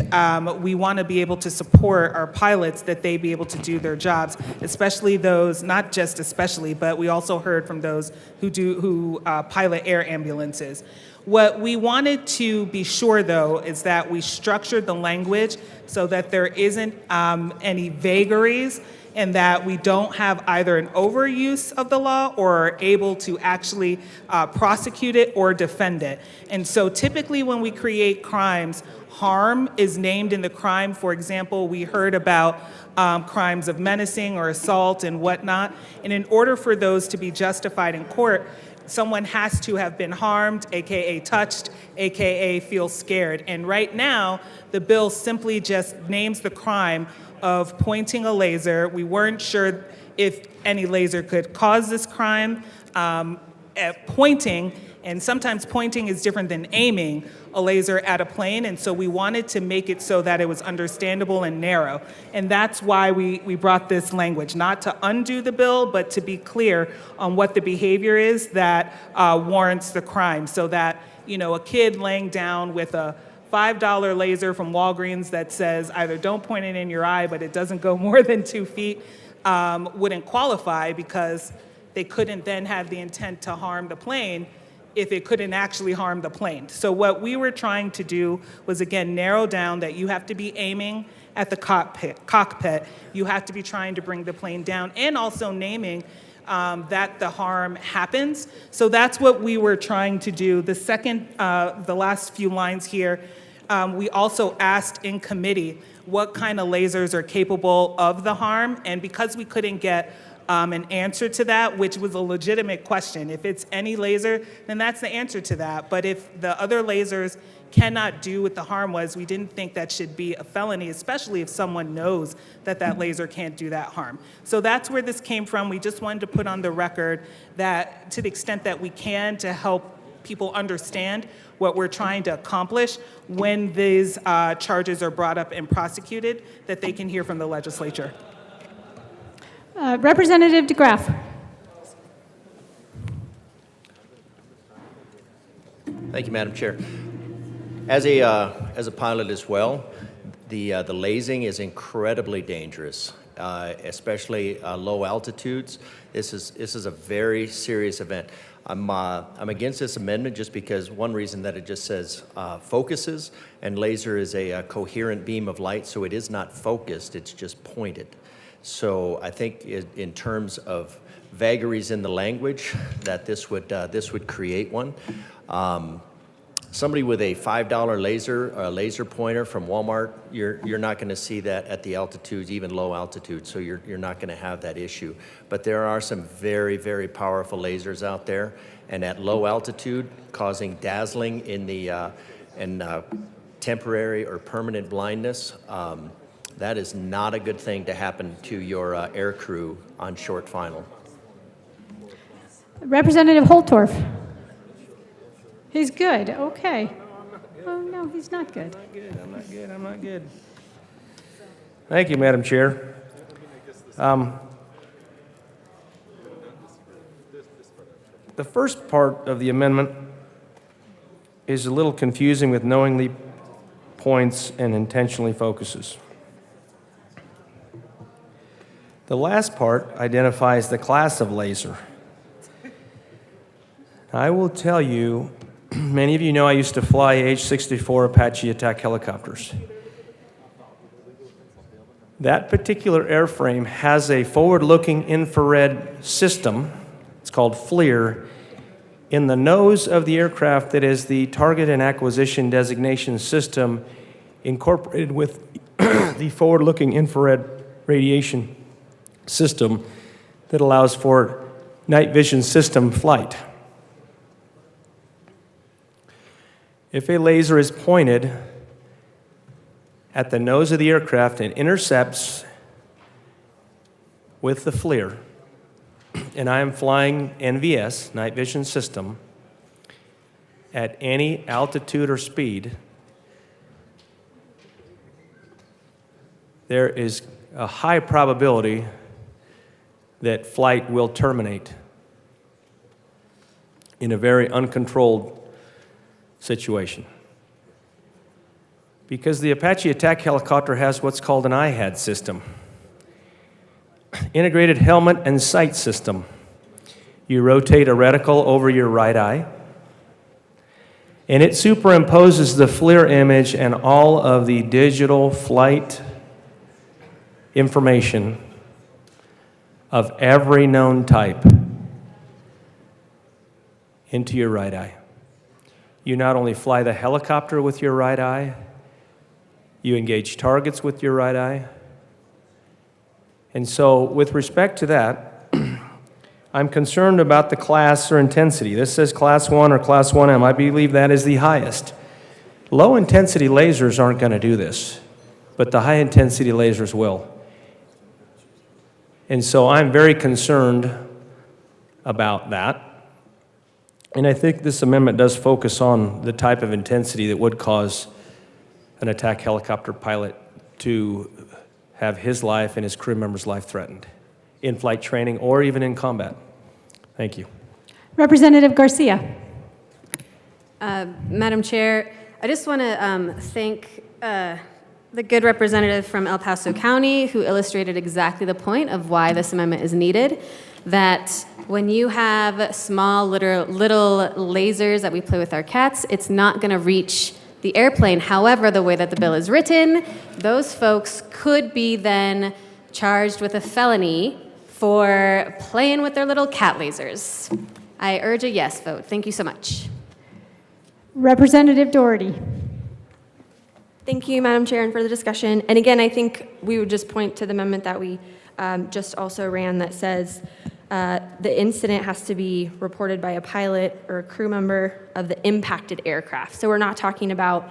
we want to be able to support our pilots that they be able to do their jobs, especially those, not just especially, but we also heard from those who pilot air ambulances. What we wanted to be sure, though, is that we structured the language so that there isn't any vagaries, and that we don't have either an overuse of the law or are able to actually prosecute it or defend it. And so typically when we create crimes, harm is named in the crime. For example, we heard about crimes of menacing or assault and whatnot. And in order for those to be justified in court, someone has to have been harmed, AKA touched, AKA feel scared. And right now, the bill simply just names the crime of pointing a laser. We weren't sure if any laser could cause this crime. At pointing, and sometimes pointing is different than aiming a laser at a plane, and so we wanted to make it so that it was understandable and narrow. And that's why we brought this language, not to undo the bill, but to be clear on what the behavior is that warrants the crime, so that, you know, a kid laying down with a $5 laser from Walgreens that says either don't point it in your eye, but it doesn't go more than 2 feet, wouldn't qualify because they couldn't then have the intent to harm the plane if it couldn't actually harm the plane. So what we were trying to do was, again, narrow down that you have to be aiming at the cockpit. You have to be trying to bring the plane down, and also naming that the harm happens. So that's what we were trying to do. The second, the last few lines here, we also asked in committee what kind of lasers are capable of the harm, and because we couldn't get an answer to that, which was a legitimate question. If it's any laser, then that's the answer to that. But if the other lasers cannot do what the harm was, we didn't think that should be a felony, especially if someone knows that that laser can't do that harm. So that's where this came from. We just wanted to put on the record that to the extent that we can, to help people understand what we're trying to accomplish when these charges are brought up and prosecuted, that they can hear from the legislature. Representative DeGraff. Thank you, Madam Chair. As a pilot as well, the lasing is incredibly dangerous, especially low altitudes. This is a very serious event. I'm against this amendment just because one reason that it just says focuses, and laser is a coherent beam of light, so it is not focused, it's just pointed. So I think in terms of vagaries in the language, that this would create one. Somebody with a $5 laser pointer from Walmart, you're not going to see that at the altitudes, even low altitude, so you're not going to have that issue. But there are some very, very powerful lasers out there, and at low altitude, causing dazzling in the temporary or permanent blindness. That is not a good thing to happen to your air crew on short final. Representative Holtorf. He's good, okay. Oh, no, he's not good. I'm not good. Thank you, Madam Chair. The first part of the amendment is a little confusing with knowingly points and intentionally focuses. The last part identifies the class of laser. I will tell you, many of you know I used to fly H-64 Apache attack helicopters. That particular airframe has a forward-looking infrared system, it's called FLIR, in the nose of the aircraft that is the target and acquisition designation system incorporated with the forward-looking infrared radiation system that allows for night vision system flight. If a laser is pointed at the nose of the aircraft and intercepts with the FLIR, and I am flying NVS, night vision system, at any altitude or speed, there is a high probability that flight will terminate in a very uncontrolled situation. Because the Apache attack helicopter has what's called an IHAD system, integrated helmet and sight system. You rotate a reticle over your right eye, and it superimposes the FLIR image and all of the digital flight information of every known type into your right eye. You not only fly the helicopter with your right eye, you engage targets with your right eye. And so with respect to that, I'm concerned about the class or intensity. This says class 1 or class 1M. I believe that is the highest. Low intensity lasers aren't going to do this, but the high intensity lasers will. And so I'm very concerned about that. And I think this amendment does focus on the type of intensity that would cause an attack helicopter pilot to have his life and his crew member's life threatened in flight training or even in combat. Thank you. Representative Garcia. Madam Chair, I just want to thank the good representative from El Paso County who illustrated exactly the point of why this amendment is needed, that when you have small little lasers that we play with our cats, it's not going to reach the airplane. However, the way that the bill is written, those folks could be then charged with a felony for playing with their little cat lasers. I urge a yes vote. Thank you so much. Representative Doherty. Thank you, Madam Chair, and for the discussion. And again, I think we would just point to the amendment that we just also ran that says the incident has to be reported by a pilot or a crew member of the impacted aircraft. So we're not talking about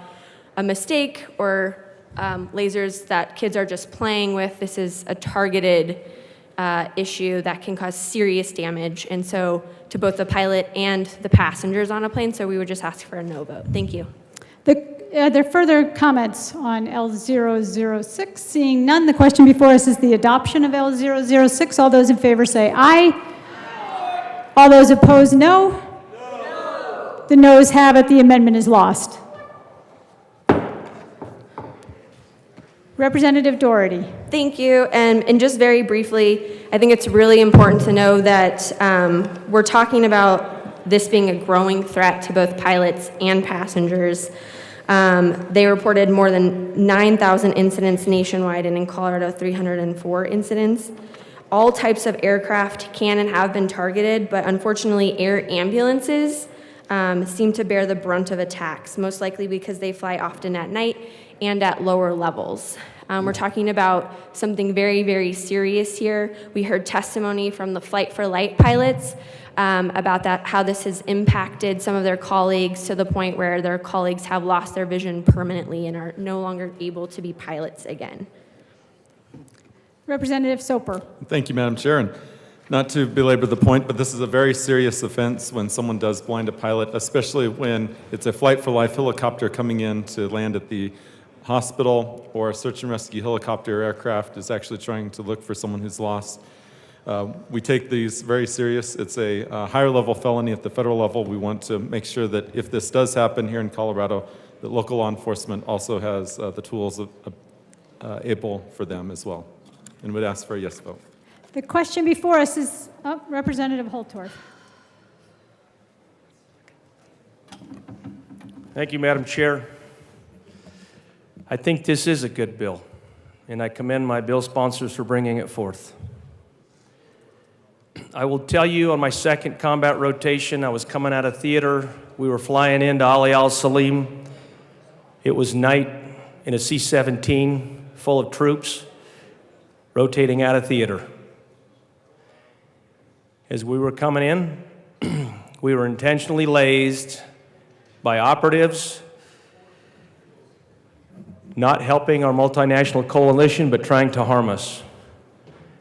a mistake or lasers that kids are just playing with. This is a targeted issue that can cause serious damage, and so to both the pilot and the passengers on a plane. So we would just ask for a no vote. Thank you. Are there further comments on L006? Seeing none, the question before us is the adoption of L006. All those in favor say aye. All those opposed, no. The noes have it, the amendment is lost. Representative Doherty. Thank you. And just very briefly, I think it's really important to know that we're talking about this being a growing threat to both pilots and passengers. They reported more than 9,000 incidents nationwide, and in Colorado, 304 incidents. All types of aircraft can and have been targeted, but unfortunately, air ambulances seem to bear the brunt of attacks, most likely because they fly often at night and at lower levels. We're talking about something very, very serious here. We heard testimony from the Flight for Light pilots about that, how this has impacted some of their colleagues to the point where their colleagues have lost their vision permanently and are no longer able to be pilots again. Representative Soper. Thank you, Madam Chair. And not to belabor the point, but this is a very serious offense when someone does blind a pilot, especially when it's a Flight for Life helicopter coming in to land at the hospital, or a search and rescue helicopter aircraft is actually trying to look for someone who's lost. We take these very serious. It's a higher level felony at the federal level. We want to make sure that if this does happen here in Colorado, that local law enforcement also has the tools able for them as well. And would ask for a yes vote. The question before us is Representative Holtorf. Thank you, Madam Chair. I think this is a good bill, and I commend my bill sponsors for bringing it forth. I will tell you, on my second combat rotation, I was coming out of theater. We were flying into Ali al-Salim. It was night in a C-17 full of troops rotating out of theater. As we were coming in, we were intentionally lazed by operatives, not helping our multinational coalition, but trying to harm us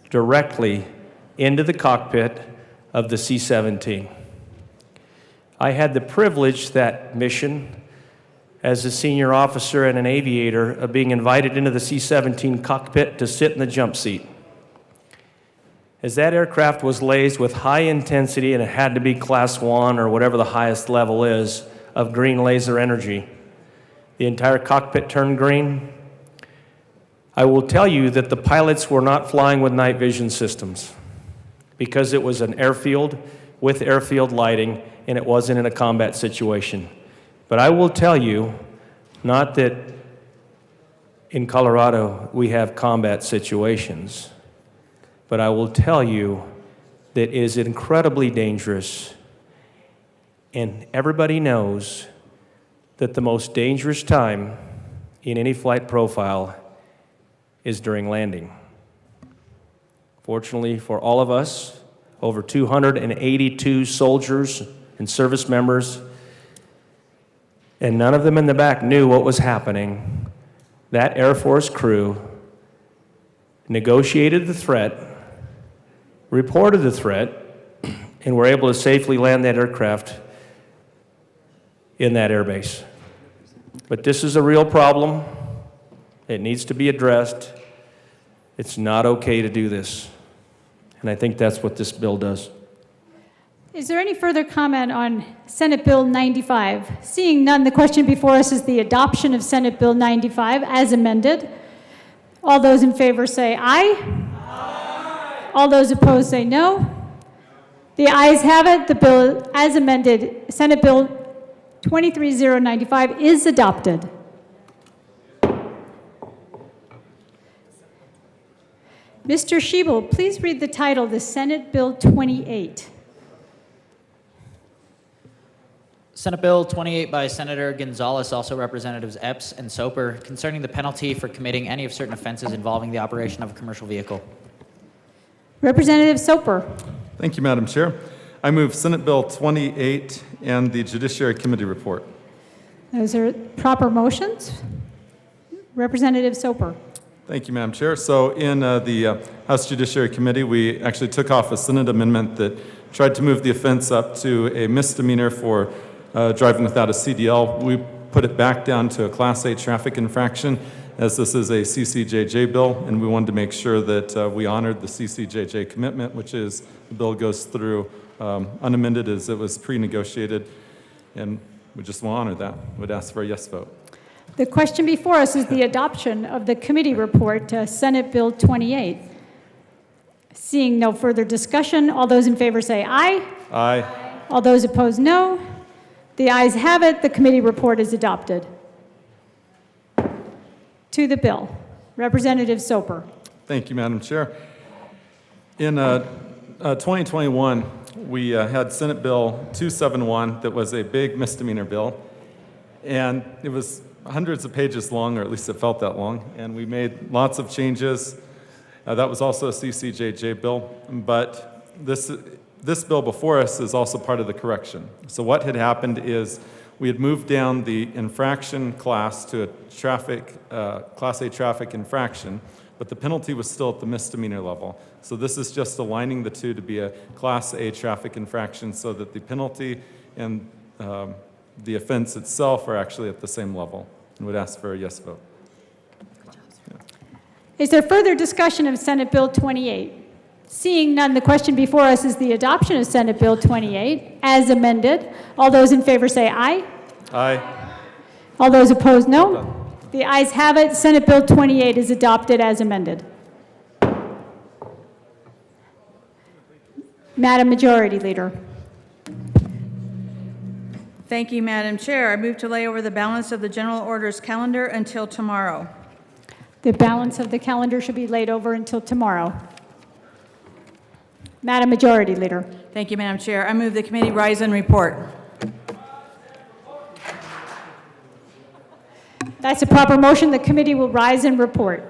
directly into the cockpit of the C-17. I had the privilege, that mission, as a senior officer and an aviator, of being invited into the C-17 cockpit to sit in the jump seat. As that aircraft was laced with high intensity, and it had to be class 1 or whatever the highest level is, of green laser energy, the entire cockpit turned green. I will tell you that the pilots were not flying with night vision systems because it was an airfield with airfield lighting, and it wasn't in a combat situation. But I will tell you, not that in Colorado we have combat situations, but I will tell you that it is incredibly dangerous, and everybody knows that the most dangerous time in any flight profile is during landing. Fortunately for all of us, over 282 soldiers and service members, and none of them in the back knew what was happening. That Air Force crew negotiated the threat, reported the threat, and were able to safely land that aircraft in that airbase. But this is a real problem. It needs to be addressed. It's not okay to do this. And I think that's what this bill does. Is there any further comment on Senate Bill 95? Seeing none, the question before us is the adoption of Senate Bill 95 as amended. All those in favor say aye. Aye. All those opposed say no. The ayes have it. The bill as amended, Senate Bill 23095, is adopted. Mr. Schiebel, please read the title of the Senate Bill 28. Senate Bill 28 by Senator Gonzalez, also Representatives Epps and Soper, concerning the penalty for committing any of certain offenses involving the operation of a commercial vehicle. Representative Soper. Thank you, Madam Chair. I move Senate Bill 28 and the Judiciary Committee report. Those are proper motions. Representative Soper. Thank you, Madam Chair. So in the House Judiciary Committee, we actually took off a Senate amendment that tried to move the offense up to a misdemeanor for driving without a CDL. We put it back down to a Class A traffic infraction, as this is a CCJJ bill, and we wanted to make sure that we honored the CCJJ commitment, which is the bill goes through unamended as it was pre-negotiated. And we just want to honor that. Would ask for a yes vote. The question before us is the adoption of the committee report, Senate Bill 28. Seeing no further discussion, all those in favor say aye. Aye. All those opposed, no. The ayes have it. The committee report is adopted. To the bill. Representative Soper. Thank you, Madam Chair. In 2021, we had Senate Bill 271 that was a big misdemeanor bill. And it was hundreds of pages long, or at least it felt that long. And we made lots of changes. That was also a CCJJ bill. But this bill before us is also part of the correction. So what had happened is we had moved down the infraction class to a Class A traffic infraction, but the penalty was still at the misdemeanor level. So this is just aligning the two to be a Class A traffic infraction so that the penalty and the offense itself are actually at the same level. And would ask for a yes vote. Is there further discussion of Senate Bill 28? Seeing none, the question before us is the adoption of Senate Bill 28 as amended. All those in favor say aye. Aye. All those opposed, no. The ayes have it. Senate Bill 28 is adopted as amended. Madam Majority Leader. Thank you, Madam Chair. I move to lay over the balance of the general orders calendar until tomorrow. The balance of the calendar should be laid over until tomorrow. Madam Majority Leader. Thank you, Madam Chair. I move the committee rise and report. That's a proper motion. The committee will rise and report.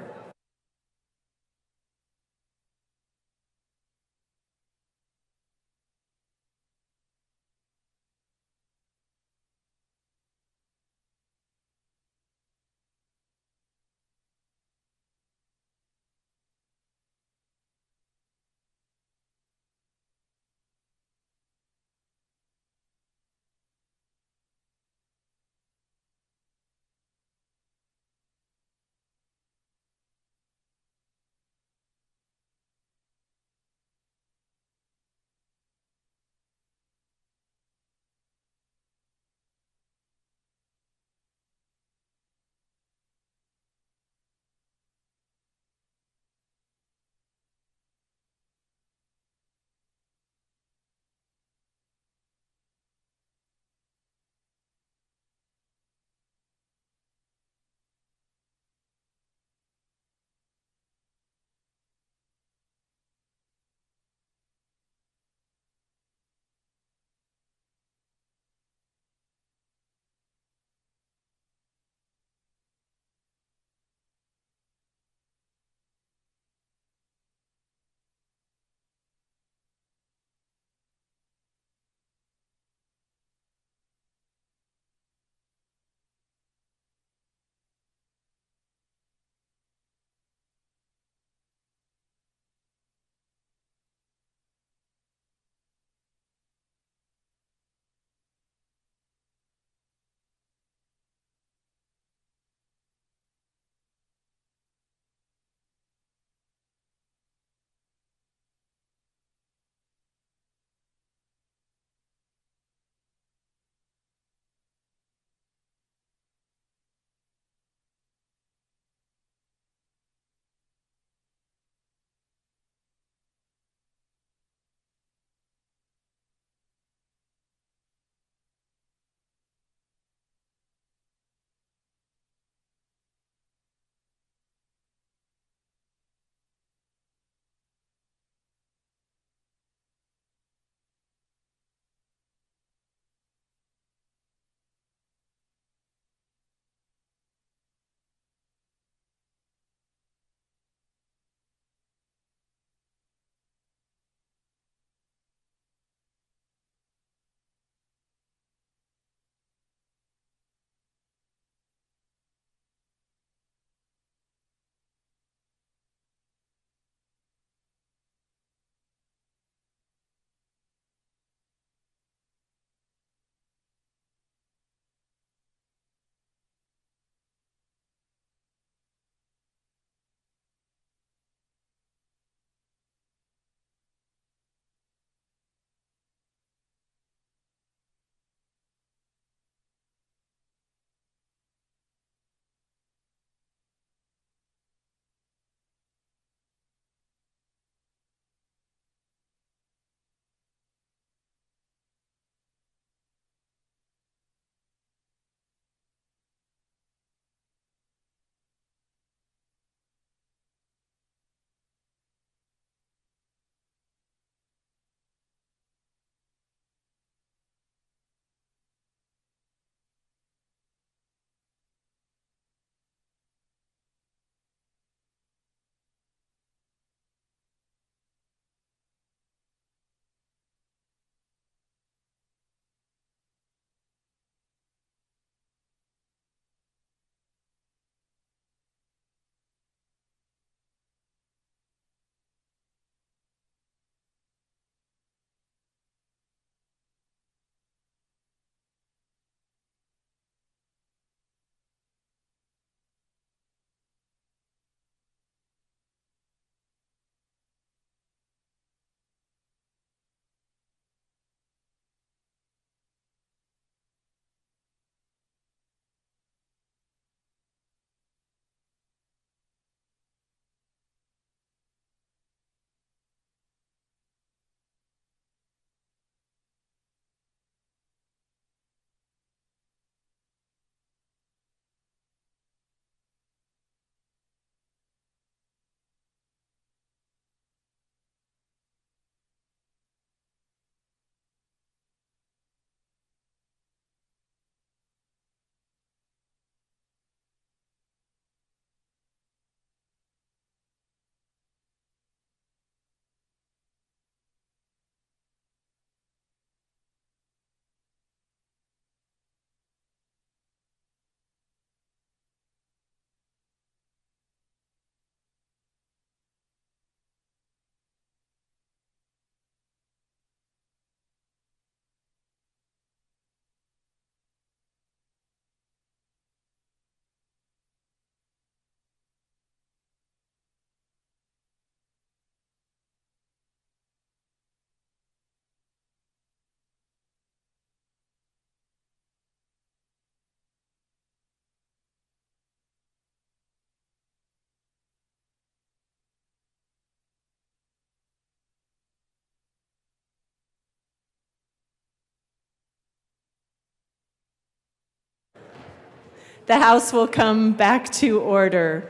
The House will come back to order.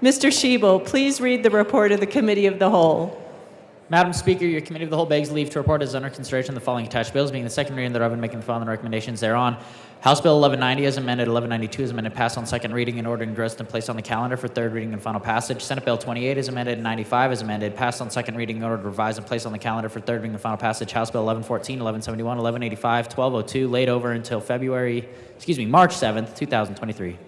Mr. Schiebel, please read the report of the Committee of the Whole. Madam Speaker, your Committee of the Whole begs leave to report as under consideration the following attached bills, being the second reading thereof and making the following recommendations thereon. House Bill 1190 as amended, 1192 as amended, passed on second reading and ordered engrossed and placed on the calendar for third reading and final passage. Senate Bill 28 as amended, and 95 as amended, passed on second reading and ordered revised and placed on the calendar for third reading and final passage. House Bill 1114, 1171, 1185, 1202 laid over until March 7th, 2023.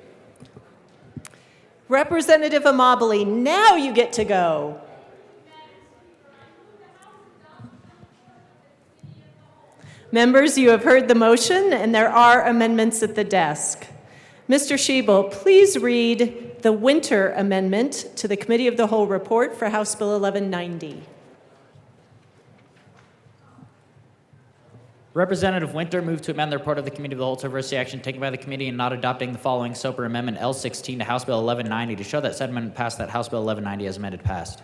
Representative Amabile, now you get to go. Members, you have heard the motion, and there are amendments at the desk. Mr. Schiebel, please read the Winter Amendment to the Committee of the Whole report for House Bill 1190. Representative Winter moved to amend the report of the Committee of the Whole to reverse the action taken by the committee in not adopting the following SOPR Amendment L16 to House Bill 1190 to show that said amendment passed, that House Bill 1190 as amended passed.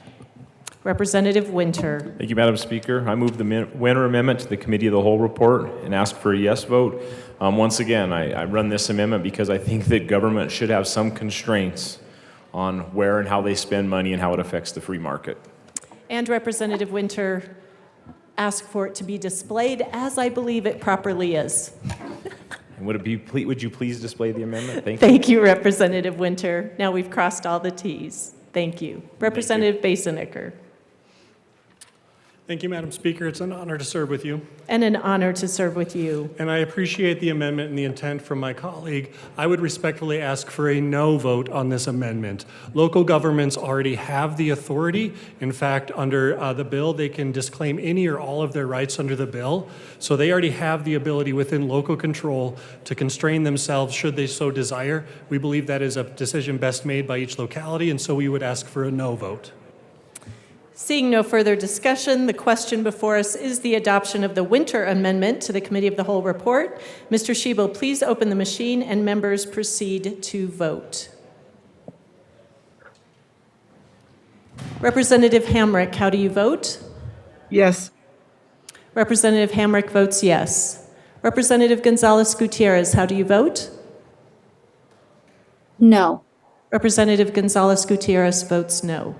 Representative Winter. Thank you, Madam Speaker. I move the Winter Amendment to the Committee of the Whole report and ask for a yes vote. Once again, I run this amendment because I think that government should have some constraints on where and how they spend money and how it affects the free market. And Representative Winter asked for it to be displayed as I believe it properly is. And would you please display the amendment? Thank you. Thank you, Representative Winter. Now we've crossed all the T's. Thank you. Representative Basenicker. Thank you, Madam Speaker. It's an honor to serve with you. And an honor to serve with you. And I appreciate the amendment and the intent from my colleague. I would respectfully ask for a no vote on this amendment. Local governments already have the authority. In fact, under the bill, they can disclaim any or all of their rights under the bill. So they already have the ability within local control to constrain themselves should they so desire. We believe that is a decision best made by each locality, and so we would ask for a no vote. Seeing no further discussion, the question before us is the adoption of the Winter Amendment to the Committee of the Whole report. Mr. Schiebel, please open the machine and members proceed to vote. Representative Hamrick, how do you vote? Yes. Representative Hamrick votes yes. Representative Gonzalez-Gutierrez, how do you vote? No. Representative Gonzalez-Gutierrez votes no.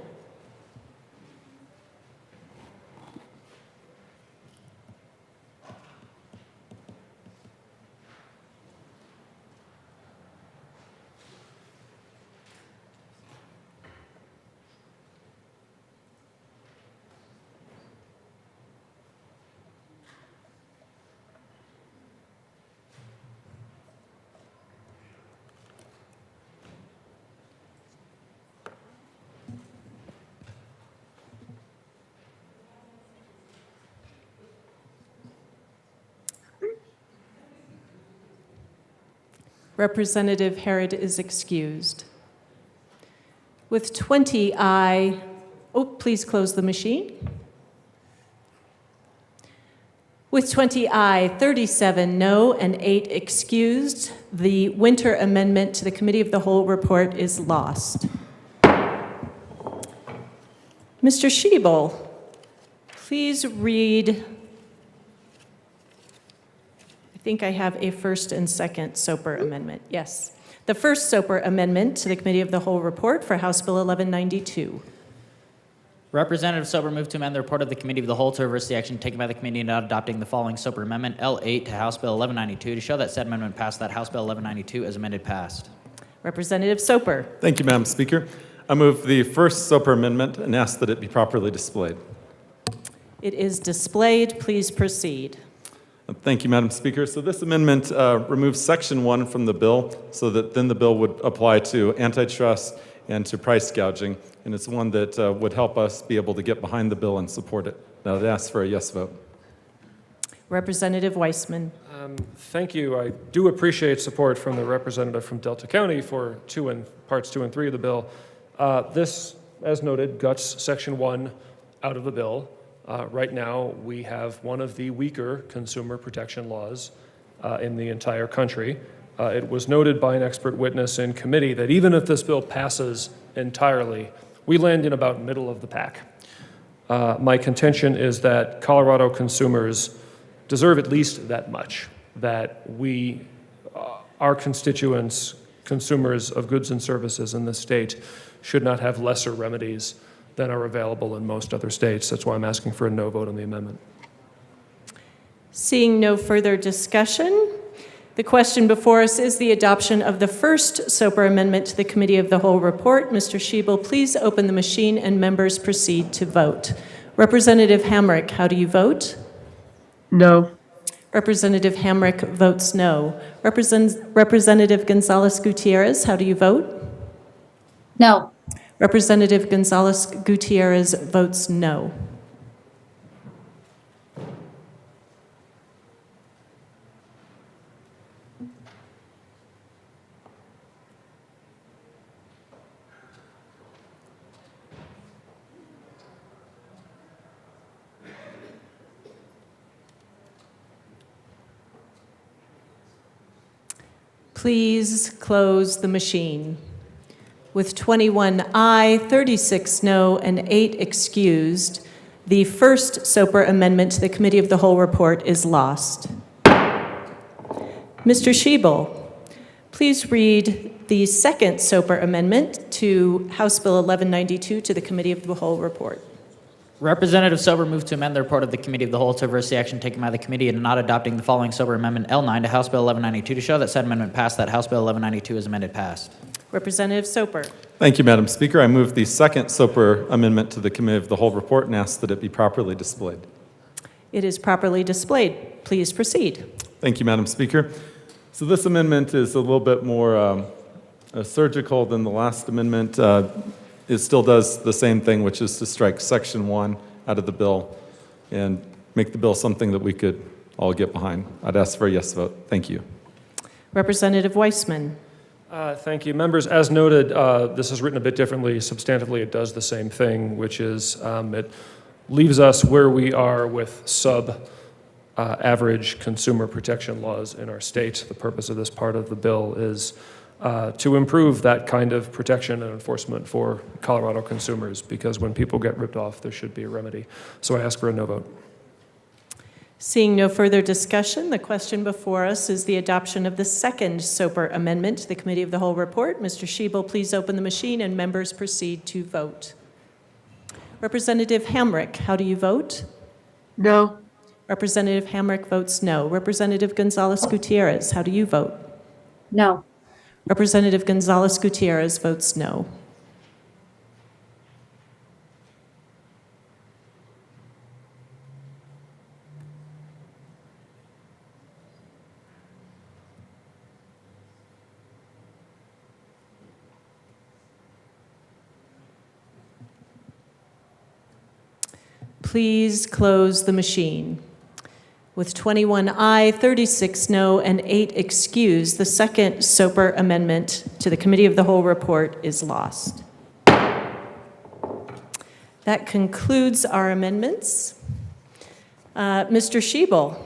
Representative Herod is excused. With 20 aye, please close the machine. With 20 aye, 37 no, and 8 excused, the Winter Amendment to the Committee of the Whole report is lost. Mr. Schiebel, please read. I think I have a first and second SOPR amendment. Yes. The first SOPR amendment to the Committee of the Whole report for House Bill 1192. Representative Sober moved to amend the report of the Committee of the Whole to reverse the action taken by the committee in not adopting the following SOPR amendment L8 to House Bill 1192 to show that said amendment passed, that House Bill 1192 as amended passed. Representative Soper. Thank you, Madam Speaker. I move the first SOPR amendment and ask that it be properly displayed. It is displayed. Please proceed. Thank you, Madam Speaker. So this amendment removes Section 1 from the bill so that then the bill would apply to antitrust and to price gouging. And it's one that would help us be able to get behind the bill and support it. Now, I'd ask for a yes vote. Representative Weissman. Thank you. I do appreciate support from the representative from Delta County for parts 2 and 3 of the bill. This, as noted, guts Section 1 out of the bill. Right now, we have one of the weaker consumer protection laws in the entire country. It was noted by an expert witness in committee that even if this bill passes entirely, we land in about middle of the pack. My contention is that Colorado consumers deserve at least that much, that our constituents consumers of goods and services in this state should not have lesser remedies than are available in most other states. That's why I'm asking for a no vote on the amendment. Seeing no further discussion, the question before us is the adoption of the first SOPR amendment to the Committee of the Whole report. Mr. Schiebel, please open the machine and members proceed to vote. Representative Hamrick, how do you vote? No. Representative Hamrick votes no. Representative Gonzalez-Gutierrez, how do you vote? No. Representative Gonzalez-Gutierrez votes no. Please close the machine. With 21 aye, 36 no, and 8 excused, the first SOPR amendment to the Committee of the Whole report is lost. Mr. Schiebel, please read the second SOPR amendment to House Bill 1192 to the Committee of the Whole report. Representative Sober moved to amend the report of the Committee of the Whole to reverse the action taken by the committee in not adopting the following Sober Amendment L9 to House Bill 1192 to show that said amendment passed, that House Bill 1192 is amended passed. Representative Soper. Thank you, Madam Speaker. I move the second SOPR amendment to the Committee of the Whole report and ask that it be properly displayed. It is properly displayed. Please proceed. Thank you, Madam Speaker. So this amendment is a little bit more surgical than the last amendment. It still does the same thing, which is to strike Section 1 out of the bill and make the bill something that we could all get behind. I'd ask for a yes vote. Thank you. Representative Weissman. Thank you. Members, as noted, this is written a bit differently. Substantively, it does the same thing, which is it leaves us where we are with sub-average consumer protection laws in our state. The purpose of this part of the bill is to improve that kind of protection and enforcement for Colorado consumers, because when people get ripped off, there should be a remedy. So I ask for a no vote. Seeing no further discussion, the question before us is the adoption of the second SOPR amendment to the Committee of the Whole report. Mr. Schiebel, please open the machine and members proceed to vote. Representative Hamrick, how do you vote? No. Representative Hamrick votes no. Representative Gonzalez-Gutierrez, how do you vote? No. Representative Gonzalez-Gutierrez votes no. Please close the machine. With 21 aye, 36 no, and 8 excused, the second SOPR amendment to the Committee of the Whole report is lost. That concludes our amendments. Mr. Schiebel,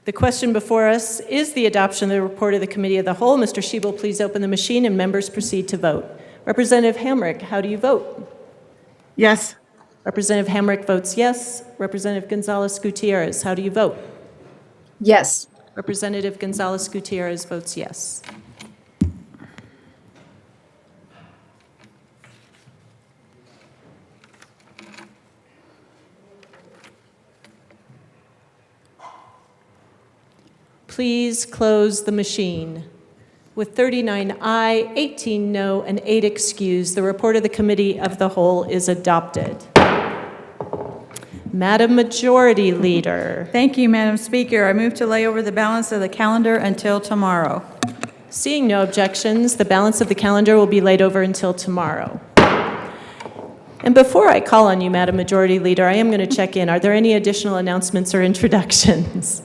the question before us is the adoption of the report of the Committee of the Whole. Mr. Schiebel, please open the machine and members proceed to vote. Representative Hamrick, how do you vote? Yes. Representative Hamrick votes yes. Representative Gonzalez-Gutierrez, how do you vote? Yes. Representative Gonzalez-Gutierrez votes yes. Please close the machine. With 39 aye, 18 no, and 8 excused, the report of the Committee of the Whole is adopted. Madam Majority Leader. Thank you, Madam Speaker. I move to lay over the balance of the calendar until tomorrow. Seeing no objections, the balance of the calendar will be laid over until tomorrow. And before I call on you, Madam Majority Leader, I am going to check in. Are there any additional announcements or introductions?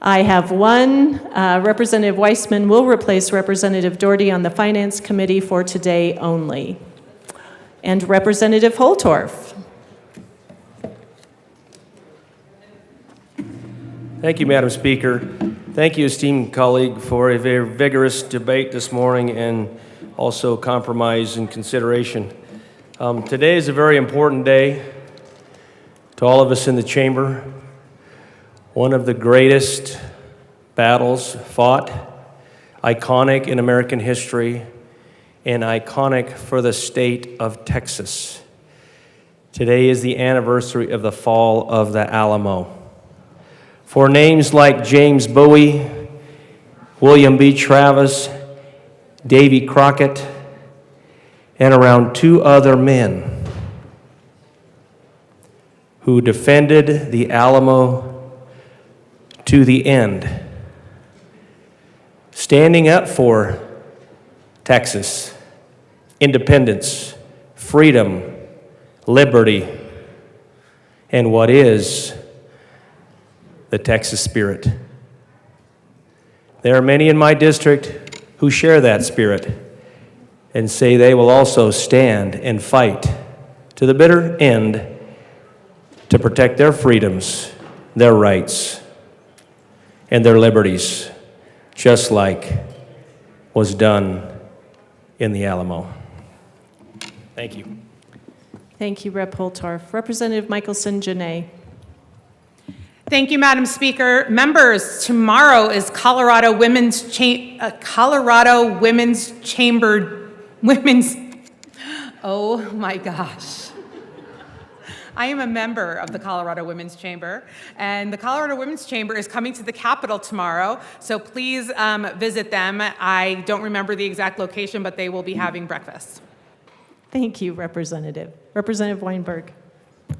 I have one. Representative Weissman will replace Representative Doherty on the Finance Committee for today only. And Representative Holtorf. Thank you, Madam Speaker. Thank you, esteemed colleague, for a very vigorous debate this morning and also compromise and consideration. Today is a very important day to all of us in the chamber. One of the greatest battles fought iconic in American history, and iconic for the state of Texas. Today is the anniversary of the fall of the Alamo. For names like James Bowie, William B. Travis, Davy Crockett, and around 2 other men who defended the Alamo to the end, standing up for Texas, independence, freedom, liberty, and what is the Texas spirit. There are many in my district who share that spirit and say they will also stand and fight to the bitter end to protect their freedoms, their rights, and their liberties, just like was done in the Alamo. Thank you. Thank you, Rep. Holtorf. Representative Michelson-Janay. Thank you, Madam Speaker. Members, tomorrow is Colorado Women's Chamber. Oh my gosh. I am a member of the Colorado Women's Chamber, and the Colorado Women's Chamber is coming to the Capitol tomorrow, so please visit them. I don't remember the exact location, but they will be having breakfast. Thank you, Representative. Representative Weinberg.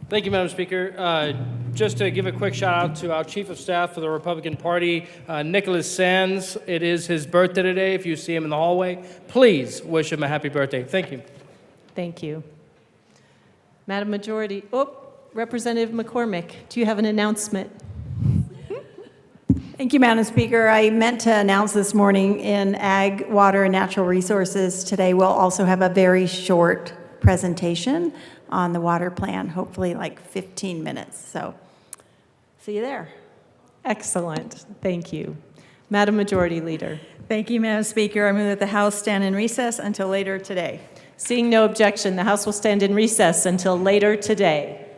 Thank you, Madam Speaker. Just to give a quick shout out to our Chief of Staff for the Republican Party, Nicholas Sands. It is his birthday today. If you see him in the hallway, please wish him a happy birthday. Thank you. Thank you. Madam Majority, Representative McCormick, do you have an announcement? Thank you, Madam Speaker. I meant to announce this morning in Ag, Water, and Natural Resources today we'll also have a very short presentation on the water plan, hopefully like 15 minutes. So see you there. Excellent. Thank you. Madam Majority Leader. Thank you, Madam Speaker. I move that the House stand in recess until later today. Seeing no objection, the House will stand in recess until later today.